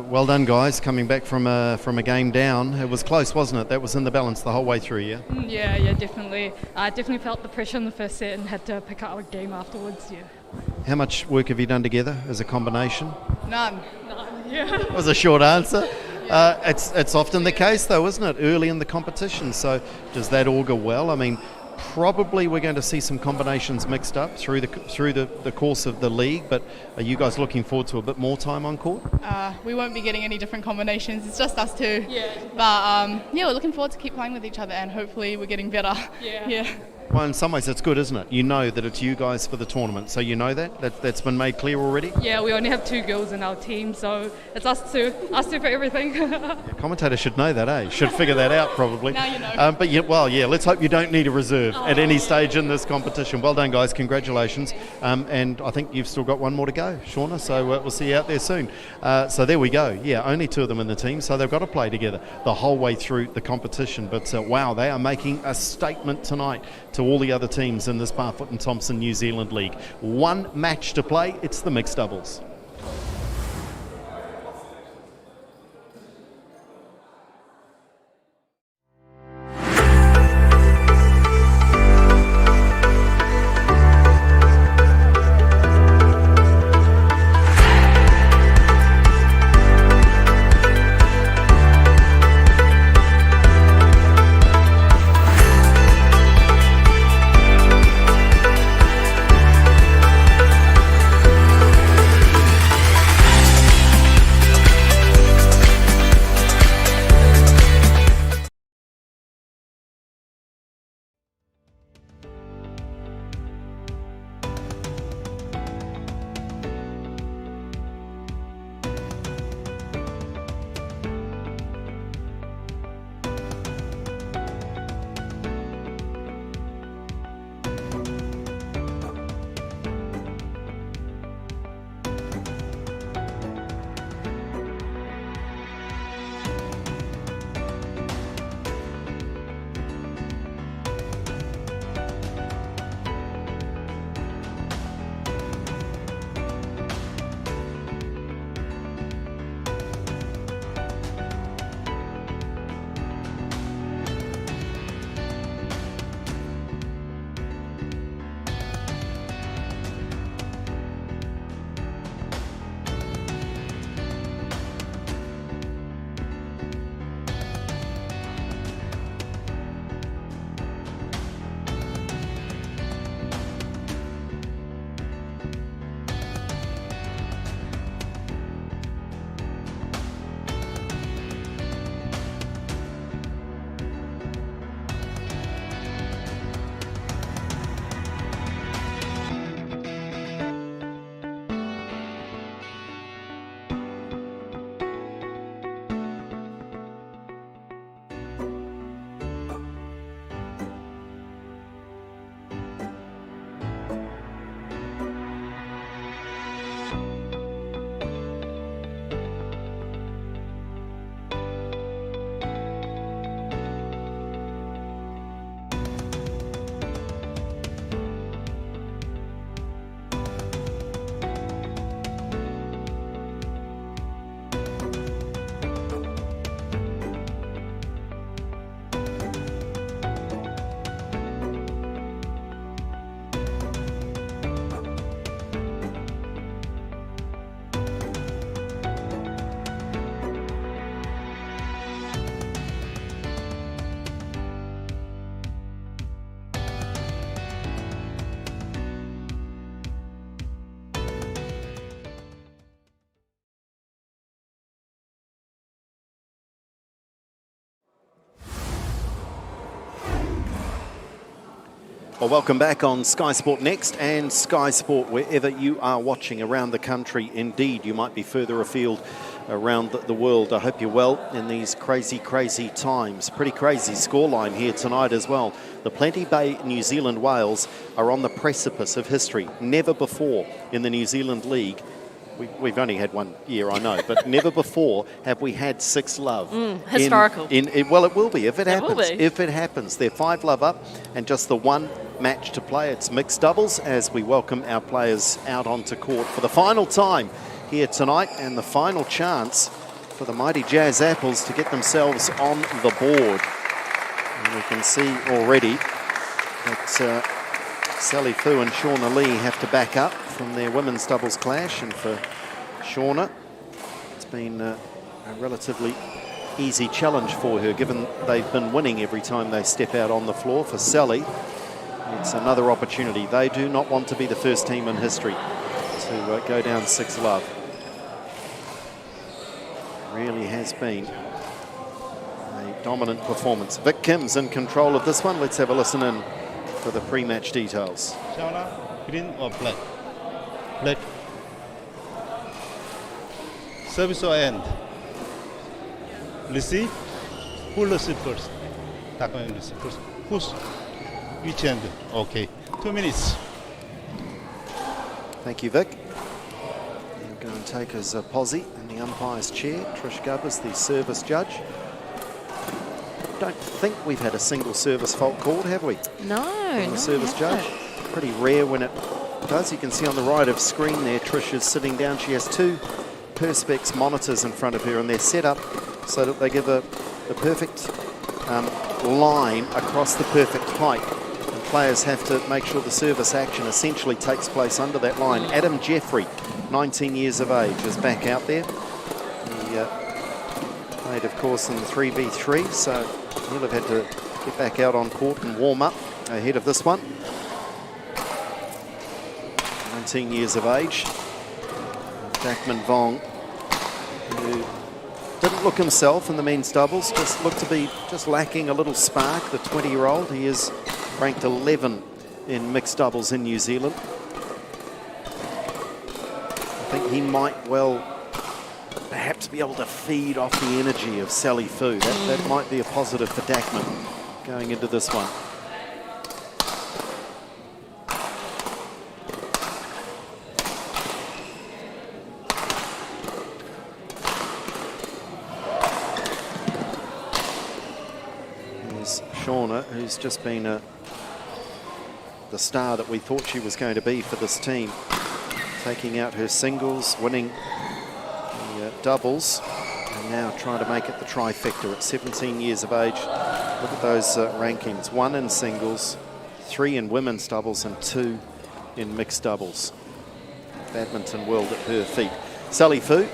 Well done, guys. Coming back from a game down. It was close, wasn't it? That was in the balance the whole way through, yeah? Yeah, definitely. I definitely felt the pressure in the first set and had to pick up a game afterwards, yeah. How much work have you done together as a combination? None, yeah. That was a short answer. It's often the case, though, isn't it? Early in the competition. So does that augur well? I mean, probably we're going to see some combinations mixed up through the course of the league, but are you guys looking forward to a bit more time on court? We won't be getting any different combinations. It's just us two. Yeah. But we're looking forward to keep playing with each other, and hopefully we're getting better. Yeah. Well, in some ways it's good, isn't it? You know that it's you guys for the tournament, so you know that's been made clear already? Yeah, we only have 2 girls in our team, so it's us two for everything. Yeah, commentators should know that, eh? Should figure that out probably. Now you know. Let's hope you don't need a reserve at any stage in this competition. Well done, guys, congratulations. And I think you've still got one more to go, Shauna, so we'll see you out there soon. So there we go. Yeah, only 2 of them in the team, so they've got to play together the whole way through the competition. But wow, they are making a statement tonight to all the other teams in this Barfoot and Thompson New Zealand League. 1 match to play, it's the mixed doubles. Well, welcome back on Sky Sport Next and Sky Sport wherever you are watching around the country. Indeed, you might be further afield around the world. I hope you're well in these crazy, crazy times. Pretty crazy scoreline here tonight as well. The Plenty Bay New Zealand Whales are on the precipice of history. Never before in the New Zealand League. We've only had one year, I know, but never before have we had 6-love. Historical. Well, it will be if it happens. Will be. If it happens. They're 5-love up and just the one match to play. It's mixed doubles as we welcome our players out onto court for the final time here tonight and the final chance for the mighty Jazz Apples to get themselves on the board. And we can see already that Sally Fu and Shauna Lee have to back up from their women's doubles clash, and for Shauna it's been a relatively easy challenge for her given they've been winning every time they step out on the floor. For Sally, it's another opportunity. They do not want to be the first team in history to go down 6-love. Really has been a dominant performance. Vic Kim's in control of this one. Let's have a listen in for the pre-match details. Shauna, green or black? Black. Service or end? Receive. Who receive first? Takman receive first. Who's? Which end? Okay. 2 minutes. Thank you, Vic. He'll go and take his posse in the umpire's chair. Trish Gubbers, the service judge. Don't think we've had a single service fault called, have we? No, From the service judge. Pretty rare when it does. You can see on the right of screen there, Trish is sitting down. She has 2 Perspex monitors in front of her, and they're set up so that they give the perfect line across the perfect height. And players have to make sure the service action essentially takes place under that line. Adam Jeffrey, 19 years of age, is back out there. He played, of course, in the 3v3, so he'll have had to get back out on court and warm up ahead of this one. 19 years of age. Jackman Vong, who didn't look himself in the men's doubles, just looked to be just lacking a little spark, the 20-year-old. He is ranked 11 in mixed doubles in New Zealand. I think he might well perhaps be able to feed off the energy of Sally Fu. That might be a positive for Dackman going into this one. Here's Shauna, who's just been the star that we thought she was going to be for this team, taking out her singles, winning the doubles, and now trying to make it the trifecta at 17 years of age. Look at those rankings: 1 in singles, 3 in women's doubles, and 2 in mixed doubles. Badminton world at her feet. Sally Fu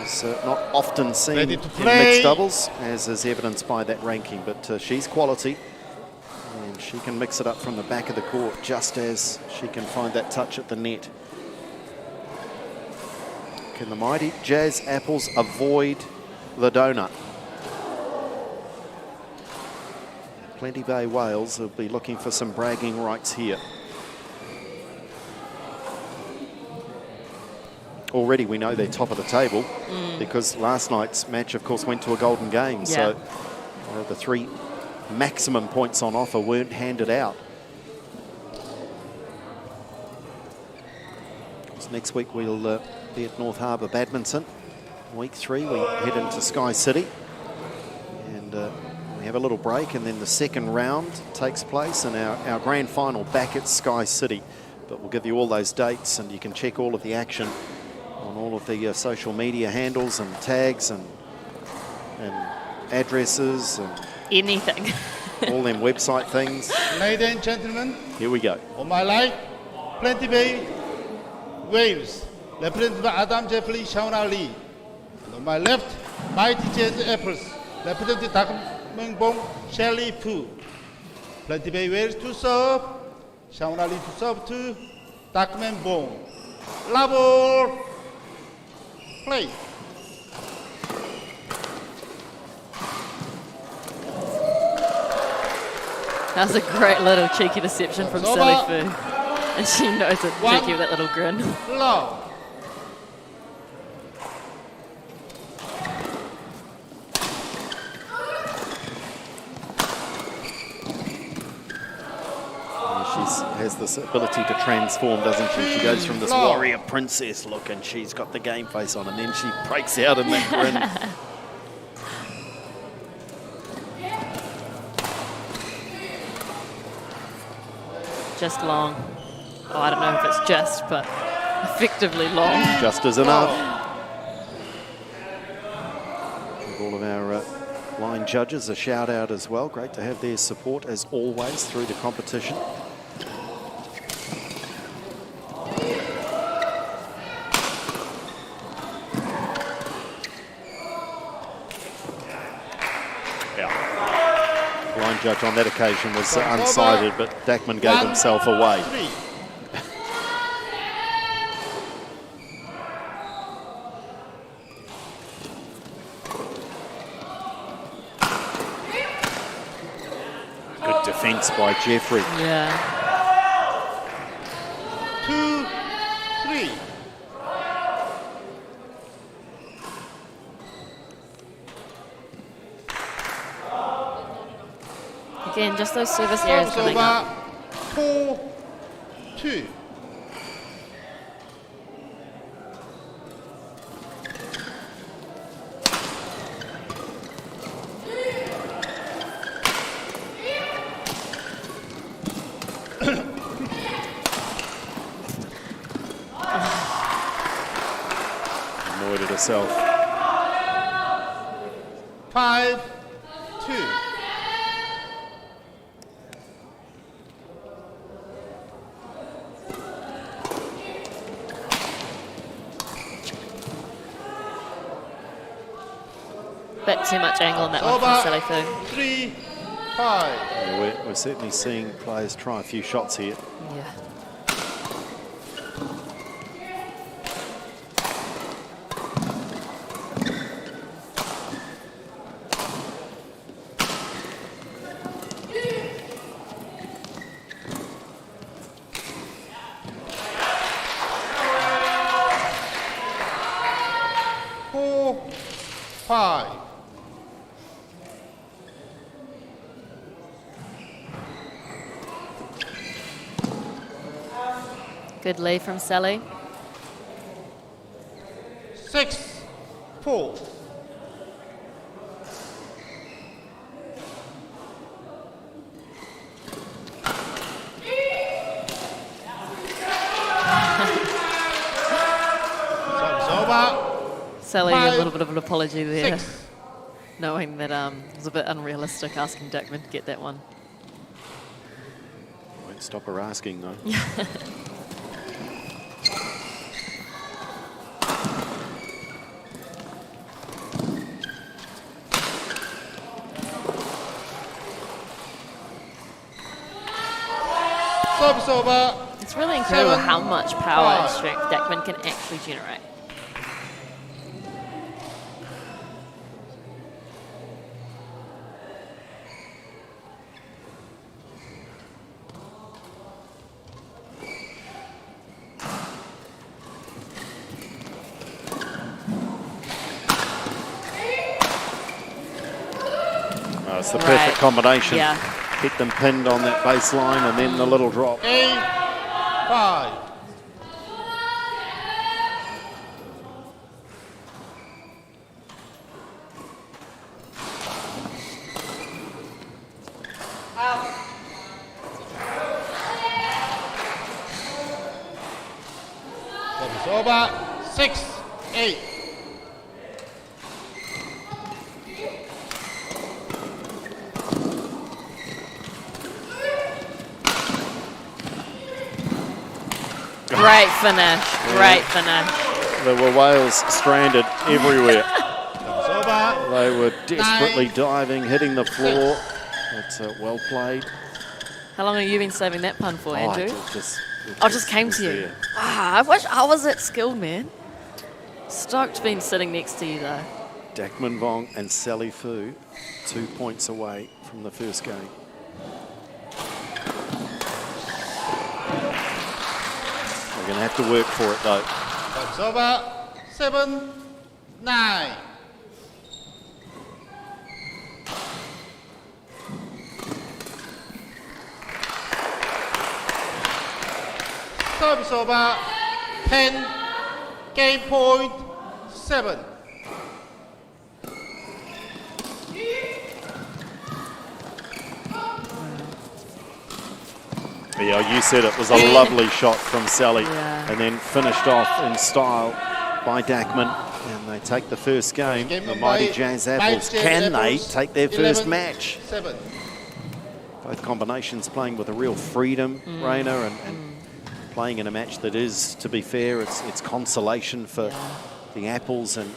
is not often seen in mixed doubles, as is evidenced by that ranking, but she's quality, and she can mix it up from the back of the court just as she can find that touch at the net. Can the mighty Jazz Apples avoid the donut? Plenty Bay Wales will be looking for some bragging rights here. Already we know they're top of the table because last night's match, of course, went to a golden game. So the 3 maximum points on offer weren't handed out. Next week we'll be at North Harbour Badminton. Week 3 we head into Sky City, and we have a little break, and then the second round takes place, and our grand final back at Sky City. But we'll give you all those dates, and you can check all of the action on all of the social media handles and tags and addresses and anything. all them website things. Ladies and gentlemen, here we go. On my right, Plenty Bay Wales, represented by Adam Jeffrey, Shauna Lee. And on my left, mighty Jazz Apples, represented by Takman Bong, Sally Fu. Plenty Bay Wales to serve, Shauna Lee to serve to Takman Bong. Level, play. That was a great little cheeky deception from Sally Fu. And she knows it, cheeky with that little grin. Low. She has this ability to transform, doesn't she? She goes from this warrior princess look and she's got the game face on, and then she breaks out in that grin. Just long. Oh, I don't know if it's just, but effectively long. Just as enough. Give all of our line judges a shout out as well. Great to have their support as always through the competition. Line judge on that occasion was unsighted, but Dackman gave himself away. Good defence by Jeffrey. Yeah. 2-3. Again, just those service areas coming up. 4-2. Annoyed at herself. 5-2. Bit too much angle on that one from Sally Fu. 3-5. Yeah, we're certainly seeing players try a few shots here. Yeah. Good lead from Sally. 6-4. Sally, a little bit of an apology there, knowing that it was a bit unrealistic asking Dackman to get that one. Won't stop her asking though. It's really incredible how much power and strength Dackman can actually generate. It's the perfect combination. Yeah. Get them pinned on that baseline and then the little drop. 8-5. Service over. 6-8. Great finish, great finish. There were whales stranded everywhere. They were desperately diving, hitting the floor. It's well played. How long have you been saving that pun for, Andrew? It just came to you. there. Ah, I wish I was that skilled, man. Stoked being sitting next to you, though. Dackman Vong and Sally Fu, 2 points away from the first game. We're going to have to work for it though. It's over 7-9. Service over 10, game point 7. Yeah, you said it was a lovely shot from Sally, and then finished off in style by Dackman. And they take the first game. The mighty Jazz Apples. Can they take their first match? 7. Both combinations playing with a real freedom, Raina, and playing in a match that is, to be fair, it's consolation for the Apples and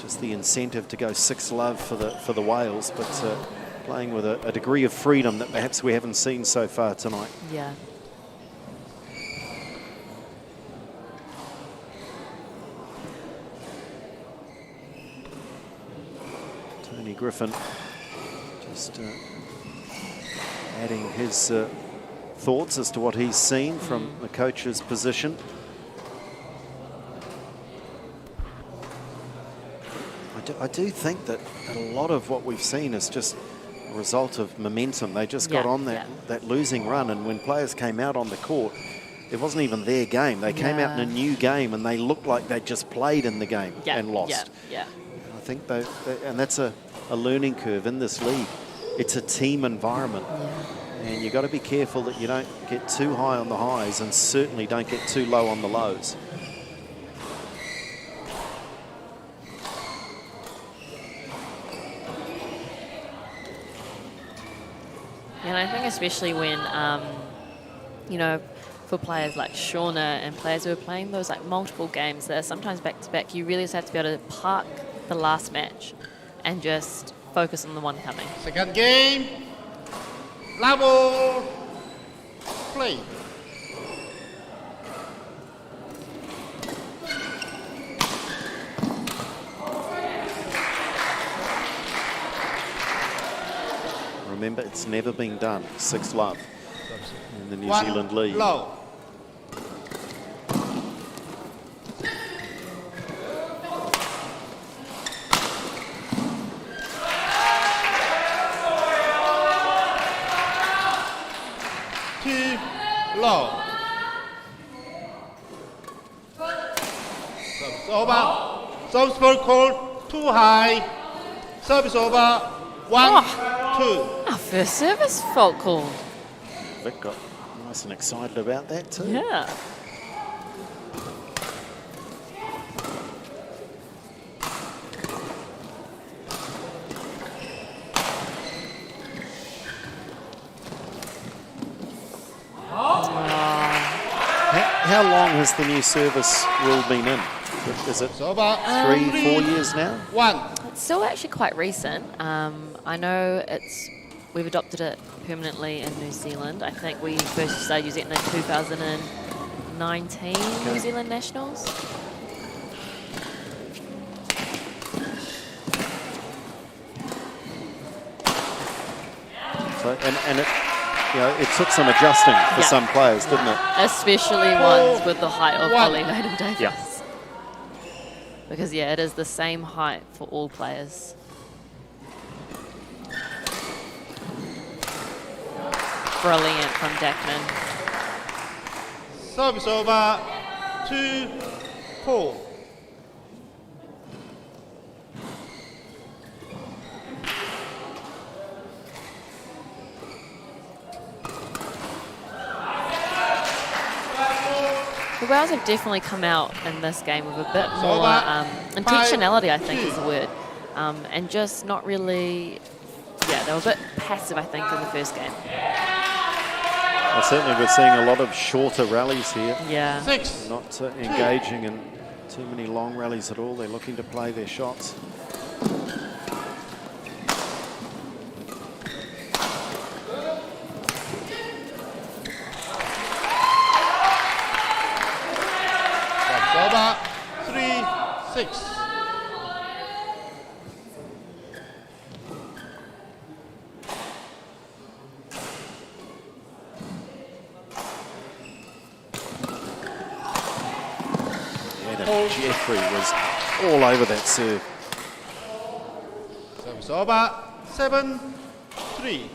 just the incentive to go 6-love for the Whales, but playing with a degree of freedom that perhaps we haven't seen so far tonight. Yeah. Tony Griffin just adding his thoughts as to what he's seen from the coach's position. I do think that a lot of what we've seen is just a result of momentum. They just got on that losing run, and when players came out on the court, it wasn't even their game. They came out in a new game, and they looked like they just played in the game and lost. I think and that's a learning curve in this league. It's a team environment. And you've got to be careful that you don't get too high on the highs and certainly don't get too low on the lows. And I think especially when, you know, for players like Shauna and players who are playing those like multiple games that are sometimes back-to-back, you really just have to be able to park the last match and just focus on the one coming. Second game, level, play. Remember, it's never been done. 6-love in the New One Zealand League. Low. Too low. Service over. Service ball called too high. Service over. 1, 2. Our first service fault call. Vic got nice and excited about that too. Yeah. How long has the new service rule been in? Is it 3-4 years now? 1. It's still actually quite recent. I know we've adopted it permanently in New Zealand. I think we first started using it in the 2019 New Zealand Nationals. So, and it, you know, it took some adjusting for some players, didn't it? Especially ones with the height of Ollie Layden-Davis. Yeah. Because, it is the same height for all players. Brilliant from Dackman. Service over. 2-4. The Whales have definitely come out in this game with a bit more intentionality, I think is the word. And just not really, they were a bit passive, I think, in the first game. Well, certainly we're seeing a lot of shorter rallies here. Yeah. 6. Not engaging in too many long rallies at all. They're looking to play their shots. Over. 3-6. Jeffrey was all over that serve. Service over, 7-3.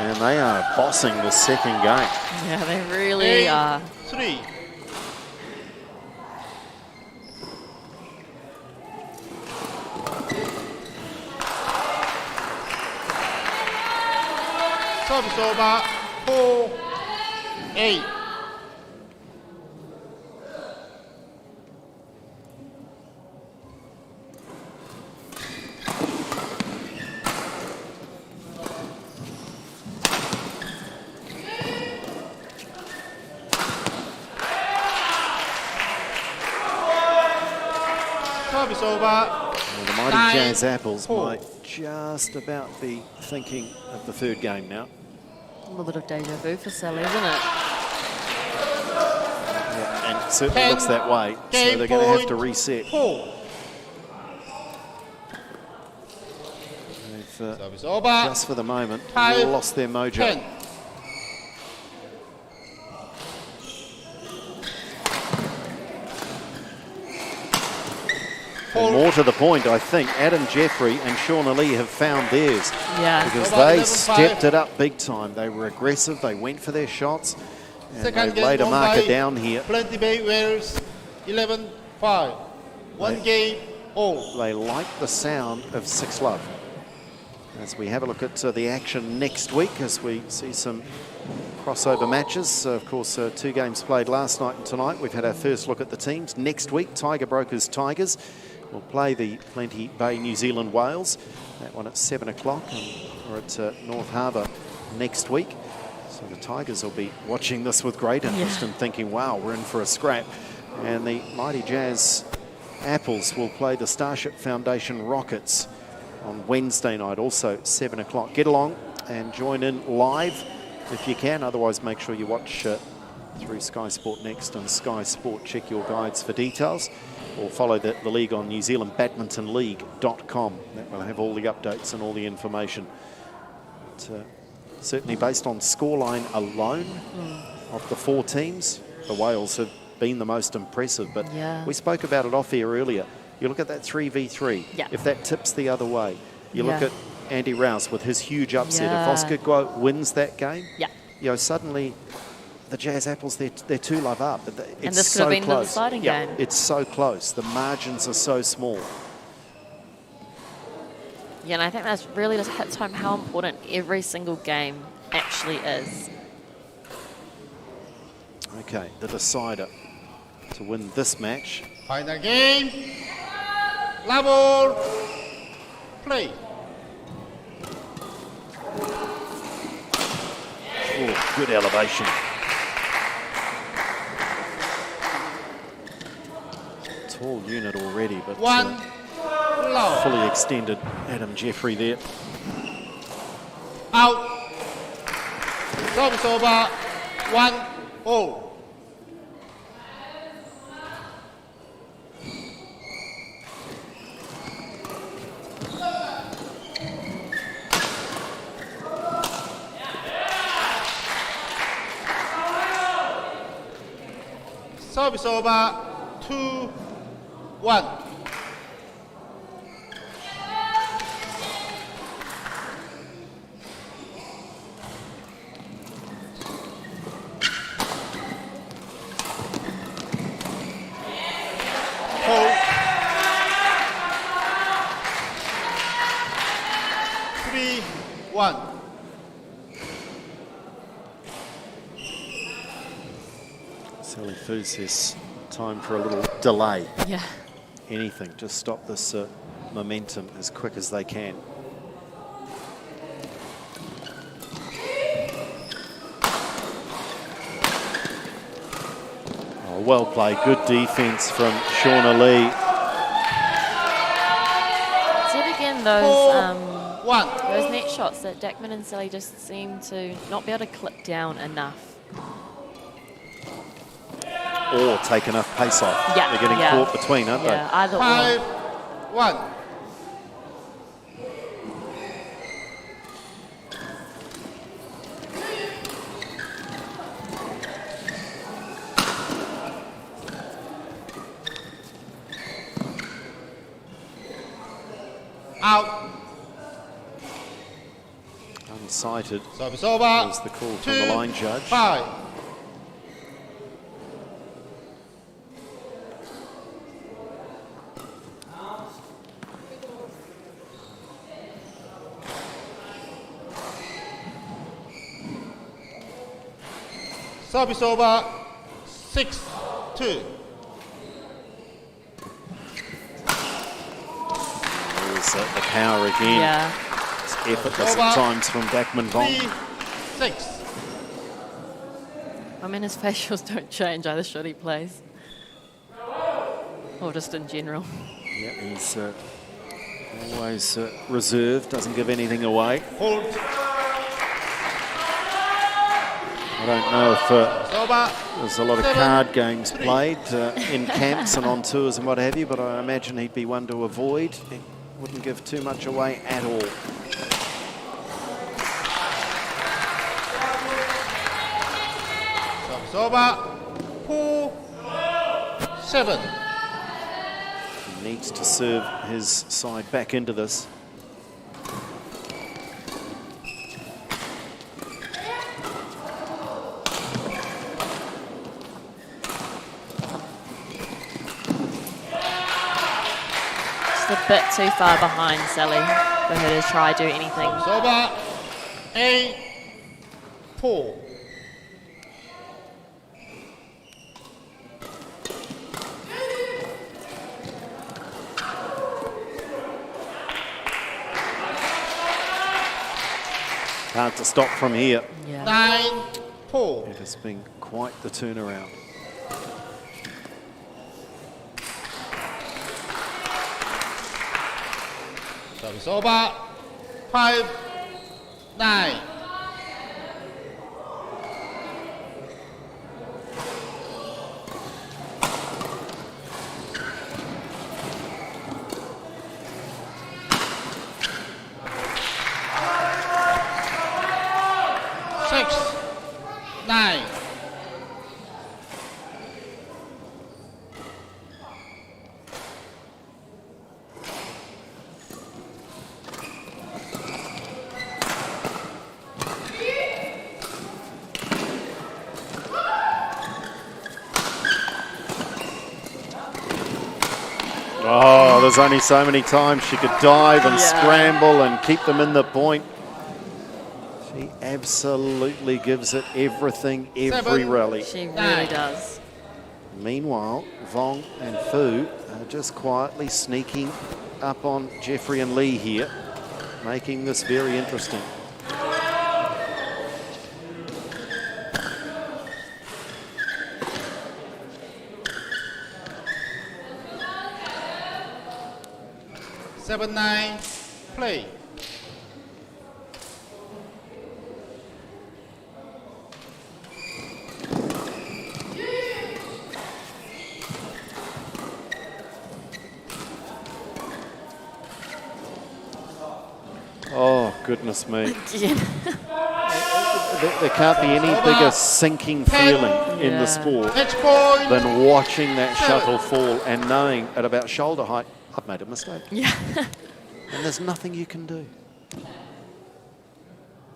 And they are bossing the second game. Yeah, they really are. 3. Service over, 4-8. Service over. Well, the mighty 9-4. Jazz Apples might just about be thinking of the third game now. A little bit of deja vu for Sally, isn't it? Yeah, and it certainly 10, looks that way. So game they're going to have to point, reset. 4. They've Service over. just for the moment 5, lost their mojo. 10. And more to the point, I think Adam Jeffrey and Shauna Lee have found theirs. Yeah. Because About they 11-5. stepped it up big time. They were aggressive, they went for their shots, and Second they laid a game won marker by down here. Plenty Bay Wales, 11-5. One game all. They like the sound of 6 love. As we have a look at the action next week, as we see some crossover matches. Of course, 2 games played last night and tonight. We've had our first look at the teams. Next week, Tiger Brokers Tigers will play the Plenty Bay New Zealand Wales. That one at 7 o'clock, and we're at North Harbour next week. So the Tigers will be watching this with great interest and thinking, wow, we're in for a scrap. And the mighty Jazz Apples will play the Starship Foundation Rockets on Wednesday night, also 7 o'clock. Get along and join in live if you can. Otherwise, make sure you watch through Sky Sport Next and Sky Sport. Check your guides for details, or follow the league on NewZealandBadmintonLeague.com. That will have all the updates and all the information. But, certainly based on scoreline alone of the 4 teams, the Wales have been the most impressive. But we spoke about it off air earlier. You look at that 3v3. Yeah. If that tips the other way, you look Yeah. at Andy Rouse with his huge upset. Yeah. If Oscar Guo wins that game, Yeah. you know, suddenly the Jazz Apples, they're 2 love up. It's And this could so have been the close. deciding Yeah, game. it's so close. The margins are so small. Yeah, and I think that really just hits home how important every single game actually is. Okay, the decider to win this match. Final game. Level. Play. Oh, good elevation. Tall unit already, but 1 love. fully extended Adam Jeffrey there. Out. Service over. 1-0. Service over. 2-1. Hold. 3-1. Sally Fu says time for a little delay. Yeah. Anything, just stop this momentum as quick as they can. Oh, well played, good defense from Shauna Lee. See it again, those net shots that Dackman and Sally just seem to not be able to clip down enough. Or take enough pace off. Yeah, They're getting caught between, aren't Yeah, either or. 5-1. excited. Service over. Was the call from the line judge. 5. Service over. 6-2. There's the power again. Yeah. It's effortless at times from Dakman Vong. 3-6. I mean, his facials don't change either shot he plays. Or just in general. Yeah, he's always reserved, doesn't give anything away. Hold. I don't know if there's a lot of card games played in camps and on tours and what have you, but I imagine he'd be one to avoid. He wouldn't give too much away at all. Service over. 4-7. He needs to serve his side back into this. A bit too far behind Sally for her to try do anything. It's over. 8-4. Hard to stop from here. Yeah. 9-4. It has been quite the turnaround. Service over. 5-9. Oh, there's only so many times she could dive and scramble and keep them in the point. She absolutely gives it everything, every rally. She really does. Meanwhile, Vong and Fu are just quietly sneaking up on Jeffrey and Lee here, making this very interesting. Seven, 9, play. Oh, goodness me. There can't be any bigger sinking feeling in the sport than watching that shuttle fall and knowing at about shoulder height, I've made a mistake. Yeah. And there's nothing you can do.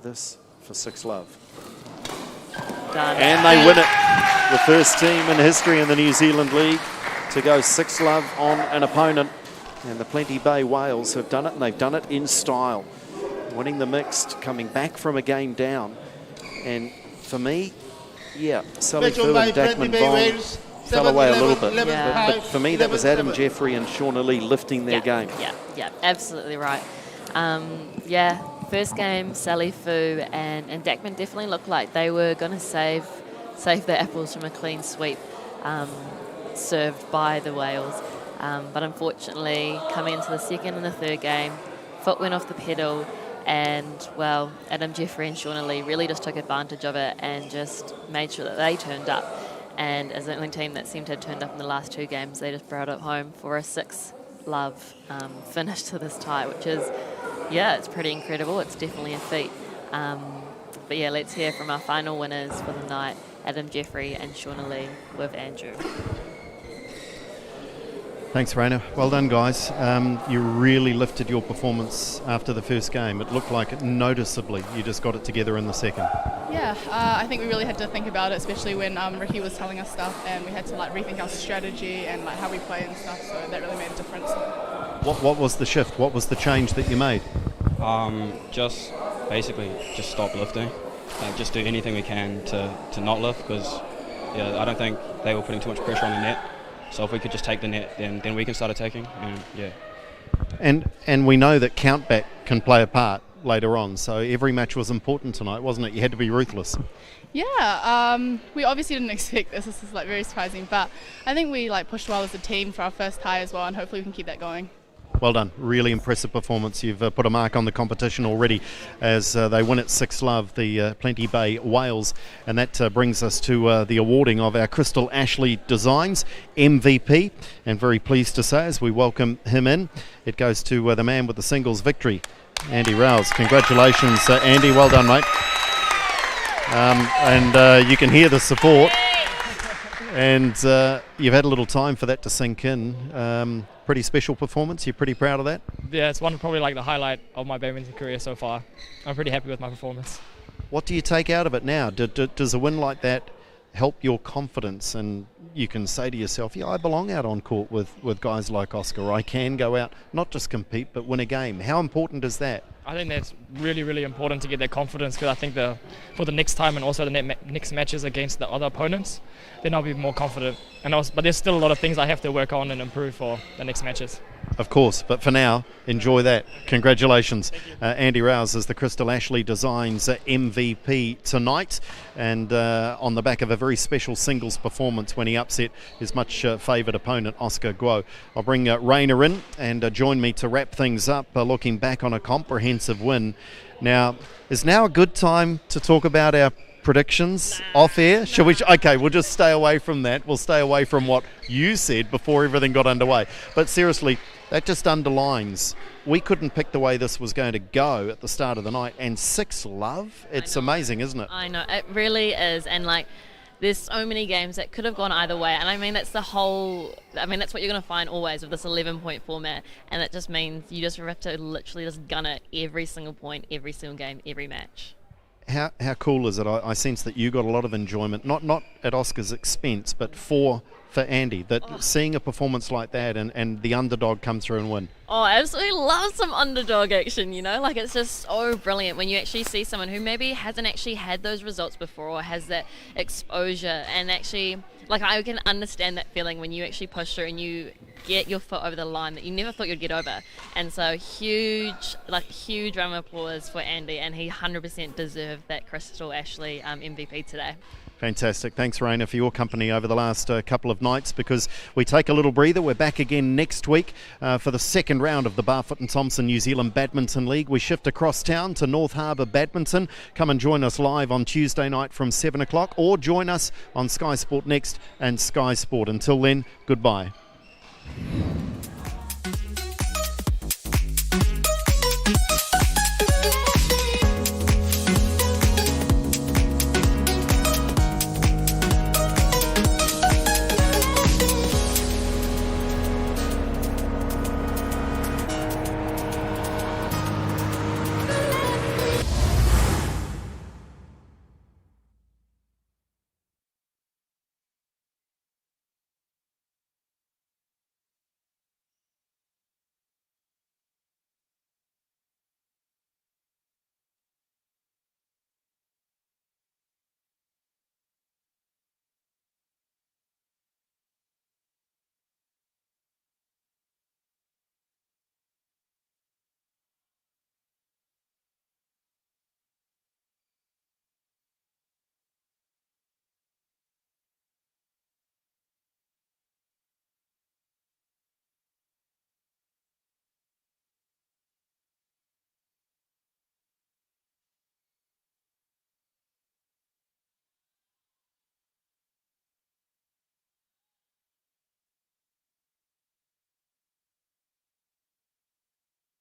This for 6-love. Done. And they win it. The first team in history in the New Zealand League to go 6-love on an opponent. And the Plenty Bay Whales have done it, and they've done it in style. Winning the mixed, coming back from a game down. And for me, yeah, Sally Fu and Dakman Vong fell away a little bit. But for me, that was Adam Jeffrey and Shauna Lee lifting their game. Yeah, absolutely right. First game, Sally Fu and Dakman definitely looked like they were going to save the apples from a clean sweep served by the Whales. But unfortunately, coming into the second and the third game, foot went off the pedal, and, well, Adam Jeffrey and Shauna Lee really just took advantage of it and just made sure that they turned up. And as the only team that seemed to have turned up in the last two games, they just brought it home for a 6-love finish to this tie, which is, it's pretty incredible. It's definitely a feat. But yeah, let's hear from our final winners for the night, Adam Jeffrey and Shauna Lee with Andrew. Thanks, Raina. Well done, guys. You really lifted your performance after the first game. It looked like noticeably you just got it together in the second. Yeah, I think we really had to think about it, especially when Ricky was telling us stuff, and we had to like rethink our strategy and like how we play and stuff. So that really made a difference. What was the shift? What was the change that you made? Just basically just stop lifting. Like just do anything we can to not lift, because I don't think they were putting too much pressure on the net. So if we could just take the net, then we can start attacking. And we know that countback can play a part later on. So every match was important tonight, wasn't it? You had to be ruthless. Yeah, we obviously didn't expect this. This is like very surprising, but I think we like pushed well as a team for our first tie as well, and hopefully we can keep that going. Well done. Really impressive performance. You've put a mark on the competition already as they win at 6-love, the Plenty Bay Whales. And that brings us to the awarding of our Crystal Ashley Designs MVP. And very pleased to say, as we welcome him in, it goes to the man with the singles victory, Andy Rouse. Congratulations, Andy. Well done, mate. And you can hear the support. And you've had a little time for that to sink in. Pretty special performance. You're pretty proud of that? Yeah, it's probably like the highlight of my badminton career so far. I'm pretty happy with my performance. What do you take out of it now? Does a win like that help your confidence, and you can say to yourself, I belong out on court with guys like Oscar. I can go out, not just compete, but win a game. How important is that? I think that's really, really important to get that confidence, because I think for the next time and also the next matches against the other opponents, then I'll be more confident. But there's still a lot of things I have to work on and improve for the next matches. Of course, but for now, enjoy that. Congratulations. Andy Rouse is the Crystal Ashley Designs MVP tonight, and on the back of a very special singles performance when he upset his much favoured opponent, Oscar Guo. I'll bring Raina in and join me to wrap things up, looking back on a comprehensive win. Now, is now a good time to talk about our predictions off air? Shall we? Okay, we'll just stay away from that. We'll stay away from what you said before everything got underway. But seriously, that just underlines we couldn't pick the way this was going to go at the start of the night. And 6-love, it's amazing, isn't it? I know, it really is. And like, there's so many games that could have gone either way. And I mean, that's that's what you're going to find always with this 11-point format. And it just means you just have to literally just gun it every single point, every single game, every match. How cool is it? I sense that you got a lot of enjoyment, not at Oscar's expense, but for Andy, that seeing a performance like that and the underdog come through and win. Oh, I absolutely love some underdog action, like it's just so brilliant when you actually see someone who maybe hasn't actually had those results before or has that exposure, and actually, like, I can understand that feeling when you actually push through and you get your foot over the line that you never thought you'd get over. And so huge round of applause for Andy, and he 100% deserved that Crystal Ashley MVP today. Fantastic. Thanks, Raina, for your company over the last couple of nights, because we take a little breather. We're back again next week for the second round of the Barfoot and Thompson New Zealand Badminton League. We shift across town to North Harbour Badminton. Come and join us live on Tuesday night from 7 o'clock, or join us on Sky Sport Next and Sky Sport. Until then, goodbye.